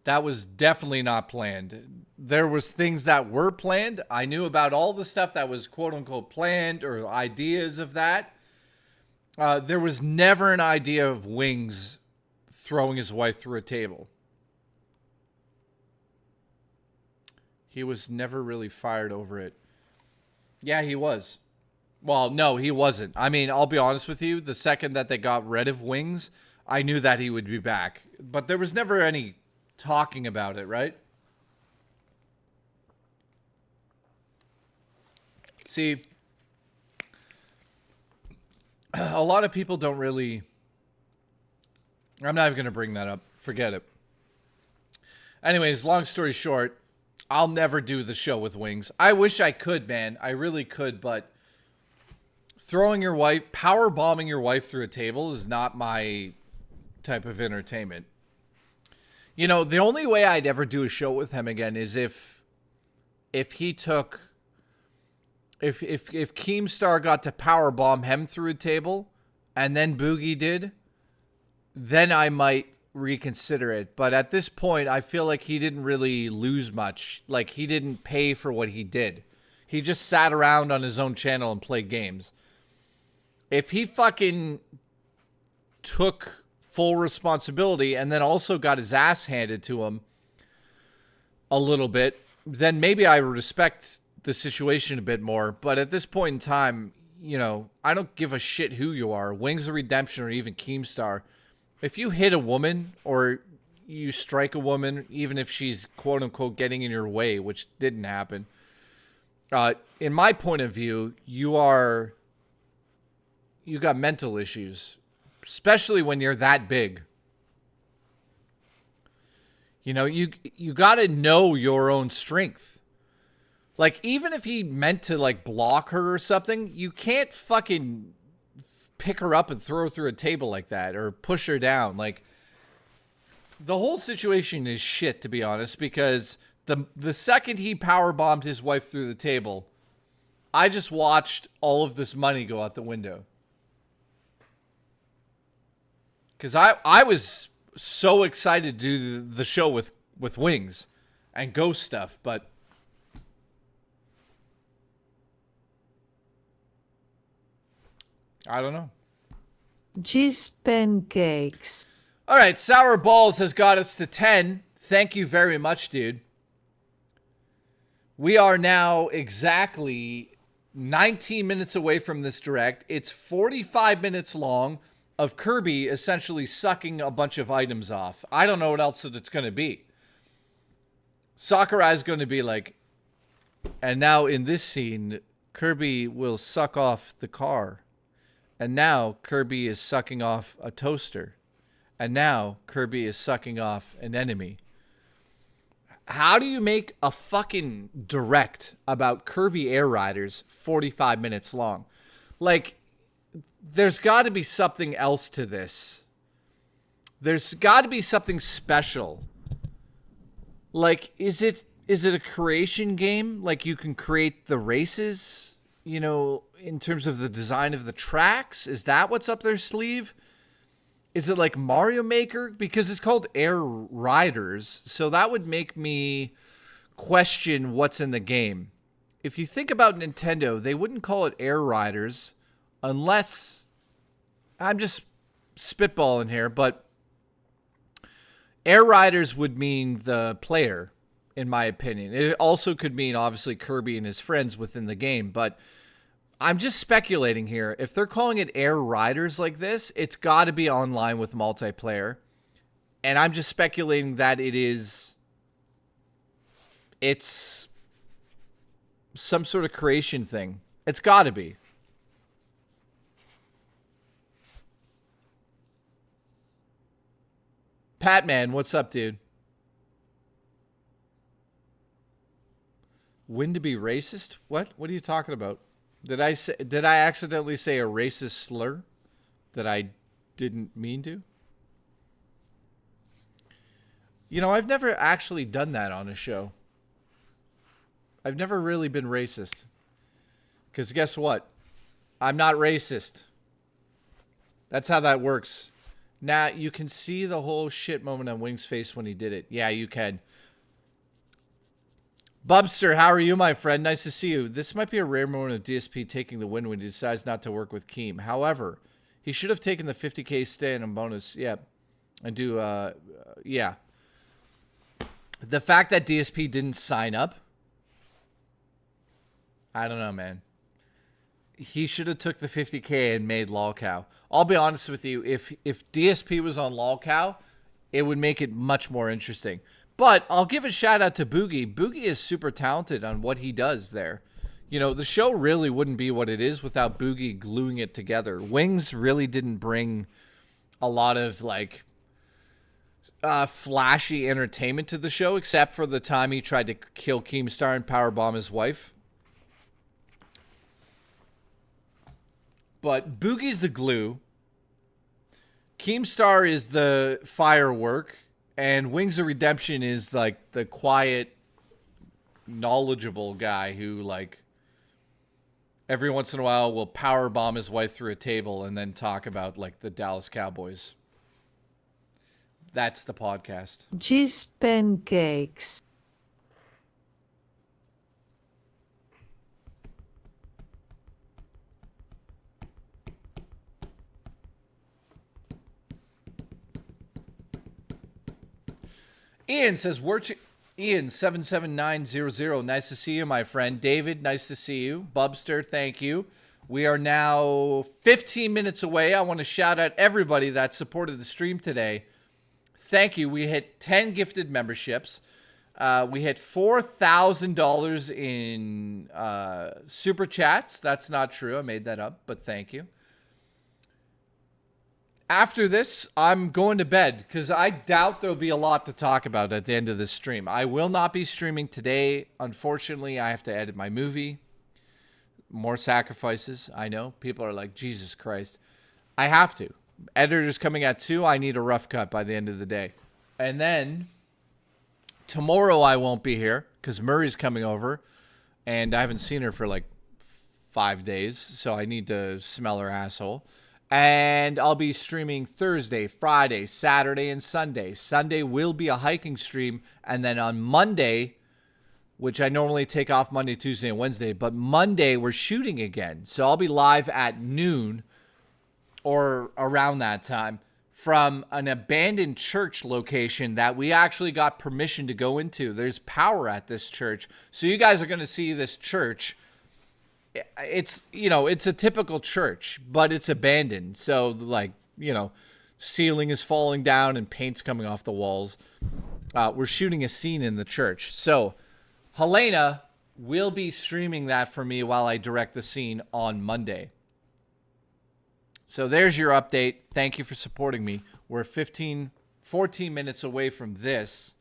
That was definitely not planned. There was things that were planned. I knew about all the stuff that was quote-unquote planned or ideas of that. There was never an idea of Wings throwing his wife through a table. He was never really fired over it. Yeah, he was. Well, no, he wasn't. I mean, I'll be honest with you. The second that they got rid of Wings, I knew that he would be back. But there was never any talking about it, right? See, a lot of people don't really... I'm not even going to bring that up. Forget it. Anyways, long story short, I'll never do the show with Wings. I wish I could, man. I really could, but throwing your wife, power bombing your wife through a table is not my type of entertainment. You know, the only way I'd ever do a show with him again is if he took, if Keemstar got to power bomb him through a table and then Boogie did, then I might reconsider it. But at this point, I feel like he didn't really lose much. Like, he didn't pay for what he did. He just sat around on his own channel and played games. If he fucking took full responsibility and then also got his ass handed to him a little bit, then maybe I respect the situation a bit more. But at this point in time, you know, I don't give a shit who you are, Wings of Redemption or even Keemstar. If you hit a woman or you strike a woman, even if she's quote-unquote getting in your way, which didn't happen, in my point of view, you got mental issues, especially when you're that big. You know, you got to know your own strength. Like, even if he meant to, like, block her or something, you can't fucking pick her up and throw her through a table like that or push her down. Like, the whole situation is shit, to be honest, because the second he power bombed his wife through the table, I just watched all of this money go out the window. Because I was so excited to do the show with Wings and ghost stuff, but I don't know. Cheese pancakes. All right, Sour Balls has got us to 10. Thank you very much, dude. We are now exactly 19 minutes away from this direct. It's 45 minutes long of Kirby essentially sucking a bunch of items off. I don't know what else it's going to be. Sakurai is going to be like, and now in this scene, Kirby will suck off the car. And now Kirby is sucking off a toaster. And now Kirby is sucking off an enemy. How do you make a fucking direct about Kirby Air Riders 45 minutes long? Like, there's got to be something else to this. There's got to be something special. Like, is it a creation game? Like, you can create the races, you know, in terms of the design of the tracks? Is that what's up their sleeve? Is it like Mario Maker? Because it's called Air Riders, so that would make me question what's in the game. If you think about Nintendo, they wouldn't call it Air Riders unless... I'm just spitballing here, but Air Riders would mean the player, in my opinion. It also could mean, obviously, Kirby and his friends within the game, but I'm just speculating here. If they're calling it Air Riders like this, it's got to be online with multiplayer. And I'm just speculating that it's some sort of creation thing. It's got to be. Patman, what's up, dude? When to be racist? What? What are you talking about? Did I accidentally say a racist slur that I didn't mean to? You know, I've never actually done that on a show. I've never really been racist. Because guess what? I'm not racist. That's how that works. Now, you can see the whole shit moment on Wing's face when he did it. Yeah, you can. Bubster, how are you, my friend? Nice to see you. This might be a rare moment of DSP taking the win when he decides not to work with Keem. However, he should have taken the 50K stay-in and bonus. Yeah. And do, yeah. The fact that DSP didn't sign up, I don't know, man. He should have took the 50K and made LolCow. I'll be honest with you. If DSP was on LolCow, it would make it much more interesting. But I'll give a shout out to Boogie. Boogie is super talented on what he does there. You know, the show really wouldn't be what it is without Boogie gluing it together. Wings really didn't bring a lot of, like, flashy entertainment to the show, except for the time he tried to kill Keemstar and powerbomb his wife. But Boogie's the glue. Keemstar is the firework. And Wings of Redemption is, like, the quiet, knowledgeable guy who, like, every once in a while will powerbomb his wife through a table and then talk about, like, the Dallas Cowboys. That's the podcast. Cheese pancakes. Ian says, Ian 77900. Nice to see you, my friend. David, nice to see you. Bubster, thank you. We are now 15 minutes away. I want to shout out everybody that supported the stream today. Thank you. We hit 10 gifted memberships. We hit $4,000 in super chats. That's not true. I made that up, but thank you. After this, I'm going to bed because I doubt there'll be a lot to talk about at the end of this stream. I will not be streaming today. Unfortunately, I have to edit my movie. More sacrifices. I know. People are like, Jesus Christ. I have to. Editor's coming at 2. I need a rough cut by the end of the day. And then tomorrow I won't be here because Murray's coming over. And I haven't seen her for like 5 days. So I need to smell her asshole. And I'll be streaming Thursday, Friday, Saturday, and Sunday. Sunday will be a hiking stream. And then on Monday, which I normally take off Monday, Tuesday, and Wednesday, but Monday we're shooting again. So I'll be live at noon or around that time from an abandoned church location that we actually got permission to go into. There's power at this church. So you guys are going to see this church. It's, you know, it's a typical church, but it's abandoned. So, like, you know, ceiling is falling down and paint's coming off the walls. We're shooting a scene in the church. So, Helena will be streaming that for me while I direct the scene on Monday. So, there's your update. Thank you for supporting me. We're 14 minutes away from this.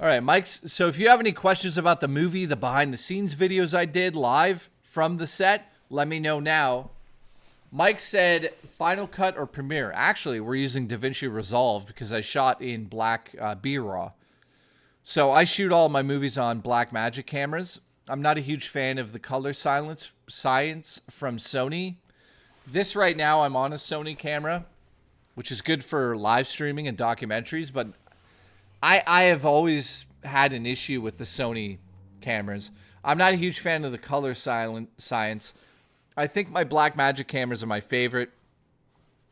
All right, Mike, so if you have any questions about the movie, the behind-the-scenes videos I did live from the set, let me know now. Mike said Final Cut or Premiere. Actually, we're using DaVinci Resolve because I shot in black B-RAW. So I shoot all my movies on Blackmagic cameras. I'm not a huge fan of the color science from Sony. This right now, I'm on a Sony camera, which is good for live streaming and documentaries, but I have always had an issue with the Sony cameras. I'm not a huge fan of the color science. I think my Blackmagic cameras are my favorite.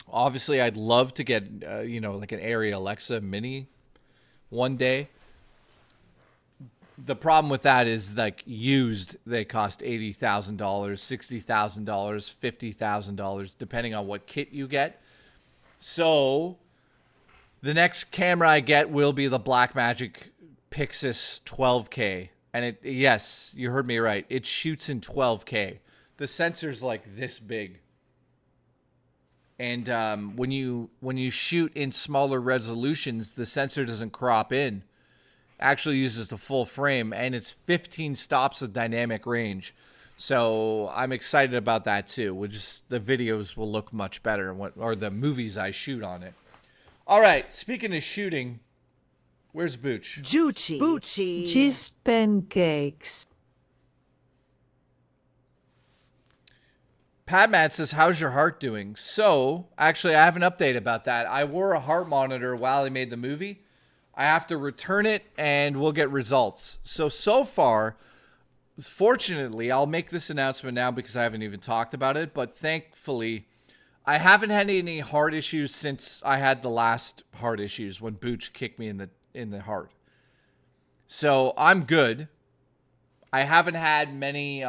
Obviously, I'd love to get, you know, like an Arri Alexa Mini one day. The problem with that is, like, used, they cost $80,000, $60,000, $50,000, depending on what kit you get. So the next camera I get will be the Blackmagic Pixis 12K. And yes, you heard me right. It shoots in 12K. The sensor's like this big. And when you shoot in smaller resolutions, the sensor doesn't crop in. Actually uses the full frame, and it's 15 stops of dynamic range. So I'm excited about that too. The videos will look much better, or the movies I shoot on it. All right, speaking of shooting, where's Booch? Bucci. Cheese pancakes. Pat Matt says, how's your heart doing? So, actually, I have an update about that. I wore a heart monitor while I made the movie. I have to return it, and we'll get results. So far, fortunately, I'll make this announcement now because I haven't even talked about it, but thankfully, I haven't had any heart issues since I had the last heart issues when Booch kicked me in the heart. So, I'm good. I haven't had many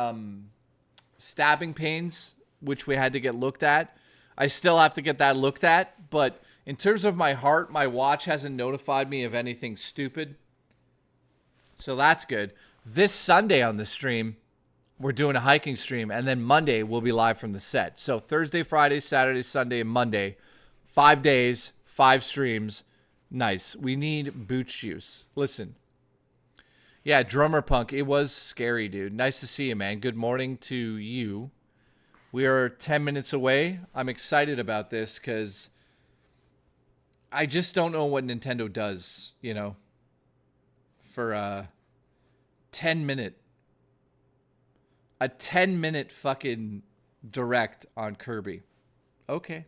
stabbing pains, which we had to get looked at. I still have to get that looked at, but in terms of my heart, my watch hasn't notified me of anything stupid. So that's good. This Sunday on the stream, we're doing a hiking stream, and then Monday we'll be live from the set. So Thursday, Friday, Saturday, Sunday, and Monday, 5 days, 5 streams. Nice. We need Booch juice. Listen. Yeah, Drummer Punk, it was scary, dude. Nice to see you, man. Good morning to you. We are 10 minutes away. I'm excited about this because I just don't know what Nintendo does, for a 10-minute fucking direct on Kirby. Okay.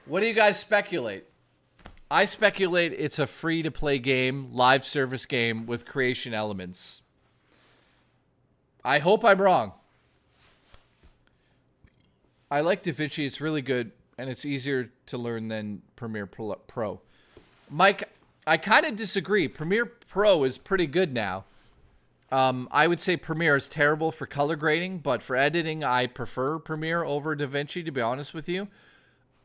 What do you guys speculate? I speculate it's a free-to-play game, live service game with creation elements. I hope I'm wrong. I like DaVinci. It's really good, and it's easier to learn than Premiere Pro. Mike, I kind of disagree. Premiere Pro is pretty good now. I would say Premiere is terrible for color grading, but for editing, I prefer Premiere over DaVinci, to be honest with you.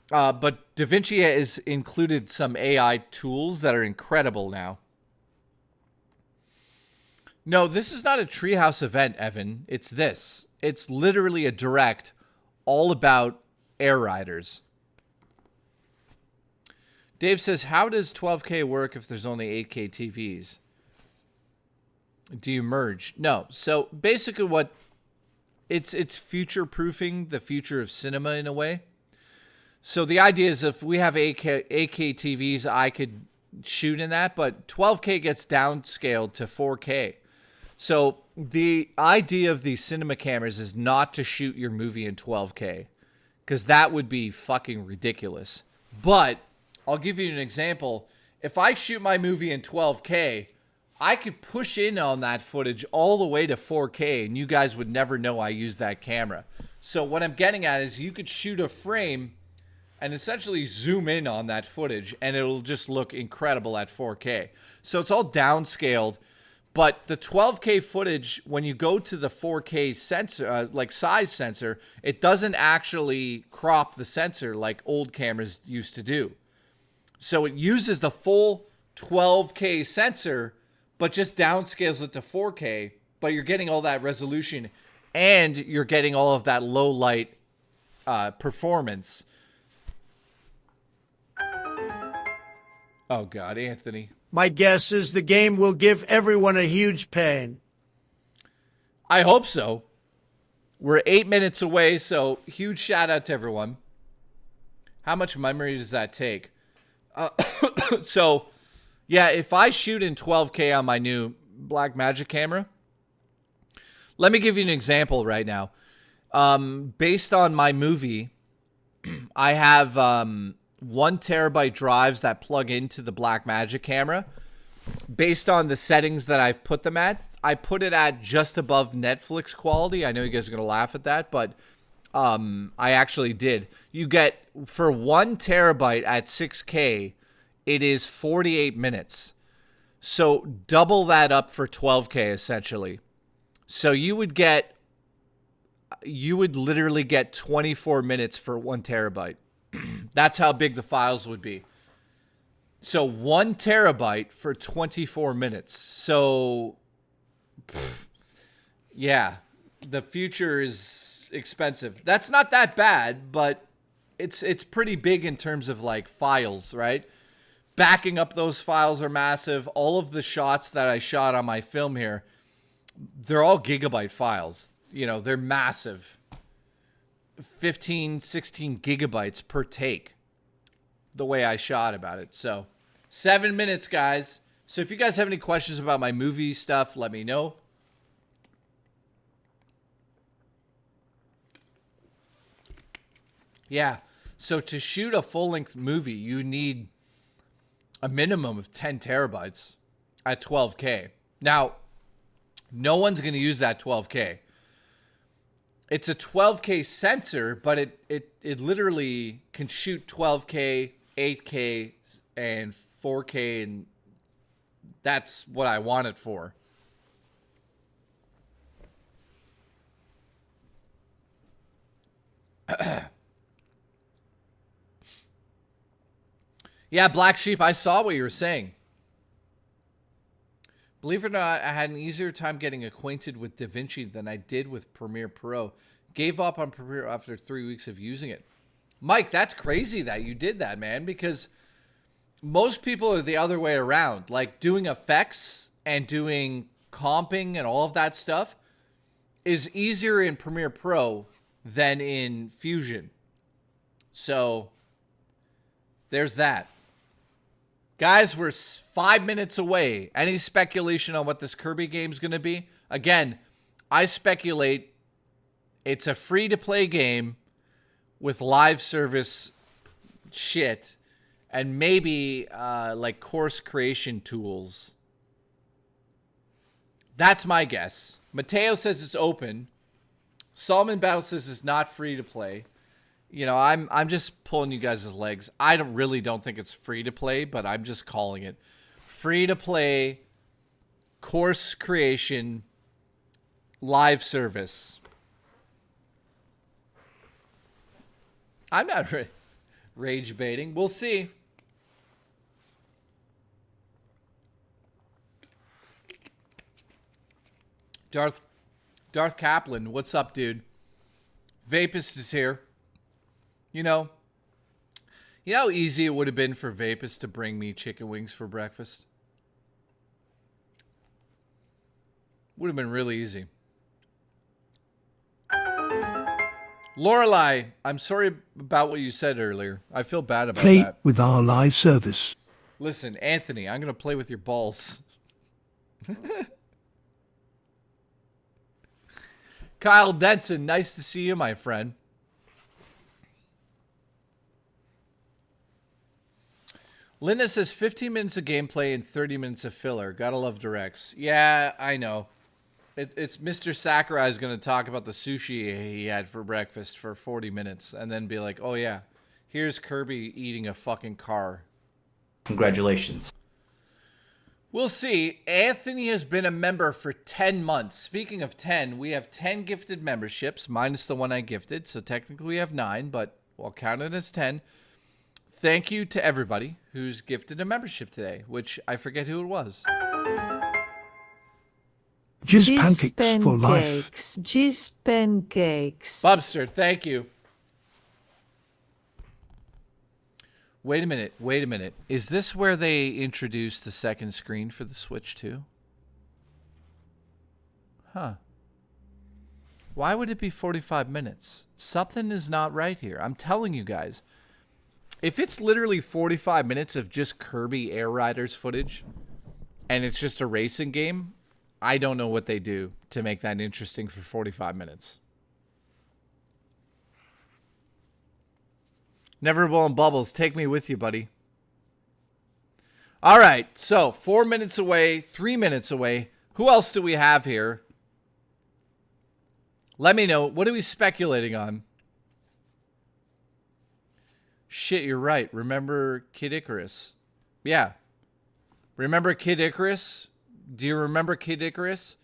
But DaVinci has included some AI tools that are incredible now. No, this is not a Treehouse event, Evan. It's this. It's literally a direct all about Air Riders. Dave says, how does 12K work if there's only 8K TVs? Do you merge? No. So basically what it's future-proofing the future of cinema in a way. So the idea is if we have 8K TVs, I could shoot in that, but 12K gets downscaled to 4K. So the idea of these cinema cameras is not to shoot your movie in 12K, because that would be fucking ridiculous. But I'll give you an example. If I shoot my movie in 12K, I could push in on that footage all the way to 4K, and you guys would never know I used that camera. So what I'm getting at is you could shoot a frame and essentially zoom in on that footage, and it'll just look incredible at 4K. So it's all downscaled, but the 12K footage, when you go to the 4K sensor, like size sensor, it doesn't actually crop the sensor like old cameras used to do. So it uses the full 12K sensor, but just downscales it to 4K, but you're getting all that resolution, and you're getting all of that low light performance. Oh, God, Anthony. My guess is the game will give everyone a huge pain. I hope so. We're 8 minutes away, so huge shout out to everyone. How much memory does that take? So, yeah, if I shoot in 12K on my new Blackmagic camera, let me give you an example right now. Based on my movie, I have 1 terabyte drives that plug into the Blackmagic camera. Based on the settings that I've put them at, I put it at just above Netflix quality. I know you guys are going to laugh at that, but I actually did. You get, for 1 terabyte at 6K, it is 48 minutes. So double that up for 12K, essentially. So you would get you would literally get 24 minutes for 1 terabyte. That's how big the files would be. So 1 terabyte for 24 minutes. So, yeah, the future is expensive. That's not that bad, but it's pretty big in terms of like files, right? Backing up those files are massive. All of the shots that I shot on my film here, they're all gigabyte files. You know, they're massive. 15, 16 gigabytes per take. The way I shot about it. So 7 minutes, guys. So if you guys have any questions about my movie stuff, let me know. Yeah. So to shoot a full-length movie, you need a minimum of 10 terabytes at 12K. Now, no one's going to use that 12K. It's a 12K sensor, but it literally can shoot 12K, 8K, and 4K, and that's what I want it for. Yeah, Black Sheep, I saw what you were saying. Believe it or not, I had an easier time getting acquainted with DaVinci than I did with Premiere Pro. Gave up on Premiere after 3 weeks of using it. Mike, that's crazy that you did that, man, because most people are the other way around. Like, doing effects and doing comping and all of that stuff is easier in Premiere Pro than in Fusion. So, there's that. Guys, we're 5 minutes away. Any speculation on what this Kirby game is going to be? Again, I speculate it's a free-to-play game with live service shit and maybe like course creation tools. That's my guess. Mateo says it's open. Solomon Battle says it's not free-to-play. You know, I'm just pulling you guys' legs. I don't think it's free to play, but I'm just calling it free to play course creation live service. I'm not rage baiting. We'll see. Darth Kaplan, what's up, dude? Vapist is here. You know how easy it would have been for Vapus to bring me chicken wings for breakfast? Would have been really easy. Lorelei, I'm sorry about what you said earlier. I feel bad about Play that. with our live service. Listen, Anthony, I'm going to play with your balls. Kyle Denson, nice to see you, my friend. Linda says 15 minutes of gameplay and 30 minutes of filler. Gotta love directs. Yeah, I know. It's Mr. Sakurai is going to talk about the sushi he had for breakfast for 40 minutes and then be like, oh yeah, here's Kirby eating a fucking car. Congratulations. We'll see. Anthony has been a member for 10 months. Speaking of 10, we have 10 gifted memberships, minus the one I gifted. So technically we have 9, but we'll count it as 10. Thank you to everybody who's gifted a membership today, which I forget who it was. Jizz pancakes for life. Jizz pancakes. Bubster, thank you. Wait a minute. Is this where they introduced the second screen for the Switch 2? Huh. Why would it be 45 minutes? Something is not right here. I'm telling you guys. If it's literally 45 minutes of just Kirby Air Riders footage, and it's just a racing game, I don't know what they do to make that interesting for 45 minutes. Never blowing bubbles. Take me with you, buddy. All right, so 4 minutes away, 3 minutes away. Who else do we have here? Let me know. What are we speculating on? Shit, you're right. Remember Kid Icarus? Yeah. Remember Kid Icarus? Do you remember Kid Icarus?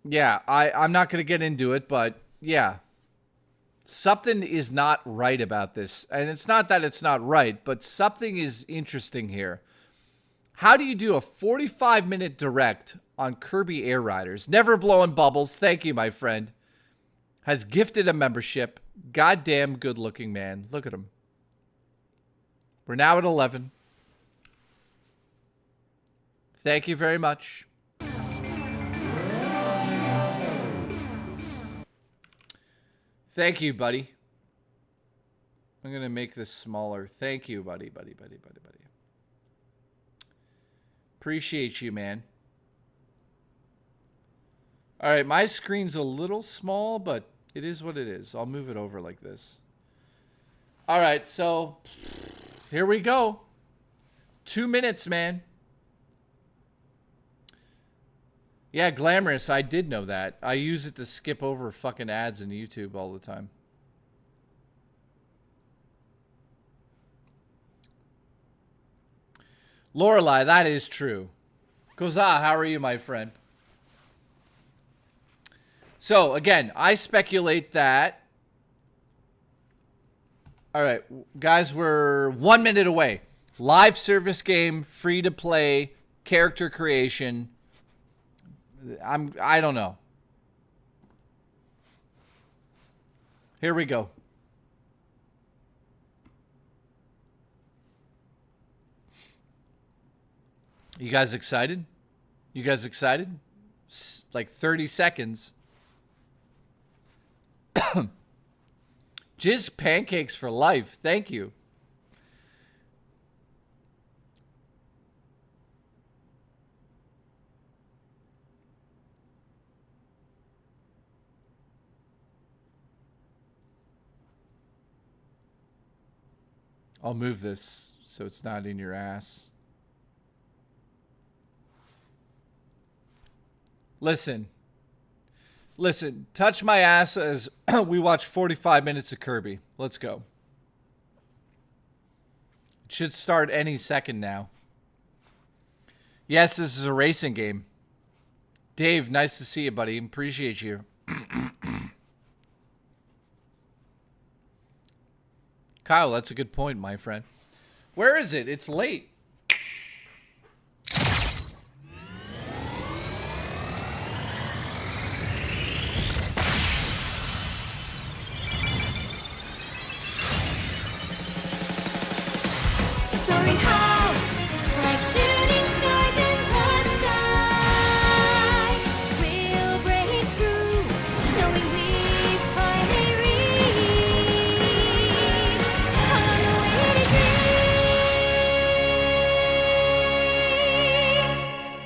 Yeah, I'm not going to get into it, but, yeah. Something is not right about this. And it's not that it's not right, but something is interesting here. How do you do a 45-minute direct on Kirby Air Riders? Never blowing bubbles. Thank you, my friend. Has gifted a membership. Goddamn good-looking man. Look at him. We're now at 11. Thank you very much. Thank you, buddy. I'm going to make this smaller. Thank you, buddy. Appreciate you, man. All right, my screen's a little small, but it is what it is. I'll move it over like this. All right, so here we go. 2 minutes, man. Yeah, glamorous. I did know that. I use it to skip over fucking ads in YouTube all the time. Lorelei, that is true. Koza, how are you, my friend? So, again, I speculate that... All right, guys, we're 1 minute away. Live service game, free to play, character creation. I don't know. Here we go. You guys excited? You guys excited? Like 30 seconds. Jizz pancakes for life. Thank you. I'll move this so it's not in your ass. Listen, touch my ass as we watch 45 minutes of Kirby. Let's go. It should start any second now. Yes, this is a racing game. Dave, nice to see you, buddy. Appreciate you. Kyle, that's a good point, my friend. Where is it? It's late.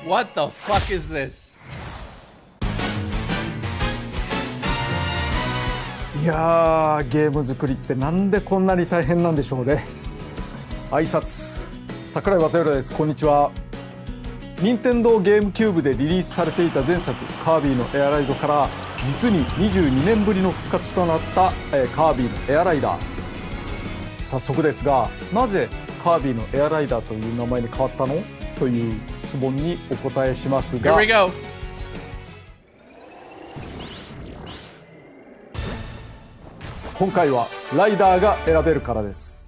What the fuck is this? いやー、ゲーム作りってなんでこんなに大変なんでしょうね。挨拶、桜井和弘です。こんにちは。任天堂ゲームキューブでリリースされていた前作カービィのエアライドから実に22年ぶりの復活となったカービィのエアライダー。早速ですが、なぜカービィのエアライダーという名前に変わったのという質問にお答えしますが、 Here we go. 今回はライダーが選べるからです。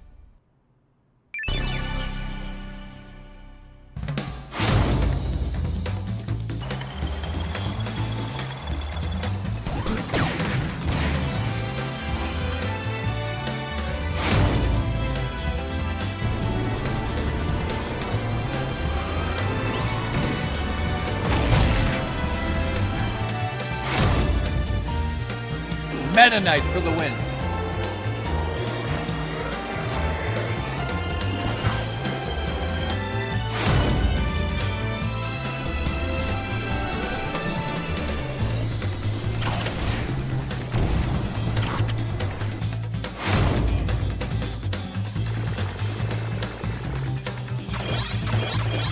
Meta Knight for the win.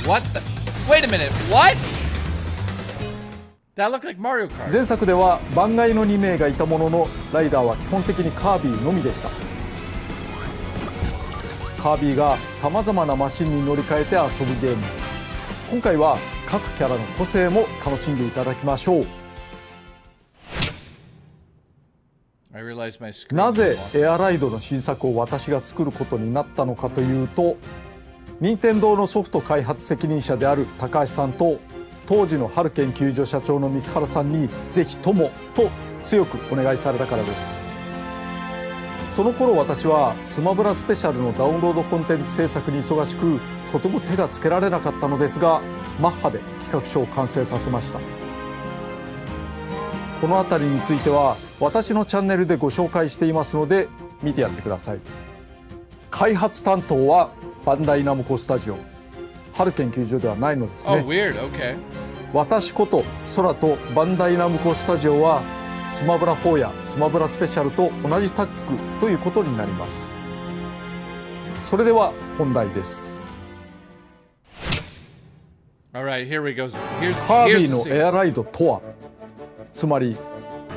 What the? Wait a minute, what? That looked like Mario Kart. 前作では番外の2名がいたものの、ライダーは基本的にカービィのみでした。カービィがさまざまなマシンに乗り換えて遊ぶゲーム。今回は各キャラの個性も楽しんでいただきましょう。I realized my screen なぜ was エアライドの新作を私が作ることになったのかというと、任天堂のソフト開発責任者である高橋さんと当時の春研究所社長の水原さんにぜひともと強くお願いされたからです。その頃私はスマブラスペシャルのダウンロードコンテンツ制作に忙しく、とても手がつけられなかったのですが、マッハで企画書を完成させました。この辺りについては私のチャンネルでご紹介していますので見てやってください。開発担当はバンダイナムコスタジオ、春研究所ではないのですね。 Oh, weird. Okay. 私こと空とバンダイナムコスタジオはスマブラ4やスマブラスペシャルと同じタッグということになります。それでは本題です。 All right, here we go. Here's カービ here's ィ the の scene. エアライドとは、つまり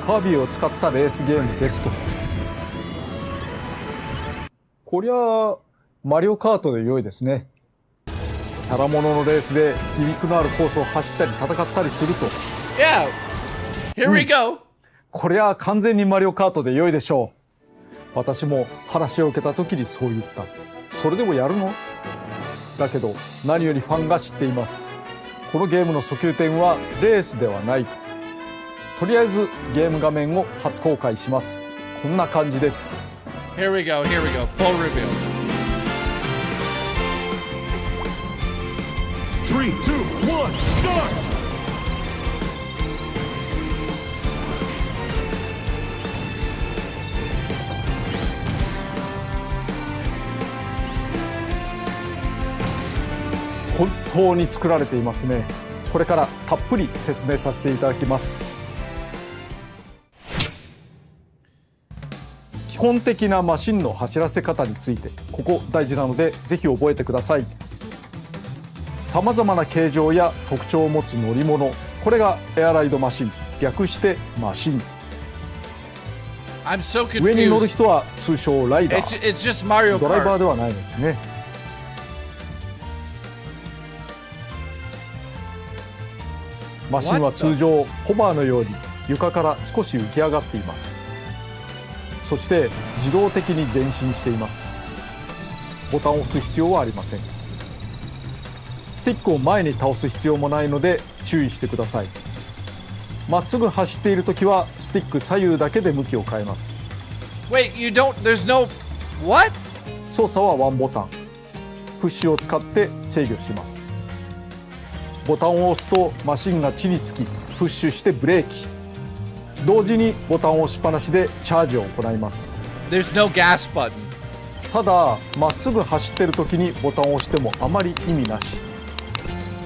カービィを使ったレースゲームですと。こりゃマリオカートで良いですね。キャラもののレースでギミックのあるコースを走ったり戦ったりすると、 Yeah. Here we go. こりゃ完全にマリオカートで良いでしょう。私も話を受けた時にそう言った。それでもやるの？だけど何よりファンが知っています。このゲームの訴求点はレースではないと。とりあえずゲーム画面を初公開します。こんな感じです。 Here we go. Here we go. Full reveal. 3, 2, 1, start! 本当に作られていますね。これからたっぷり説明させていただきます。基本的なマシンの走らせ方について、ここ大事なのでぜひ覚えてください。さまざまな形状や特徴を持つ乗り物、これがエアライドマシン、略してマシン。 I'm so 上に乗る confused. 人は通称ライダ It's ー、 just Mario ドライバー Kart. ではないんですね。マシンは通常ホバーのように床から少し浮き上がっています。そして自動的に前進しています。ボタンを押す必要はありません。スティックを前に倒す必要もないので注意してください。まっすぐ走っているときはスティック左右だけで向きを変えます。 Wait, you don't. There's no. What? 操作はワンボタン、プッシュを使って制御します。ボタンを押すとマシンが地につき、プッシュしてブレーキ、同時にボタンを押しっぱなしでチャージを行います。 There's no gas button. ただまっすぐ走ってる時にボタンを押してもあまり意味なし。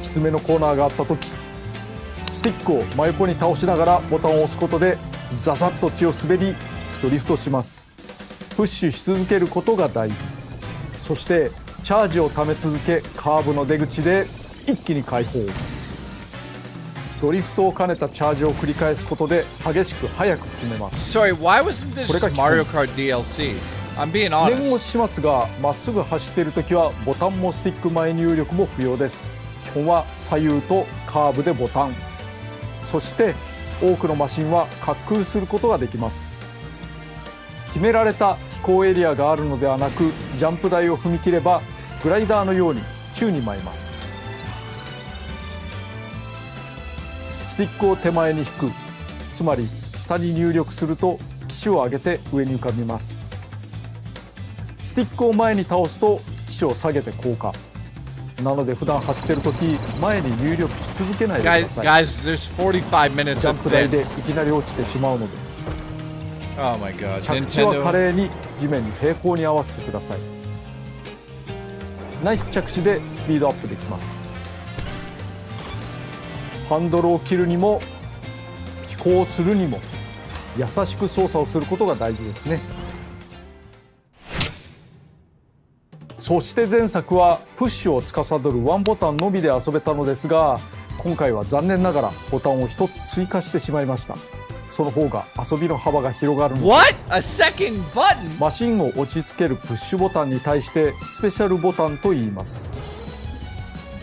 きつめのコーナーがあった時、スティックを真横に倒しながらボタンを押すことでザザッと地を滑りドリフトします。プッシュし続けることが大事。そしてチャージをため続け、カーブの出口で一気に解放。ドリフトを兼ねたチャージを繰り返すことで激しく速く進めます。 Sorry, why wasn't this これが just 基本。 Mario Kart DLC? I'm being 念押 honest. ししますが、まっすぐ走っているときはボタンもスティック前入力も不要です。基本は左右とカーブでボタン。そして多くのマシンは滑空することができます。決められた飛行エリアがあるのではなく、ジャンプ台を踏み切ればグライダーのように宙に舞います。スティックを手前に引く、つまり下に入力すると機首を上げて上に浮かびます。スティックを前に倒すと機首を下げて降下。なので普段走ってる時、前に入力し続けないでくだ Guys, さい。 guys, there's 45 minutes ジャン of プ台でい this. きなり落ちてしまうので、 Oh my god. 着地は華 Nintendo. 麗に地面に平行に合わせてください。ナイス着地でスピードアップできます。ハンドルを切るにも飛行するにも優しく操作をすることが大事ですね。そして前作はプッシュを司るワンボタンのみで遊べたのですが、今回は残念ながらボタンを1つ追加してしまいました。その方が遊びの幅が広がるので、 What? A second button? マシンを落ち着けるプッシュボタンに対してスペシャルボタンと言います。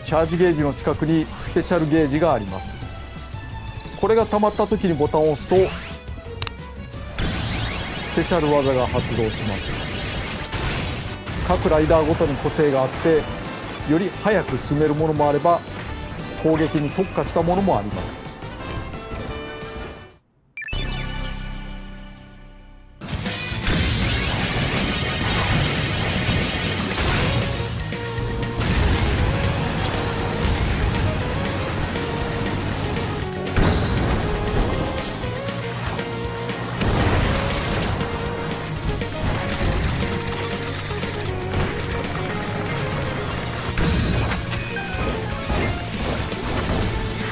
チャージゲージの近くにスペシャルゲージがあります。これが溜まった時にボタンを押すとペシャル技が発動します。各ライダーごとに個性があって、より速く進めるものもあれば攻撃に特化したものもあります。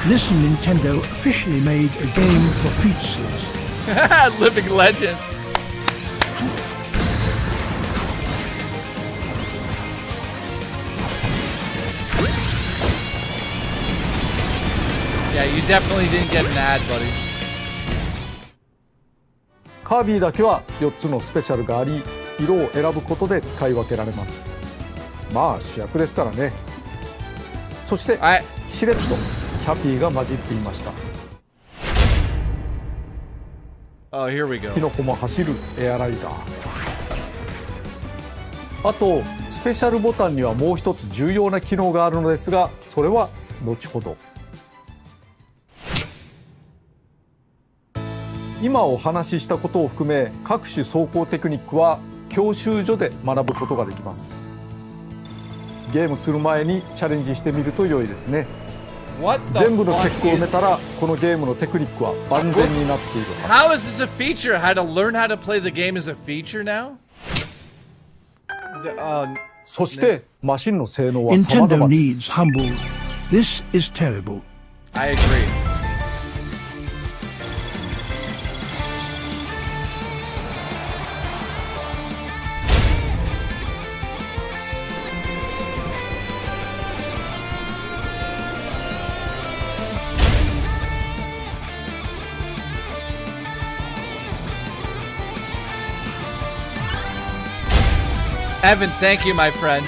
Listen, Nintendo officially made a game for fetuses. Living legend. Yeah, you definitely didn't get an ad, buddy. カービィだけは4つのスペシャルがあり、色を選ぶことで使い分けられます。まあ主役ですからね。そしてしれっとキャピーが混じっていました。Oh, here we go. キノコも走るエアライダー。あとスペシャルボタンにはもう一つ重要な機能があるのですが、それは後ほど。今お話ししたことを含め、各種走行テクニックは教習所で学ぶことができます。ゲームする前にチャレンジしてみると良いですね。全部のチェックを埋めたら、このゲームのテクニックは万全になっているはず。How is this a feature? How to learn how to play the game is a feature now? そしてマシンの性能は様 Nintendo 々で needs す。 humble. This is terrible. I agree. Evan, thank you, my friend.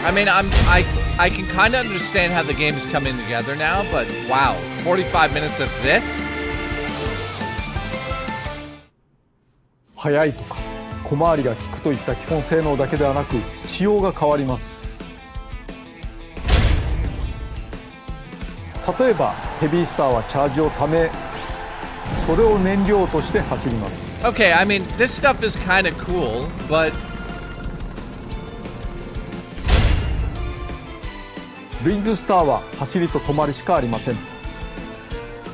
I mean, I can kind of understand how the game's coming together now, but wow, 45 minutes of this? 速いとか小回りが利くといった基本性能だけではなく、仕様が変わります。例えばヘビースターはチャージをため、それを燃料として走ります。 Okay, I mean, this stuff is kind of cool, but リンズスターは走りと止まりしかありません。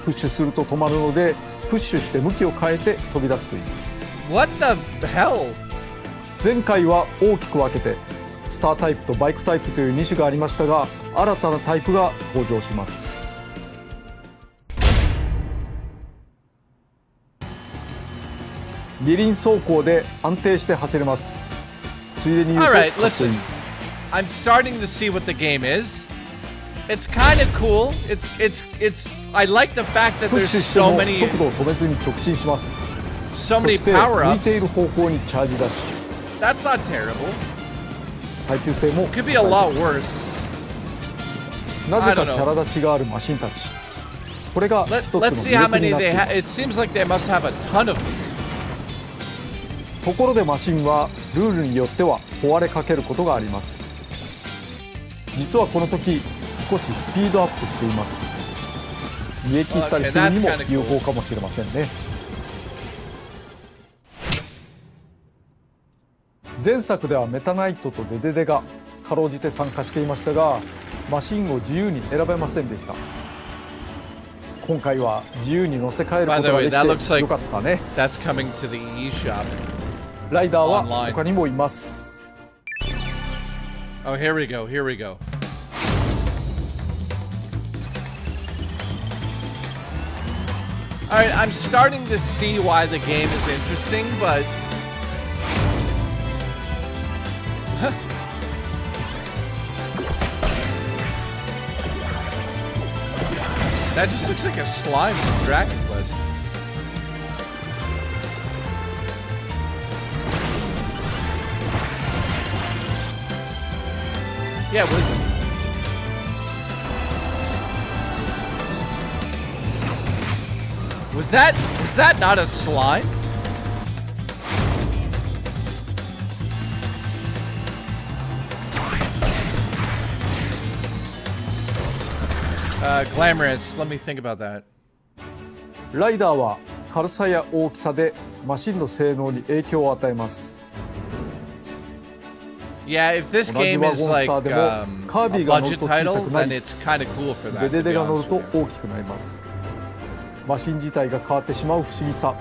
プッシュすると止まるので、プッシュして向きを変えて飛び出すという。 what the hell? 前回は大きく分けてスタータイプとバイクタイプという2種がありましたが、新たなタイプが登場します。二輪走行で安定して走れます。ついでに言うと Alright, かっこいい。 listen. I'm starting to see what the game is. It's kind of cool. I like the fact that プッ there's シュして so も many 速度を止めずに直進します。 so そ many して power 向いている ups. 方向にチャージダッシュ。 That's not terrible. 耐久性も Could be a 高い lot です。 worse. なぜ I か don't キ know. ャラ立ちがあるマシンたち。これが一つの Let's 魅 see how 力に many なってい they ま have. It す。 seems like they must have a ton of them. ところでマシンはルールによっては壊れかけることがあります。実はこの時少しスピードアップしています。逃げ切ったりするにも有効かもしれませんね。前作ではメタナイトとデデデがかろうじて参加していましたが、マシンを自由に選べませんでした。今回は自由に乗せ替えることがで By the way, that き looks て like よかったね。 that's coming to the eShop. ライダーは Online. 他にもいます。 Oh, here we go. Here we go. All right, I'm starting to see why the game is interesting, but that just looks like a slime from Dragon Quest. Yeah, was that not a slime? Glamorous. Let me think about that. ライダーは軽さや大きさでマシンの性能に影響を与えます。 Yeah, if this 同じ game ワゴン is ス like ターでも カー a ビィが乗る budget と小さ title, くな then り、 it's kind of cool for that. デデ To デ be が乗る honest と with you. 大きくなります。マシン自体が変わってしまう不思議さ。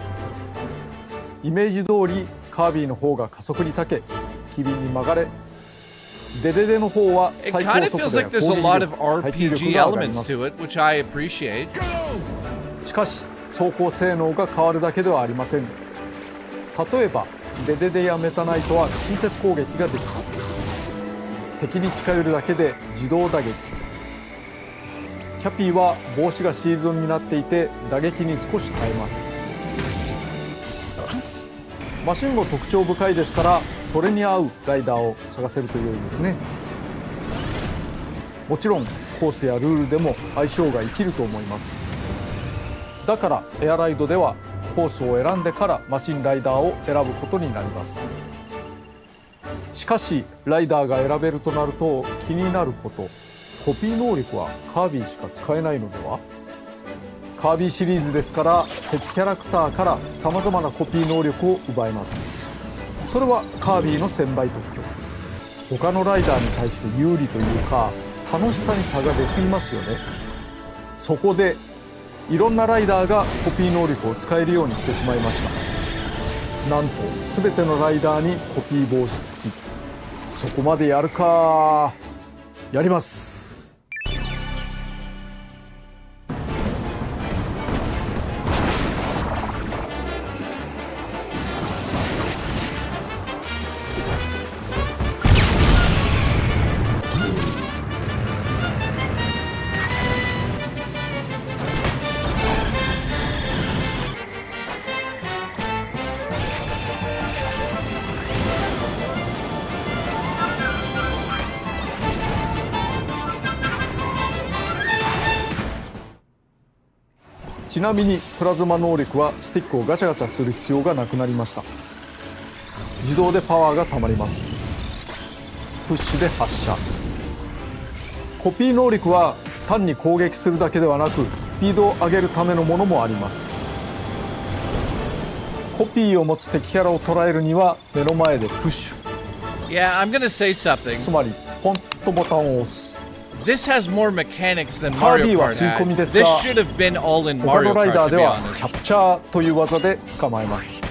イメージ通りカービィの方が加速に長け、機敏に曲がれ、デデデの方は It 最 kind 高 of 速 feels 度や like 攻 there's a 撃 lot 力、 of 耐久力 RPG が上がり elements ま to it, す。 which I appreciate. しかし走行性能が変わるだけではありません。例えばデデデやメタナイトは近接攻撃ができます。敵に近寄るだけで自動打撃。キャピーは帽子がシールドになっていて打撃に少し耐えます。マシンも特徴深いですから、それに合うライダーを探せると良いですね。もちろんコースやルールでも相性が生きると思います。だからエアライドではコースを選んでからマシンライダーを選ぶことになります。しかしライダーが選べるとなると気になること、コピー能力はカービィしか使えないのでは。カービィシリーズですから敵キャラクターからさまざまなコピー能力を奪えます。それはカービィの1000倍特許。他のライダーに対して有利というか楽しさに差が出すぎますよね。そこでいろんなライダーがコピー能力を使えるようにしてしまいました。なんと全てのライダーにコピー防止付き。そこまでやるか。やります。ちなみにプラズマ能力はスティックをガチャガチャする必要がなくなりました。自動でパワーがたまります。プッシュで発射。コピー能力は単に攻撃するだけではなくスピードを上げるためのものもあります。コピーを持つ敵キャラを捉えるには目の前でプッシュ。 Yeah, I'm gonna say something. つまりポンとボタンを押す。 This has more mechanics than カービ Mario ィは Kart 吸い込み had. です This が、 should have been all in 他 Mario のライ Kart, ダー to で be は honest. キャプチャーという技で捕まえます。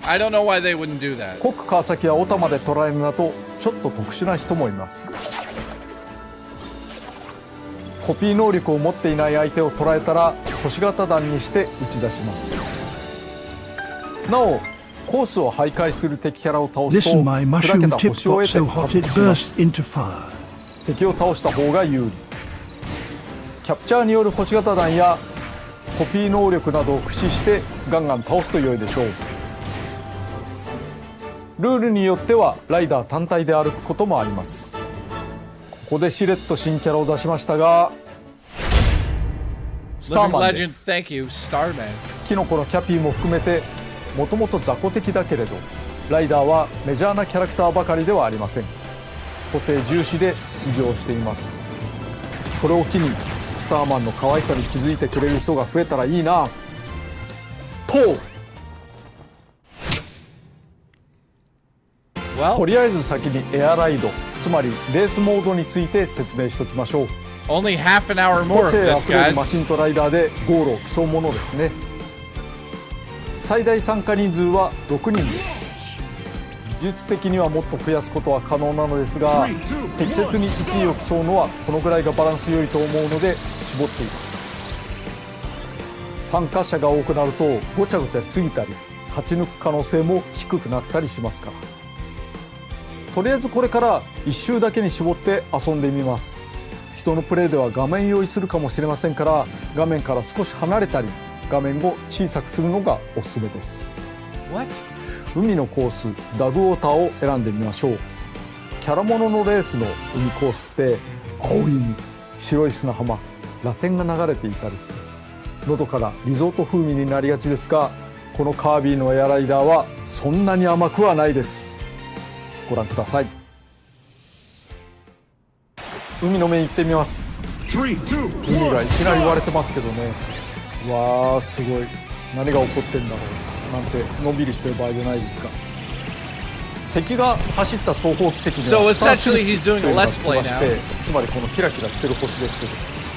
I don't know why they wouldn't do that. コック川崎やオタまで捉えるなどちょっと特殊な人もいます。コピー能力を持っていない相手を捉えたら星型弾にして打ち出します。なおコースを徘徊する敵キャラを倒す Listen, と my 砕け mushroom た tip 星を got 得て so 加 hot 速 it しま burst す。 into fire. 敵を倒した方が有利。キャプチャーによる星型弾やコピー能力などを駆使してガンガン倒すと良いでしょう。ルールによってはライダー単体で歩くこともあります。ここでしれっと新キャラを出しましたが、スター Living マンで legend, す。 thank you, Starman. キノコのキャピーも含めてもともと雑魚的だけれどライダーはメジャーなキャラクターばかりではありません。個性重視で出場しています。これを機にスターマンの可愛さに気づいてくれる人が増えたらいいなと。 Well, とりあえず先にエアライド、つまりレースモードについて説明しておきましょう。 only half an hour more 個 of 性あ this, ふれるマ guys. シンとライダーでゴールを競うものですね。最大参加人数は6人です。技術的にはもっと増やすことは可能なのですが、適切に1位を競うのはこのぐらいがバランス良いと思うので絞っています。参加者が多くなるとごちゃごちゃしすぎたり勝ち抜く可能性も低くなったりしますから、とりあえずこれから1周だけに絞って遊んでみます。人のプレイでは画面用意するかもしれませんから、画面から少し離れたり画面を小さくするのがおすすめです。 What? 海のコースダグウォーターを選んでみましょう。キャラもののレースの海コースって青い海、白い砂浜、ラテンが流れていたりしてのどからリゾート風味になりがちですが、このカービィのエアライダーはそんなに甘くはないです。ご覧ください。海の面行ってみます。海がいきなり言われてますけどね。わーすごい、何が起こってんだろうなんてのんびりしてる場合じゃないですか。敵が走った双方奇跡にはスタースリップというのがつきまして、つまりこのキラキラしてる星ですけど、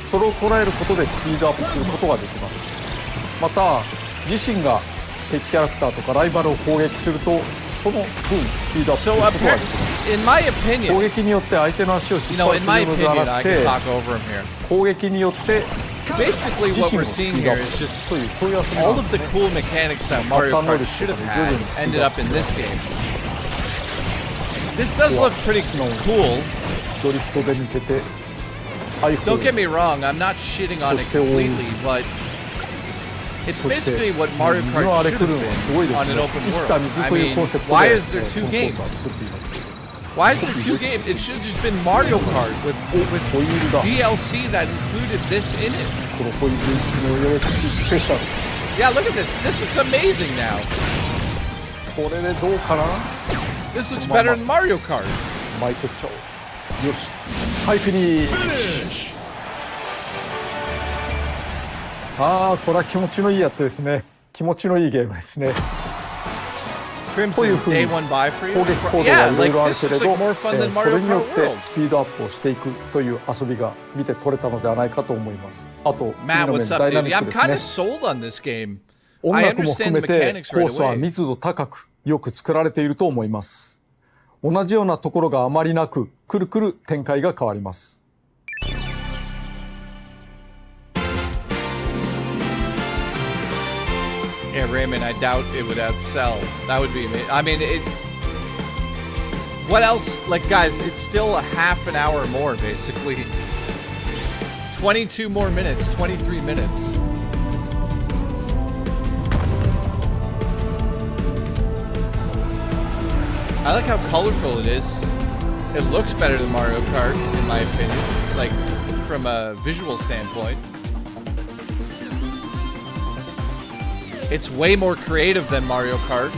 それを捉えることでスピードアップすることができます。また自身が敵キャラクターとかライバルを攻撃すると、その分スピードアップすることができます。攻撃によって相手の足を引っ張るというのではなくて、攻撃によってBasically, what we're seeing here is just all of the cool mechanics that Mario Kart should have had ended up in this game. This does look pretty cool. Don't get me wrong, I'm not shitting on it completely, but it's basically what Mario Kart should have been on an open world. I mean, why is there two games? Why is there two games? It should have just been Mario Kart with DLC that included this in it. Yeah, look at this. This looks amazing now. This looks better than Mario Kart. よし、はい、フィニッシュ。ああ、これは気持ちのいいやつですね。気持ちのいいゲームですね。こういうふうに攻撃行動がいろいろあるけれど、それによってスピードアップをしていくという遊びが見て取れたのではないかと思います。あと、Matt, what's up, ダイナミッ dude? ク I'm で kind す of ね。 sold on this game. 音 I 楽も understand 含め the て mechanics コ right ースは away. 密度高くよく作られていると思います。同じようなところがあまりなく、くるくる展開が変わります。Yeah, Raymond, I doubt it would outsell. That would be amazing. I mean, what else? Like, guys, it's still a half an hour more, basically. 22 more minutes, 23 minutes. I like how colorful it is. It looks better than Mario Kart, in my opinion. Like, from a visual standpoint. It's way more creative than Mario Kart.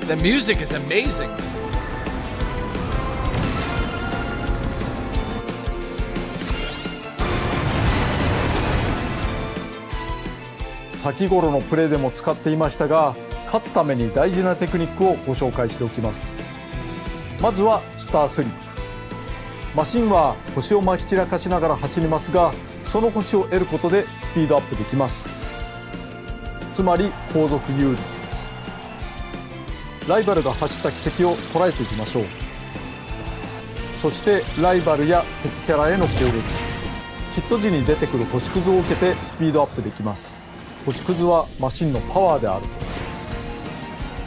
The music is amazing. 先頃のプレイでも使っていましたが、勝つために大事なテクニックをご紹介しておきます。まずはスタースリップ。マシンは星をまき散らかしながら走りますが、その星を得ることでスピードアップできます。つまり後続有利。ライバルが走った軌跡を捉えていきましょう。そしてライバルや敵キャラへの攻撃、ヒット時に出てくる星屑を受けてスピードアップできます。星屑はマシンのパワーであると。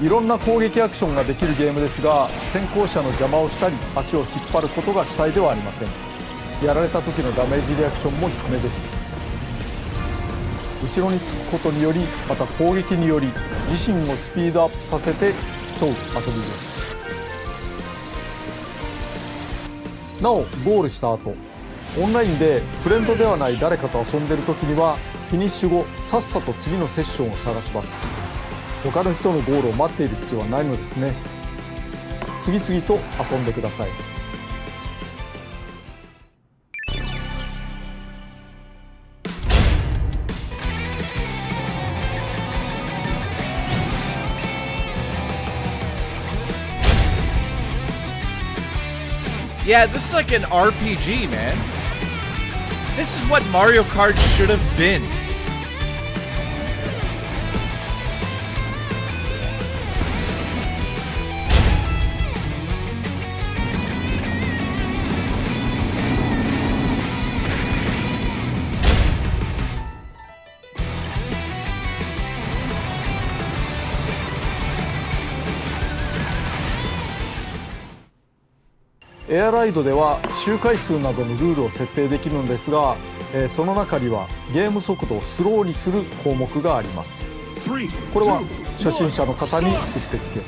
いろんな攻撃アクションができるゲームですが、先行者の邪魔をしたり足を引っ張ることが主体ではありません。やられた時のダメージリアクションも低めです。後ろにつくことにより、また攻撃により自身をスピードアップさせて競う遊びです。なおゴールした後、オンラインでフレンドではない誰かと遊んでいる時には、フィニッシュ後さっさと次のセッションを探します。他の人のゴールを待っている必要はないのですね。次々と遊んでください。Yeah, this is like an RPG, man. This is what Mario Kart should have been. エアライドでは周回数などのルールを設定できるのですが、その中にはゲーム速度をスローにする項目があります。これは初心者の方にうってつけ。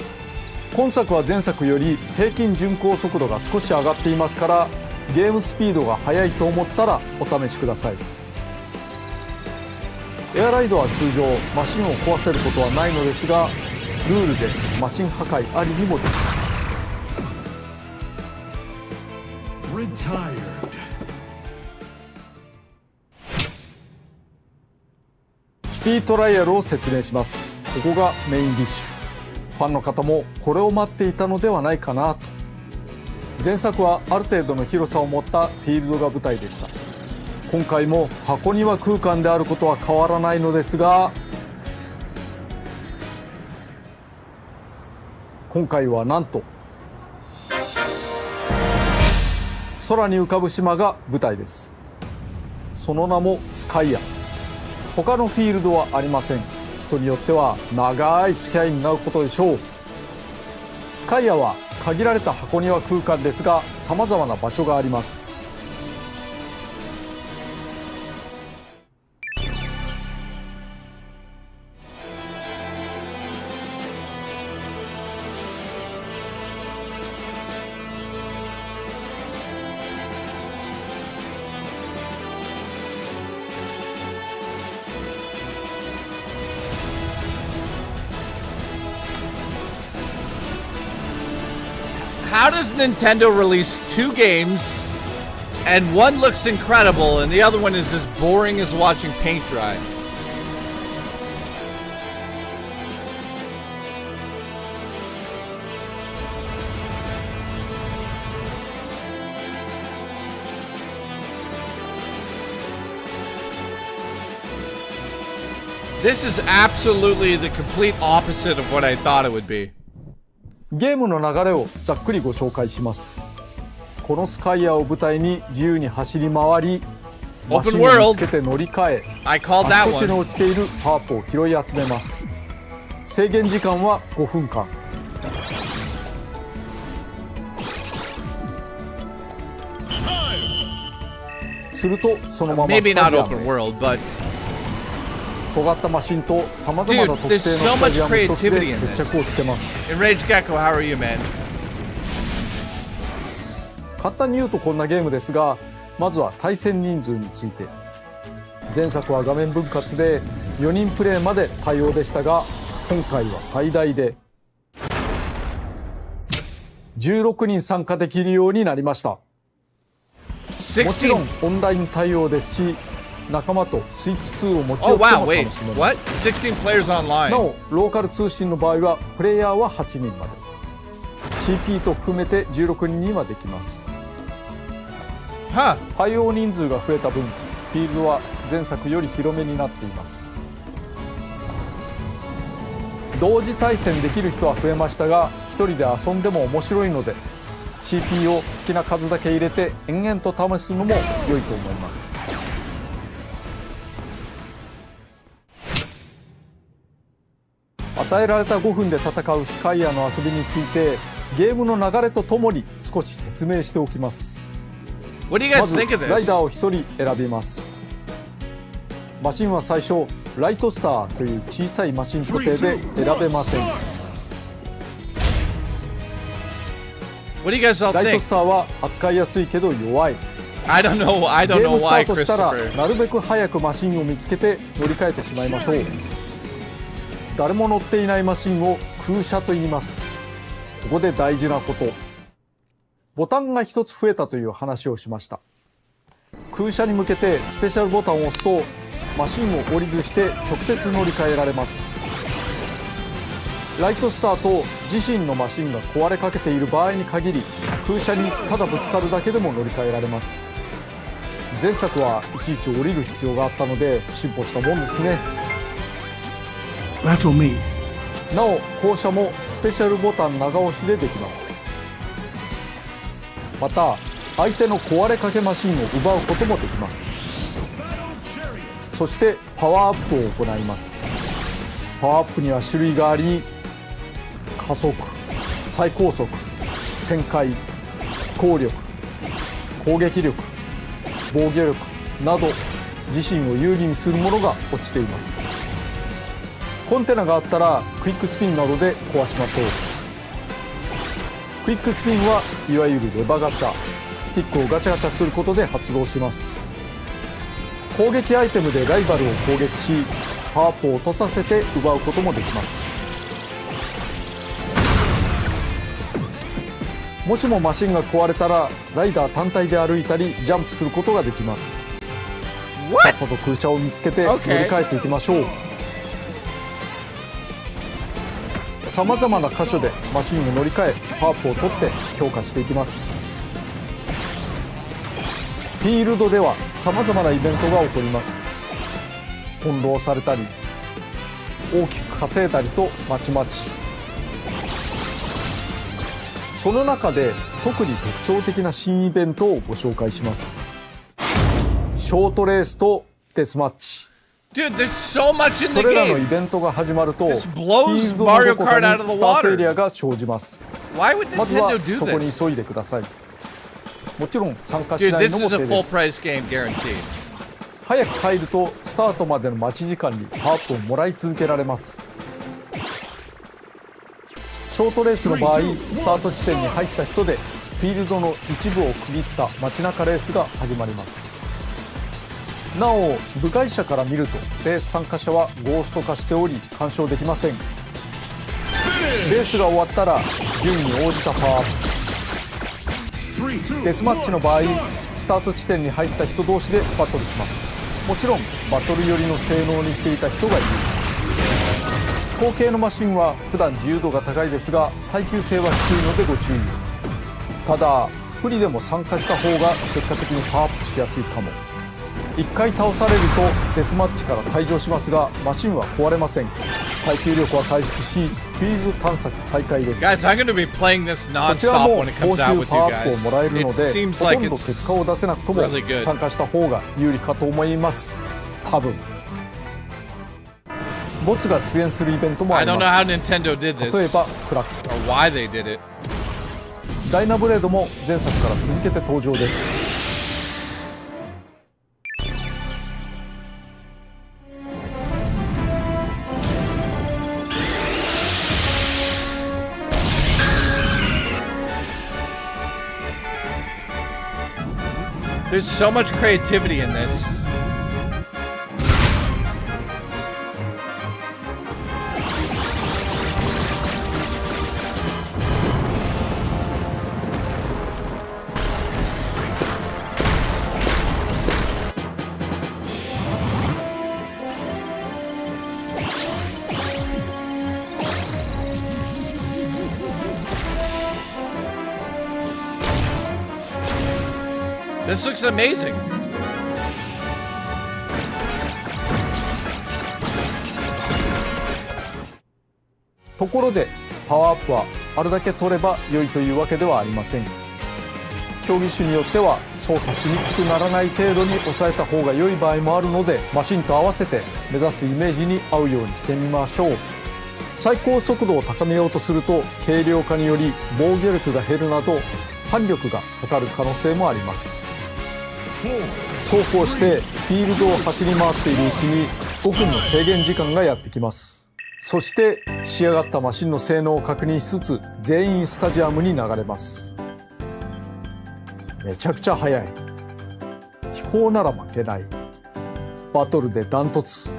今作は前作より平均巡航速度が少し上がっていますから、ゲームスピードが速いと思ったらお試しください。エアライドは通常マシンを壊せることはないのですが、ルールでマシン破壊ありにもできます。シティトライアルを説明します。ここがメインディッシュ。ファンの方もこれを待っていたのではないかなと。前作はある程度の広さを持ったフィールドが舞台でした。今回も箱庭空間であることは変わらないのですが、今回はなんと空に浮かぶ島が舞台です。その名もスカイア。他のフィールドはありません。人によっては長い付き合いになることでしょう。スカイアは限られた箱庭空間ですが、さまざまな場所があります。How does Nintendo release 2 games and one looks incredible and the other one is as boring as watching paint dry? This is absolutely the complete opposite of what I thought it would be. ゲームの流れをざっくりご紹介します。このスカイアを舞台に自由に走り回り、マシンを見つけて乗り換え、あちこちに落ちているハープを拾い集めます。制限時間は5分間。するとそのままスタジアムへ。尖ったマシンとさまざまな特性のスタジアム一つで決着をつけます。簡単に言うとこんなゲームですが、まずは対戦人数について。前作は画面分割で4人プレイまで対応でしたが、今回は最大で16人参加できるようになりました。もちろんオンライン対応ですし、仲間とスイッチ2を持ち寄っても楽しめます。なお、ローカル通信の場合はプレイヤーは8人まで、 CP と含めて16人にはできます。対応人数が増えた分、フィールドは前作より広めになっています。同時対戦できる人は増えましたが、1人で遊んでも面白いので CP を好きな数だけ入れて延々と試すのも良いと思います。与えられた5分で戦うスカイアの遊びについて、ゲームの流れとともに少し説明しておきます。まずライダーを1人選びます。マシンは最初ライトスターという小さいマシン固定で選べません。ライトスターは扱いやすいけど弱い。ゲームスタートしたらなるべく早くマシンを見つけて乗り換えてしまいましょう。誰も乗っていないマシンを空車と言います。ここで大事なこと、ボタンが1つ増えたという話をしました。空車に向けてスペシャルボタンを押すとマシンを折りずして直接乗り換えられます。ライトスターと自身のマシンが壊れかけている場合に限り、空車にただぶつかるだけでも乗り換えられます。前作はいちいち降りる必要があったので進歩したもんですね。なお、降車もスペシャルボタン長押しでできます。また相手の壊れかけマシンを奪うこともできます。そしてパワーアップを行います。パワーアップには種類があり、加速、最高速、旋回、攻力、攻撃力、防御力など自身を有利にするものが落ちています。コンテナがあったらクイックスピンなどで壊しましょう。クイックスピンはいわゆるレバガチャ、スティックをガチャガチャすることで発動します。攻撃アイテムでライバルを攻撃し、パワーアップを落とさせて奪うこともできます。もしもマシンが壊れたらライダー単体で歩いたりジャンプすることができます。さっさと空車を見つけて乗り換えていきましょう。さまざまな箇所でマシンを乗り換えパワーアップを取って強化していきます。フィールドではさまざまなイベントが起こります。翻弄されたり大きく稼いだりとまちまち。その中で特に特徴的な新イベントをご紹介します。ショートレースとデスマッチ。Dude, there's so much in そ the れらのイ game. ベントが始まると、フィ This ー blows ルドの Mario どこか Kart out of に the スタートエ water. リアが生じます。 Why would まずは Nintendo do そこに this? 急いでください。もちろん参加し Dude, ない this のも is a 手 full です。 price game guaranteed. 早く入るとスタートまでの待ち時間にパワーアップをもらい続けられます。ショートレースの場合、スタート地点に入った人でフィールドの一部を区切った街中レースが始まります。なお部外者から見るとレース参加者はゴースト化しており干渉できません。レースが終わったら順位に応じたパワーアップ。デスマッチの場合、スタート地点に入った人同士でバトルします。もちろんバトル寄りの性能にしていた人がいる。飛行系のマシンは普段自由度が高いですが耐久性は低いのでご注意を。ただ不利でも参加した方が結果的にパワーアップしやすいかも。1回倒されるとデスマッチから退場しますがマシンは壊れません。耐久力は回復しフィールド探索再開です。 Guys, I'm going to be playing this こちら non-stop も when it 報 comes out 酬 with パ you ワーアップを guys. もらえる It ので seems ほ like とんど it's 結果を出せなくとも really good. 参加した方が有利かと思います。多分ボスが出現するイベントもあ I り don't ま know how す。 Nintendo did 例え this ばクラック、 or why they did it. ダイナブレードも前作から続けて登場です。There's so much creativity in this. This looks amazing. ところでパワーアップはあるだけ取れば良いというわけではありません。競技種によっては操作しにくくならない程度に抑えた方が良い場合もあるのでマシンと合わせて目指すイメージに合うようにしてみましょう。最高速度を高めようとすると軽量化により防御力が減るなど反力がかかる可能性もあります。そうこうしてフィールドを走り回っているうちに5分の制限時間がやってきます。そして仕上がったマシンの性能を確認しつつ全員スタジアムに流れます。めちゃくちゃ速い。飛行なら負けない。バトルでダントツ。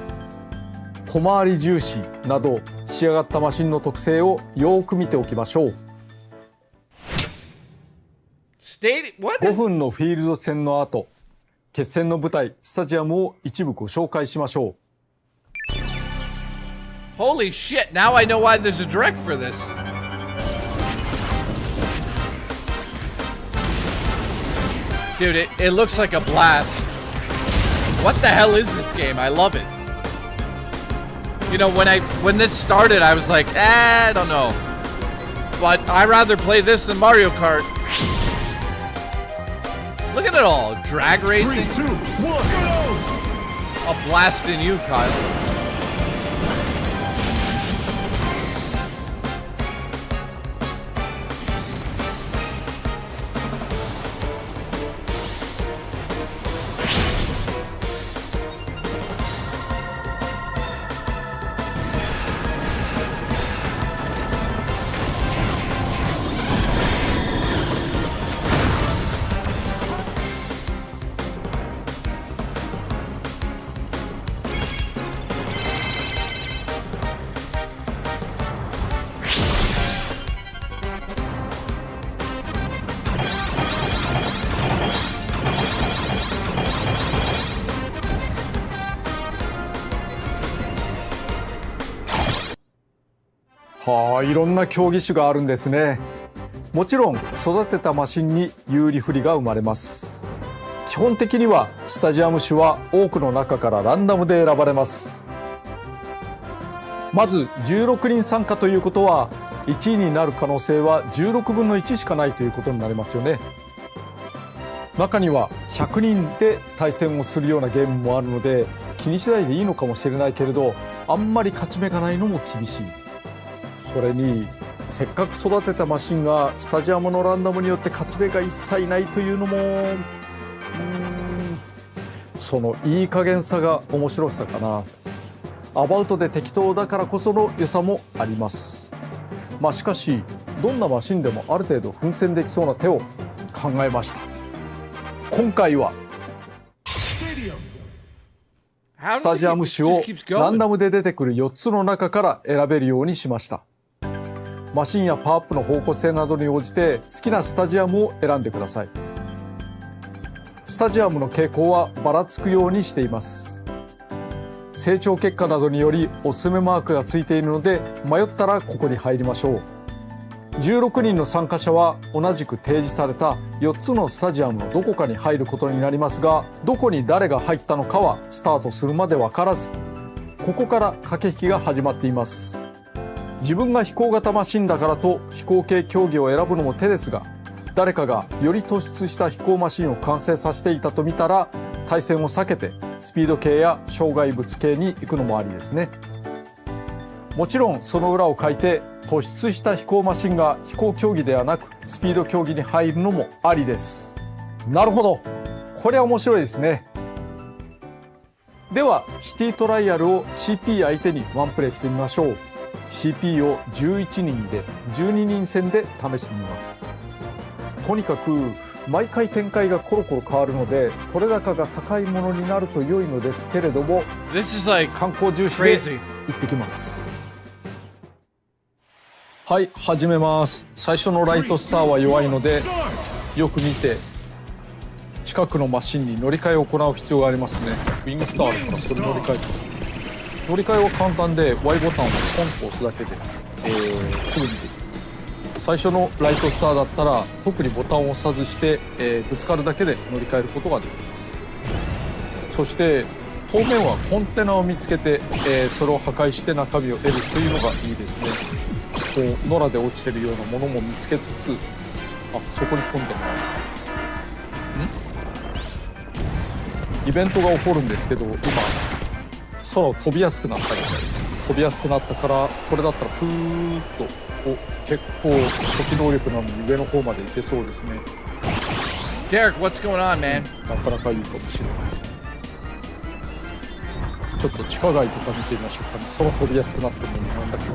小回り重視など仕上がったマシンの特性をよーく見ておきましょう。5分のフィールド戦の後、決戦の舞台スタジアムを一部ご紹介しましょう。Holy shit, now I know why there's a direct for this. Dude, it looks like a blast. What the hell is this game? I love it. You know, when this started, I was like, I don't know. But I'd rather play this than Mario Kart. Look at it all. Drag racing. 3, 2, 1, go! A blast in you, Kyle. はあ、いろんな競技種があるんですね。もちろん育てたマシンに有利不利が生まれます。基本的にはスタジアム種は多くの中からランダムで選ばれます。まず16人参加ということは1位になる可能性は16分の1しかないということになりますよね。中には100人で対戦をするようなゲームもあるので気にしないでいいのかもしれないけれど、あんまり勝ち目がないのも厳しい。それにせっかく育てたマシンがスタジアムのランダムによって勝ち目が一切ないというのもそのいい加減さが面白さかな。アバウトで適当だからこその良さもあります。しかしどんなマシンでもある程度奮戦できそうな手を考えました。今回はスタジアム種をランダムで出てくる4つの中から選べるようにしました。マシンやパワーアップの方向性などに応じて好きなスタジアムを選んでください。スタジアムの傾向はばらつくようにしています。成長結果などによりおすすめマークがついているので迷ったらここに入りましょう。16人の参加者は同じく提示された4つのスタジアムのどこかに入ることになりますが、どこに誰が入ったのかはスタートするまで分からず、ここから駆け引きが始まっています。自分が飛行型マシンだからと飛行系競技を選ぶのも手ですが、誰かがより突出した飛行マシンを完成させていたと見たら対戦を避けてスピード系や障害物系に行くのもありですね。もちろんその裏をかいて突出した飛行マシンが飛行競技ではなくスピード競技に入るのもありです。なるほど、これは面白いですね。ではシティトライアルを CP 相手にワンプレイしてみましょう。 CP を11人で12人戦で試してみます。とにかく毎回展開がコロコロ変わるので取れ高が高いものになると良いのですけれども、観光重視で行ってきます。はい、始めます。最初のライトスターは弱いのでよく見て近くのマシンに乗り換えを行う必要がありますね。ウィングスターあるからそれ乗り換えて、乗り換えは簡単で Y ボタンをポンと押すだけで、すぐにできます。最初のライトスターだったら特にボタンを押さずして、ぶつかるだけで乗り換えることができます。そして当面はコンテナを見つけて、それを破壊して中身を得るというのがいいですね。こう野良で落ちてるようなものも見つけつつ、そこにコンテナがある。イベントが起こるんですけど、今空を飛びやすくなったみたいです。飛びやすくなったからこれだったらプーッと結構初期能力なのに上の方まで行けそうですね。 Derek, what's going on, man? なかなかいいかもしれない。ちょっと地下街とか見てみましょうかね。空飛びやすくなってるのになんだっけ、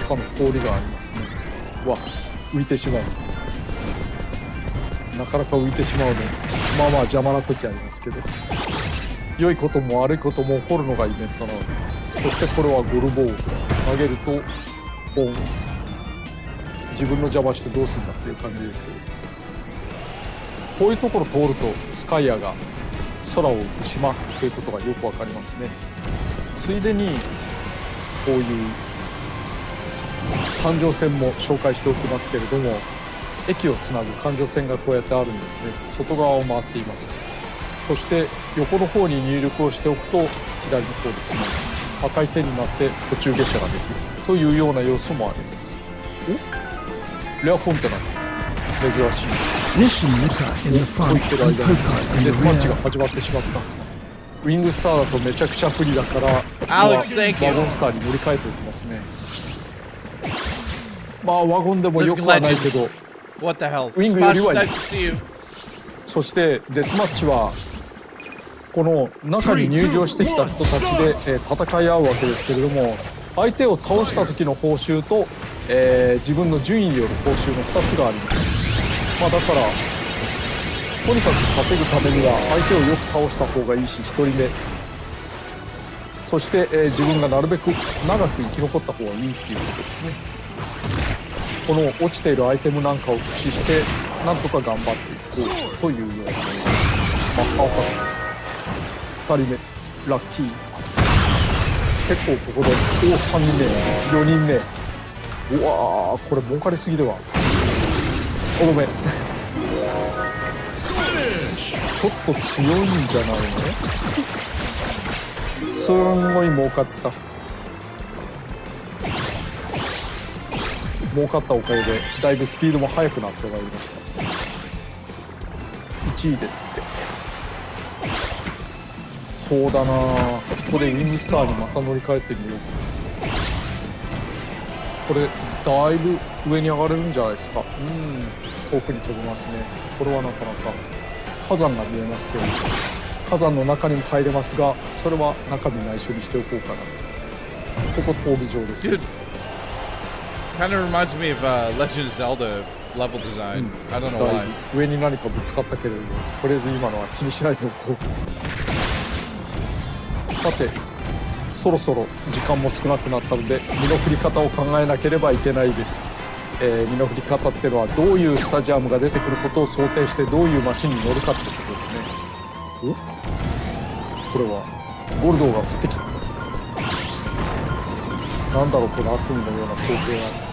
地下の氷がありますね。浮いてしまう。なかなか浮いてしまうのまあ邪魔な時ありますけど、良いことも悪いことも起こるのがイベントなので。そしてこれはゴルボール投げるとポン、自分の邪魔してどうするんだっていう感じですけど、こういうところ通るとスカイアが空を浮く島っていうことがよくわかりますね。ついでにこういう環状線も紹介しておきますけれども、駅をつなぐ環状線がこうやってあるんですね。外側を回っています。そして横の方に入力をしておくと左の方ですね、赤い線になって途中下車ができるというような要素もあります。レアコンテナ珍しい。デスマッチが始まってしまった。ウィングスターだとめちゃくちゃ不利だからワゴンスターに乗り換えておきますね。ワゴンでもよくはないけどウィングよりはいい。そしてデスマッチはこの中に入場してきた人たちで、戦い合うわけですけれども、相手を倒した時の報酬と、自分の順位による報酬の2つがあります。だからとにかく稼ぐためには相手をよく倒した方がいいし、1人目そして、自分がなるべく長く生き残った方がいいっていうことですね。この落ちているアイテムなんかを駆使してなんとか頑張っていこうというようなパワーパックです。2人目ラッキー。結構ここで3人目4人目、うわーこれ儲かりすぎではとどめちょっと強いんじゃないの。すんごい儲かってた。儲かったおかげでだいぶスピードも速くなってまいりました。1位ですって。そうだな、ここでウィングスターにまた乗り換えてみよう。これだいぶ上に上がれるんじゃないですか。遠くに飛びますね。これはなかなか火山が見えますけど、火山の中にも入れますが、それは中身内緒にしておこうかなと。ここ闘技場ですね。Kind of reminds me of Legend of Zelda level design. I don't know だい why. ぶ上に何かぶつかったけれども、とりあえず今のは気にしないでおこう。さて、そろそろ時間も少なくなったので、身の振り方を考えなければいけないです。身の振り方っていうのはどういうスタジアムが出てくることを想定してどういうマシンに乗るかってことですね。これはゴルドーが降ってきた。なんだろうこの悪夢のような光景が。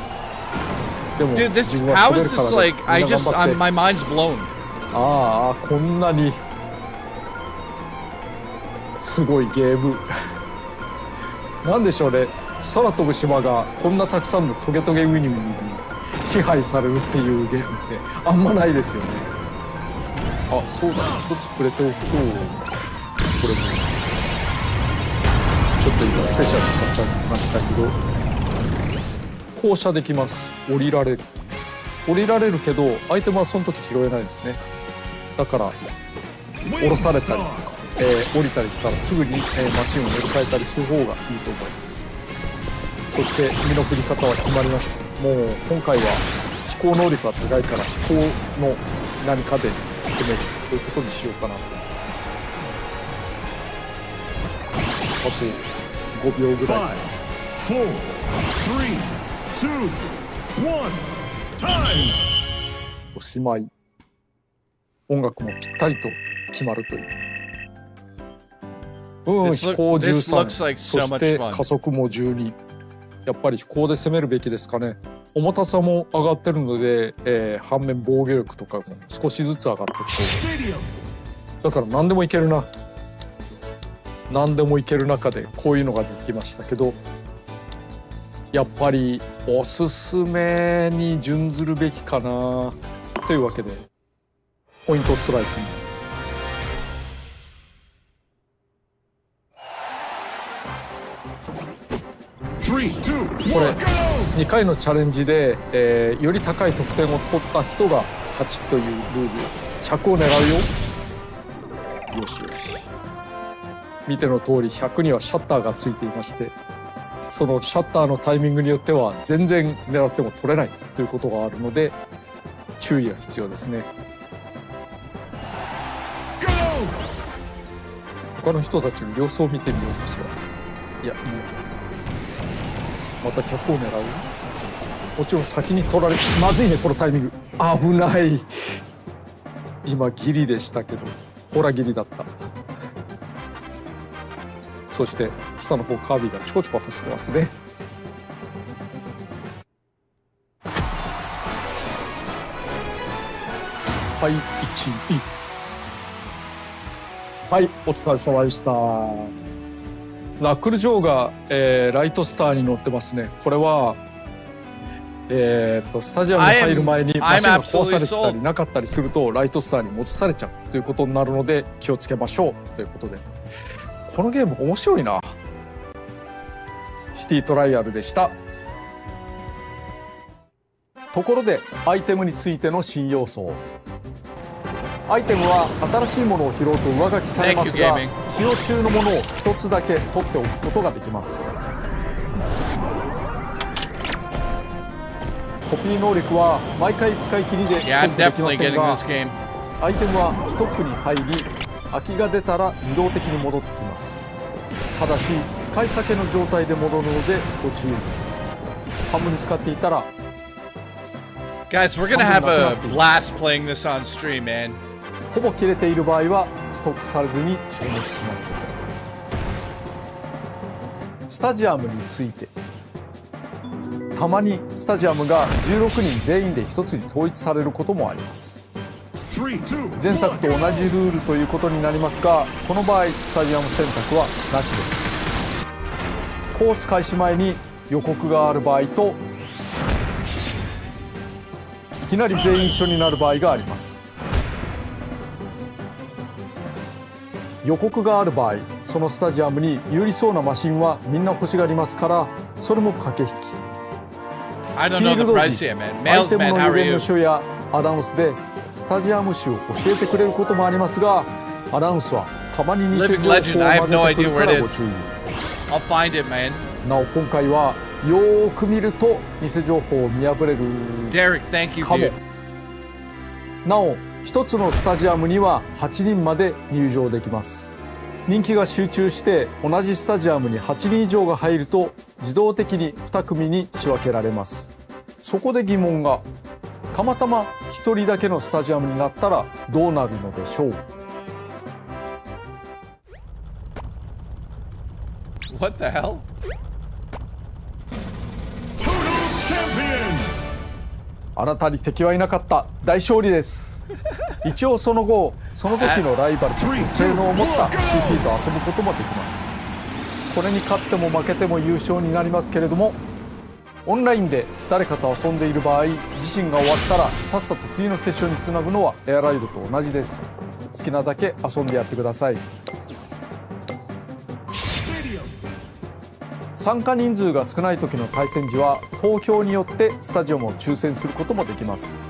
でも Dude, this 自分は how 飛べ is るから this ね。 like? I みんな just 頑張って my mind's blown. ああこんなにすごいゲームなんでしょうね。空飛ぶ島がこんなたくさんのトゲトゲウニウニに支配されるっていうゲームってあんまないですよね。あ、そうだ、一つ触れておくと、これもちょっと今スペシャル使っちゃいましたけど、降車できます。降りられるけどアイテムはその時拾えないですね。だから降ろされたりとか、降りたりしたらすぐに、マシンを乗り換えたりする方がいいと思います。そして身の振り方は決まりました。もう今回は飛行能力が高いから飛行の何かで攻めるということにしようかな。あと5秒ぐらい。5、4、3、2、1、タイム。おしまい。音楽もぴったりと決まるという。飛行13、そして加速も12。やっぱり飛行で攻めるべきですかね。重たさも上がってるので、反面防御力とかも少しずつ上がっていくと思います。だから何でもいけるな。何でもいける中でこういうのが出てきましたけど、やっぱりおすすめに準ずるべきかなというわけで、ポイントストライクにこれ2回のチャレンジで、より高い得点を取った人が勝ちというルールです。100を狙うよ。よしよし。見ての通り100にはシャッターがついていまして、そのシャッターのタイミングによっては全然狙っても取れないということがあるので注意が必要ですね。他の人たちの様子を見てみようかしら。いや、いいよ。また100を狙う。もちろん先に取られ、まずいねこのタイミング。危ない。今ギリでしたけど、ほらギリだった。そして下の方カービィがちょこちょこ走ってますね。はい、1位。はい、お疲れ様でした。ナックル・ジョーが、ライトスターに乗ってますね。これは、スタジアムに入る前にマシンが壊されたりなかったりするとライトスターに戻されちゃうということになるので気をつけましょうということで、このゲーム面白いな。シティトライアルでした。ところでアイテムについての新要素。アイテムは新しいものを拾うと上書きされますが、使用中のものを一つだけ取っておくことができます。コピー能力は毎回使い切りでストックできませんが、アイテムはストックに入り空きが出たら自動的に戻ってきます。ただし使いかけの状態で戻るのでご注意。半分使っていたら Guys, we're gonna have a blast playing this on stream, man. ほぼ切れている場合はストックされずに消滅します。スタジアムについて。たまにスタジアムが16人全員で一つに統一されることもあります。前作と同じルールということになりますが、この場合スタジアム選択はなしです。コース開始前に予告がある場合と、いきなり全員一緒になる場合があります。予告がある場合、そのスタジアムに有利そうなマシンはみんな欲しがりますから、それも駆け引き。I don't know the price here, man. アイ Mailsman, テムの how 予 are 言 you? の書やアナウンスでスタジアム種を教えてくれることもありますが、アナウンスはたまに偽情報を混ぜてくるからご注意。 I'll find it, man. なお今回はよーく見ると偽情報を見破れる Derek, thank you, かも。 dude. なお一つのスタジアムには8人まで入場できます。人気が集中して同じスタジアムに8人以上が入ると自動的に2組に仕分けられます。そこで疑問が、たまたま1人だけのスタジアムになったらどうなるのでしょう。 What the hell? Champion! あなたに敵はいなかった。大勝利です。一応その後、その時のライバルたちの性能を持った CP と遊ぶこともできます。これに勝っても負けても優勝になりますけれども、オンラインで誰かと遊んでいる場合、自身が終わったらさっさと次のセッションにつなぐのはエアライドと同じです。好きなだけ遊んでやってください。参加人数が少ない時の対戦時は投票によってスタジアムを抽選することもできます。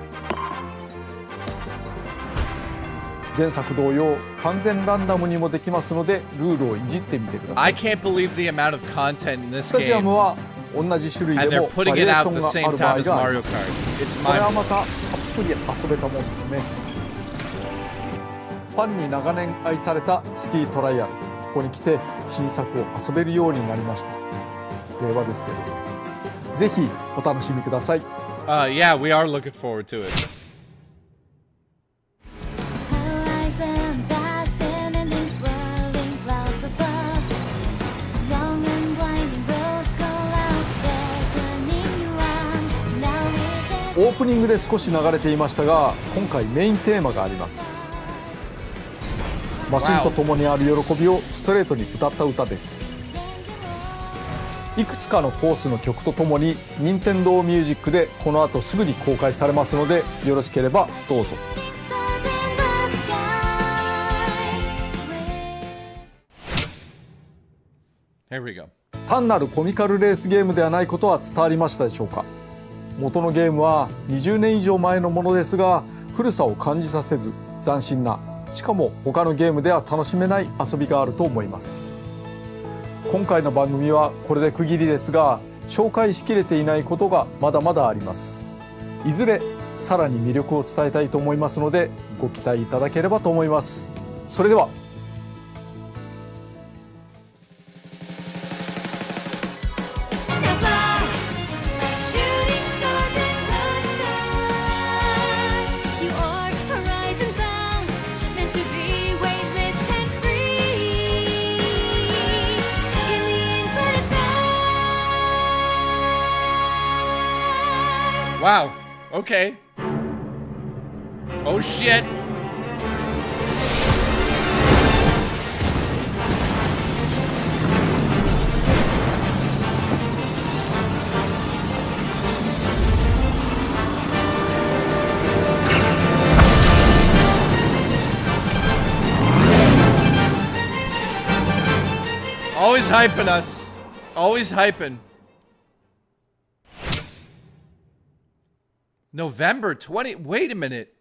前作同様完全ランダムにもできますので、ルールをいじってみてくださ I い。 can't believe the amount of content in this スタジアム game, は同じ種類 and で they're もバ putting リエ it ーシ out ョ the ンが same ある time 場合 as があり Mario ます。 Kart. It's これは mind またたっぷり遊べたもんですね。ファンに長年愛されたシティトライアル、ここに来て新作を遊べるようになりました。令和ですけど、ぜひお楽しみください。Yeah, we are looking forward to it. Opening オープニングで少し流れていましたが、今回メインテーマがあります。マシンと共にある喜びをストレートに歌った歌です。いくつかのコースの曲とともに Nintendo Music でこの後すぐに公開されますので、よろしければどうぞ。Here we go. 単なるコミカルレースゲームではないことは伝わりましたでしょうか。元のゲームは20年以上前のものですが、古さを感じさせず斬新な、しかも他のゲームでは楽しめない遊びがあると思います。今回の番組はこれで区切りですが、紹介しきれていないことがまだまだあります。いずれさらに魅力を伝えたいと思いますので、ご期待いただければと思います。それでは。Wow. Okay. Oh shit. Always hyping us. Always hyping. November 20. Wait a minute.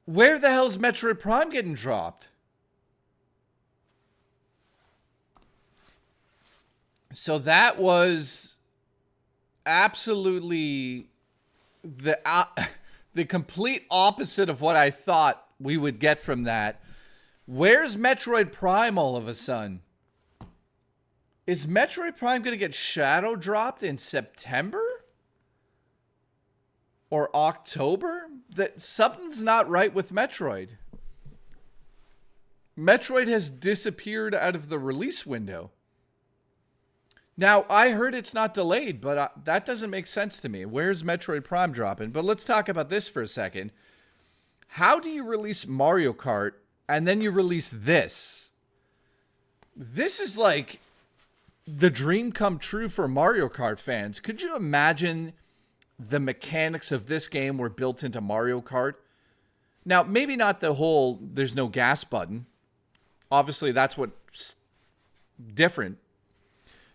Where the hell's Metroid Prime getting dropped? So that was absolutely the complete opposite of what I thought we would get from that. Where's Metroid Prime all of a sudden? Is Metroid Prime going to get shadow dropped in September? Or October? That something's not right with Metroid. Metroid has disappeared out of the release window. Now, I heard it's not delayed, but that doesn't make sense to me. Where's Metroid Prime dropping? But let's talk about this for a second. How do you release Mario Kart and then you release this? This is like the dream come true for Mario Kart fans. Could you imagine the mechanics of this game were built into Mario Kart? Now, maybe not the whole there's no gas button. Obviously, that's what's different.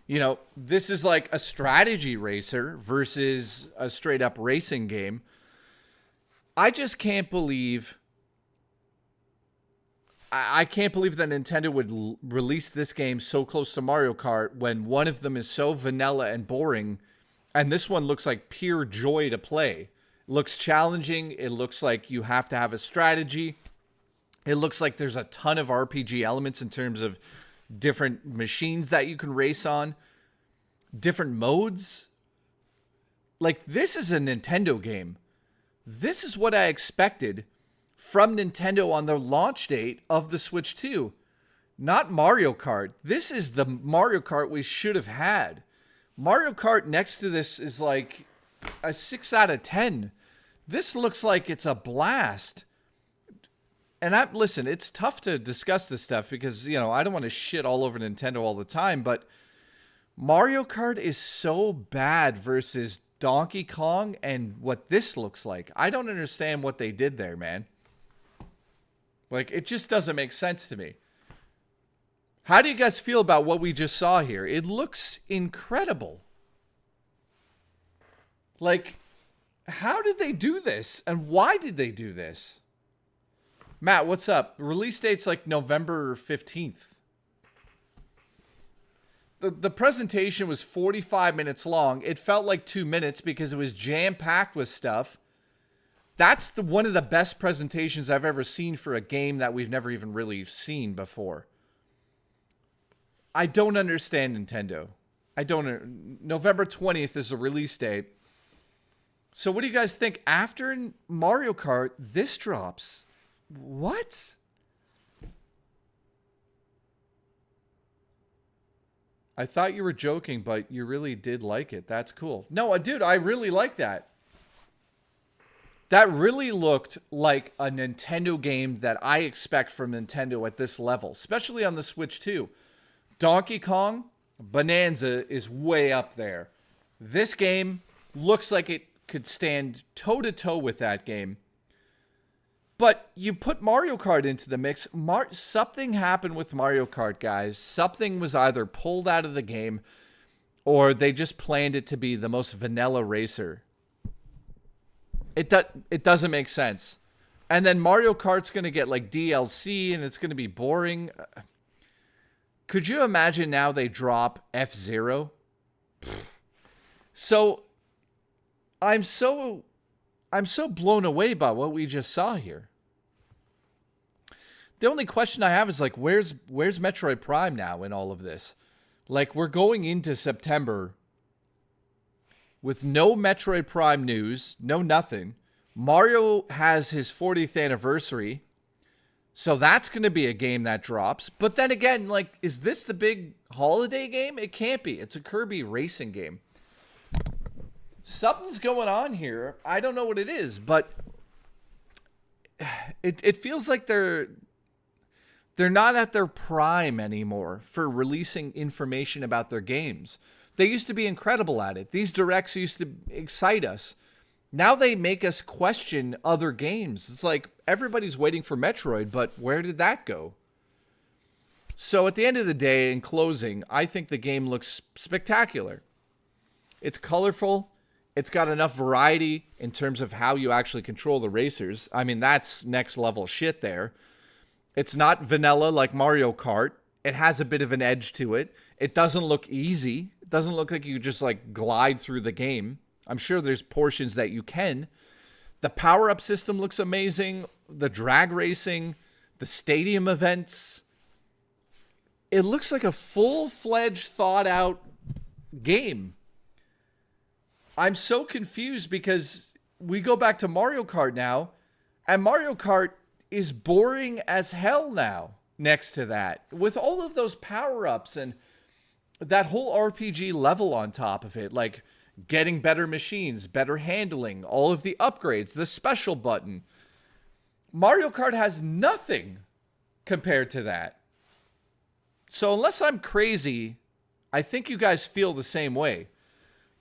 You know, this is like a strategy racer versus a straight up racing game. I just can't believe... I can't believe that Nintendo would release this game so close to Mario Kart when one of them is so vanilla and boring, and this one looks like pure joy to play. It looks challenging. It looks like you have to have a strategy. It looks like there's a ton of RPG elements in terms of different machines that you can race on, different modes. Like, this is a Nintendo game. This is what I expected from Nintendo on the launch date of the Switch 2. Not Mario Kart. This is the Mario Kart we should have had. Mario Kart next to this is like a 6 out of 10. This looks like it's a blast. And listen, it's tough to discuss this stuff because, you know, I don't want to shit all over Nintendo all the time, but Mario Kart is so bad versus Donkey Kong and what this looks like. I don't understand what they did there, man. Like, it just doesn't make sense to me. How do you guys feel about what we just saw here? It looks incredible. Like, how did they do this? And why did they do this? Matt, what's up? Release date's like November 15th. The presentation was 45 minutes long. It felt like 2 minutes because it was jam-packed with stuff. That's one of the best presentations I've ever seen for a game that we've never even really seen before. I don't understand Nintendo. November 20th is the release date. So what do you guys think? After Mario Kart, this drops. What? I thought you were joking, but you really did like it. That's cool. No, dude, I really like that. That really looked like a Nintendo game that I expect from Nintendo at this level, especially on the Switch 2. Donkey Kong Bonanza is way up there. This game looks like it could stand toe-to-toe with that game. But you put Mario Kart into the mix. Something happened with Mario Kart, guys. Something was either pulled out of the game or they just planned it to be the most vanilla racer. It doesn't make sense. And then Mario Kart's going to get like DLC and it's going to be boring. Could you imagine now they drop F-Zero? So I'm so blown away by what we just saw here. The only question I have is like, where's Metroid Prime now in all of this? Like, we're going into September with no Metroid Prime news, no nothing. Mario has his 40th anniversary, so that's going to be a game that drops. But then again, like, is this the big holiday game? It can't be. It's a Kirby racing game. Something's going on here. I don't know what it is, but it feels like they're not at their prime anymore for releasing information about their games. They used to be incredible at it. These directs used to excite us. Now they make us question other games. It's like everybody's waiting for Metroid, but where did that go? So at the end of the day, in closing, I think the game looks spectacular. It's colorful. It's got enough variety in terms of how you actually control the racers. I mean, that's next level shit there. It's not vanilla like Mario Kart. It has a bit of an edge to it. It doesn't look easy. It doesn't look like you just like glide through the game. I'm sure there's portions that you can. The power-up system looks amazing. The drag racing, the stadium events. It looks like a full-fledged, thought-out game. I'm so confused because we go back to Mario Kart now, and Mario Kart is boring as hell now next to that. With all of those power-ups and that whole RPG level on top of it, like getting better machines, better handling, all of the upgrades, the special button. Mario Kart has nothing compared to that. So unless I'm crazy, I think you guys feel the same way.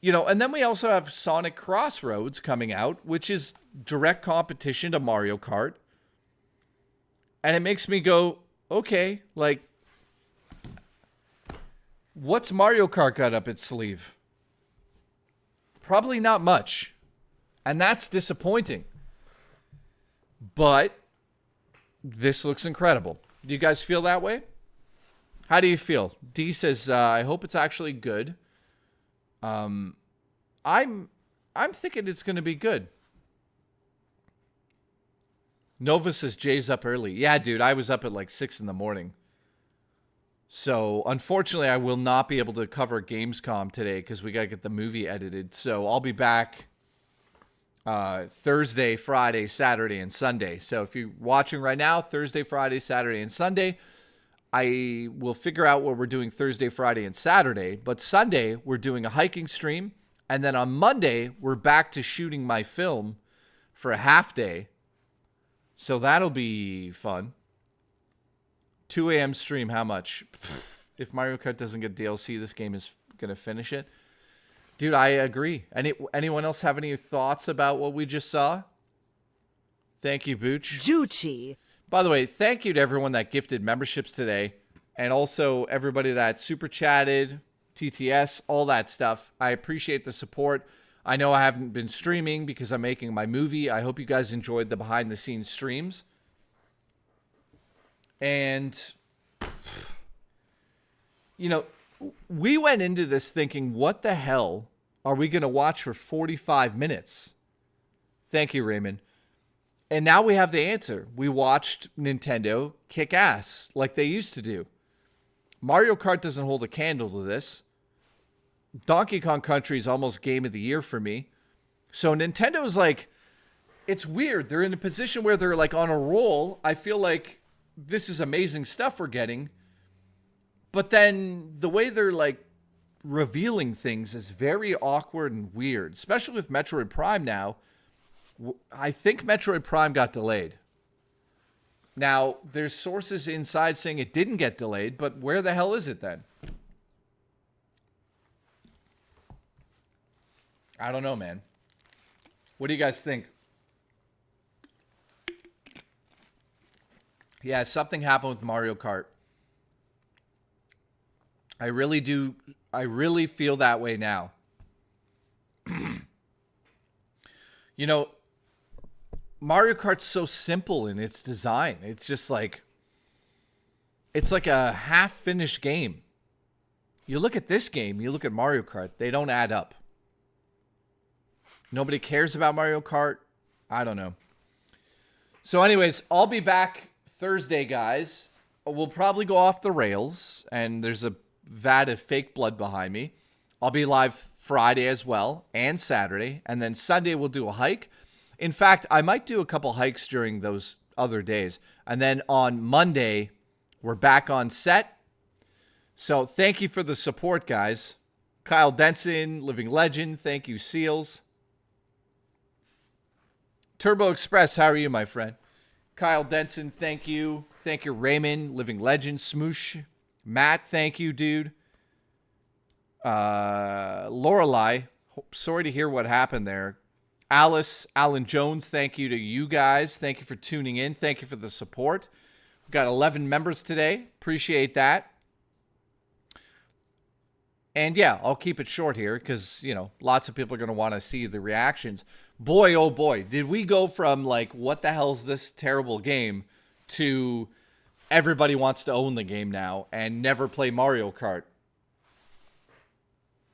You know, and then we also have Sonic Crossroads coming out, which is direct competition to Mario Kart. And it makes me go, okay, like, what's Mario Kart got up its sleeve? Probably not much. And that's disappointing. But this looks incredible. Do you guys feel that way? How do you feel? D says, I hope it's actually good. I'm thinking it's going to be good. Nova says Jay's up early. Yeah, dude, I was up at like 6 in the morning. So, unfortunately, I will not be able to cover Gamescom today because we got to get the movie edited. So, I'll be back Thursday, Friday, Saturday, and Sunday. So, if you're watching right now, Thursday, Friday, Saturday, and Sunday, I will figure out what we're doing Thursday, Friday, and Saturday. But Sunday, we're doing a hiking stream. And then on Monday, we're back to shooting my film for a half day. So that'll be fun. 2 a.m. stream, how much? If Mario Kart doesn't get DLC, this game is going to finish it. Dude, I agree. Anyone else have any thoughts about what we just saw? Thank you, Booch. Juchi. By the way, thank you to everyone that gifted memberships today. And also everybody that super chatted, TTS, all that stuff. I appreciate the support. I know I haven't been streaming because I'm making my movie. I hope you guys enjoyed the behind-the-scenes streams. And, you know, we went into this thinking, what the hell are we going to watch for 45 minutes? Thank you, Raymond. And now we have the answer. We watched Nintendo kick ass like they used to do. Mario Kart doesn't hold a candle to this. Donkey Kong Country is almost game of the year for me. So Nintendo's like, it's weird. They're in a position where they're like on a roll. I feel like this is amazing stuff we're getting. But then the way they're like revealing things is very awkward and weird, especially with Metroid Prime now. I think Metroid Prime got delayed. Now, there's sources inside saying it didn't get delayed, but where the hell is it then? I don't know, man. What do you guys think? Yeah, something happened with Mario Kart. I really do. I really feel that way now. You know, Mario Kart's so simple in its design. It's just like, it's like a half-finished game. You look at this game, you look at Mario Kart, they don't add up. Nobody cares about Mario Kart. I don't know. So anyways, I'll be back Thursday, guys. We'll probably go off the rails, and there's a vat of fake blood behind me. I'll be live Friday as well, and Saturday, and then Sunday we'll do a hike. In fact, I might do a couple hikes during those other days. And then on Monday, we're back on set. So thank you for the support, guys. Kyle Denson, Living Legend, thank you, Seals. Turbo Express, how are you, my friend? Kyle Denson, thank you. Thank you, Raymond, Living Legend, Smoosh. Matt, thank you, dude. Lorelei, sorry to hear what happened there. Alice, Alan Jones, thank you to you guys. Thank you for tuning in. Thank you for the support. We've got 11 members today. Appreciate that. And yeah, I'll keep it short here because, you know, lots of people are going to want to see the reactions. Boy, oh boy, did we go from like, what the hell's this terrible game to everybody wants to own the game now and never play Mario Kart.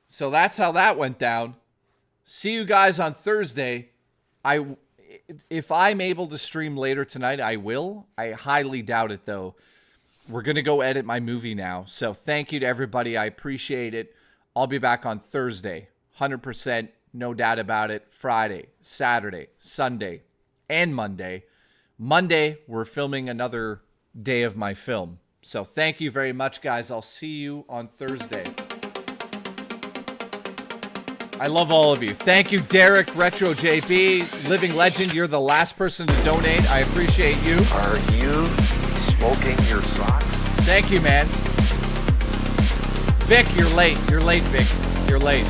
So that's how that went down. See you guys on Thursday. If I'm able to stream later tonight, I will. I highly doubt it, though. We're going to go edit my movie now. So thank you to everybody. I appreciate it. I'll be back on Thursday. 100%. No doubt about it. Friday, Saturday, Sunday, and Monday. Monday, we're filming another day of my film. So thank you very much, guys. I'll see you on Thursday. I love all of you. Thank you, Derek, Retro JB, Living Legend. You're the last person to donate. I appreciate you. Are you smoking your socks? Thank you, man. Vic, you're late. You're late, Vic. You're late.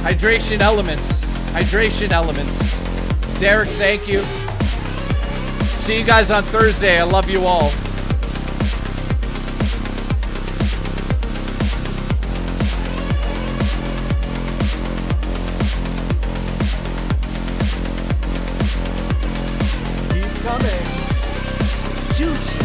Hydration elements. Hydration elements. Derek, thank you. See you guys on Thursday. I love you all. Keep coming. Juchi.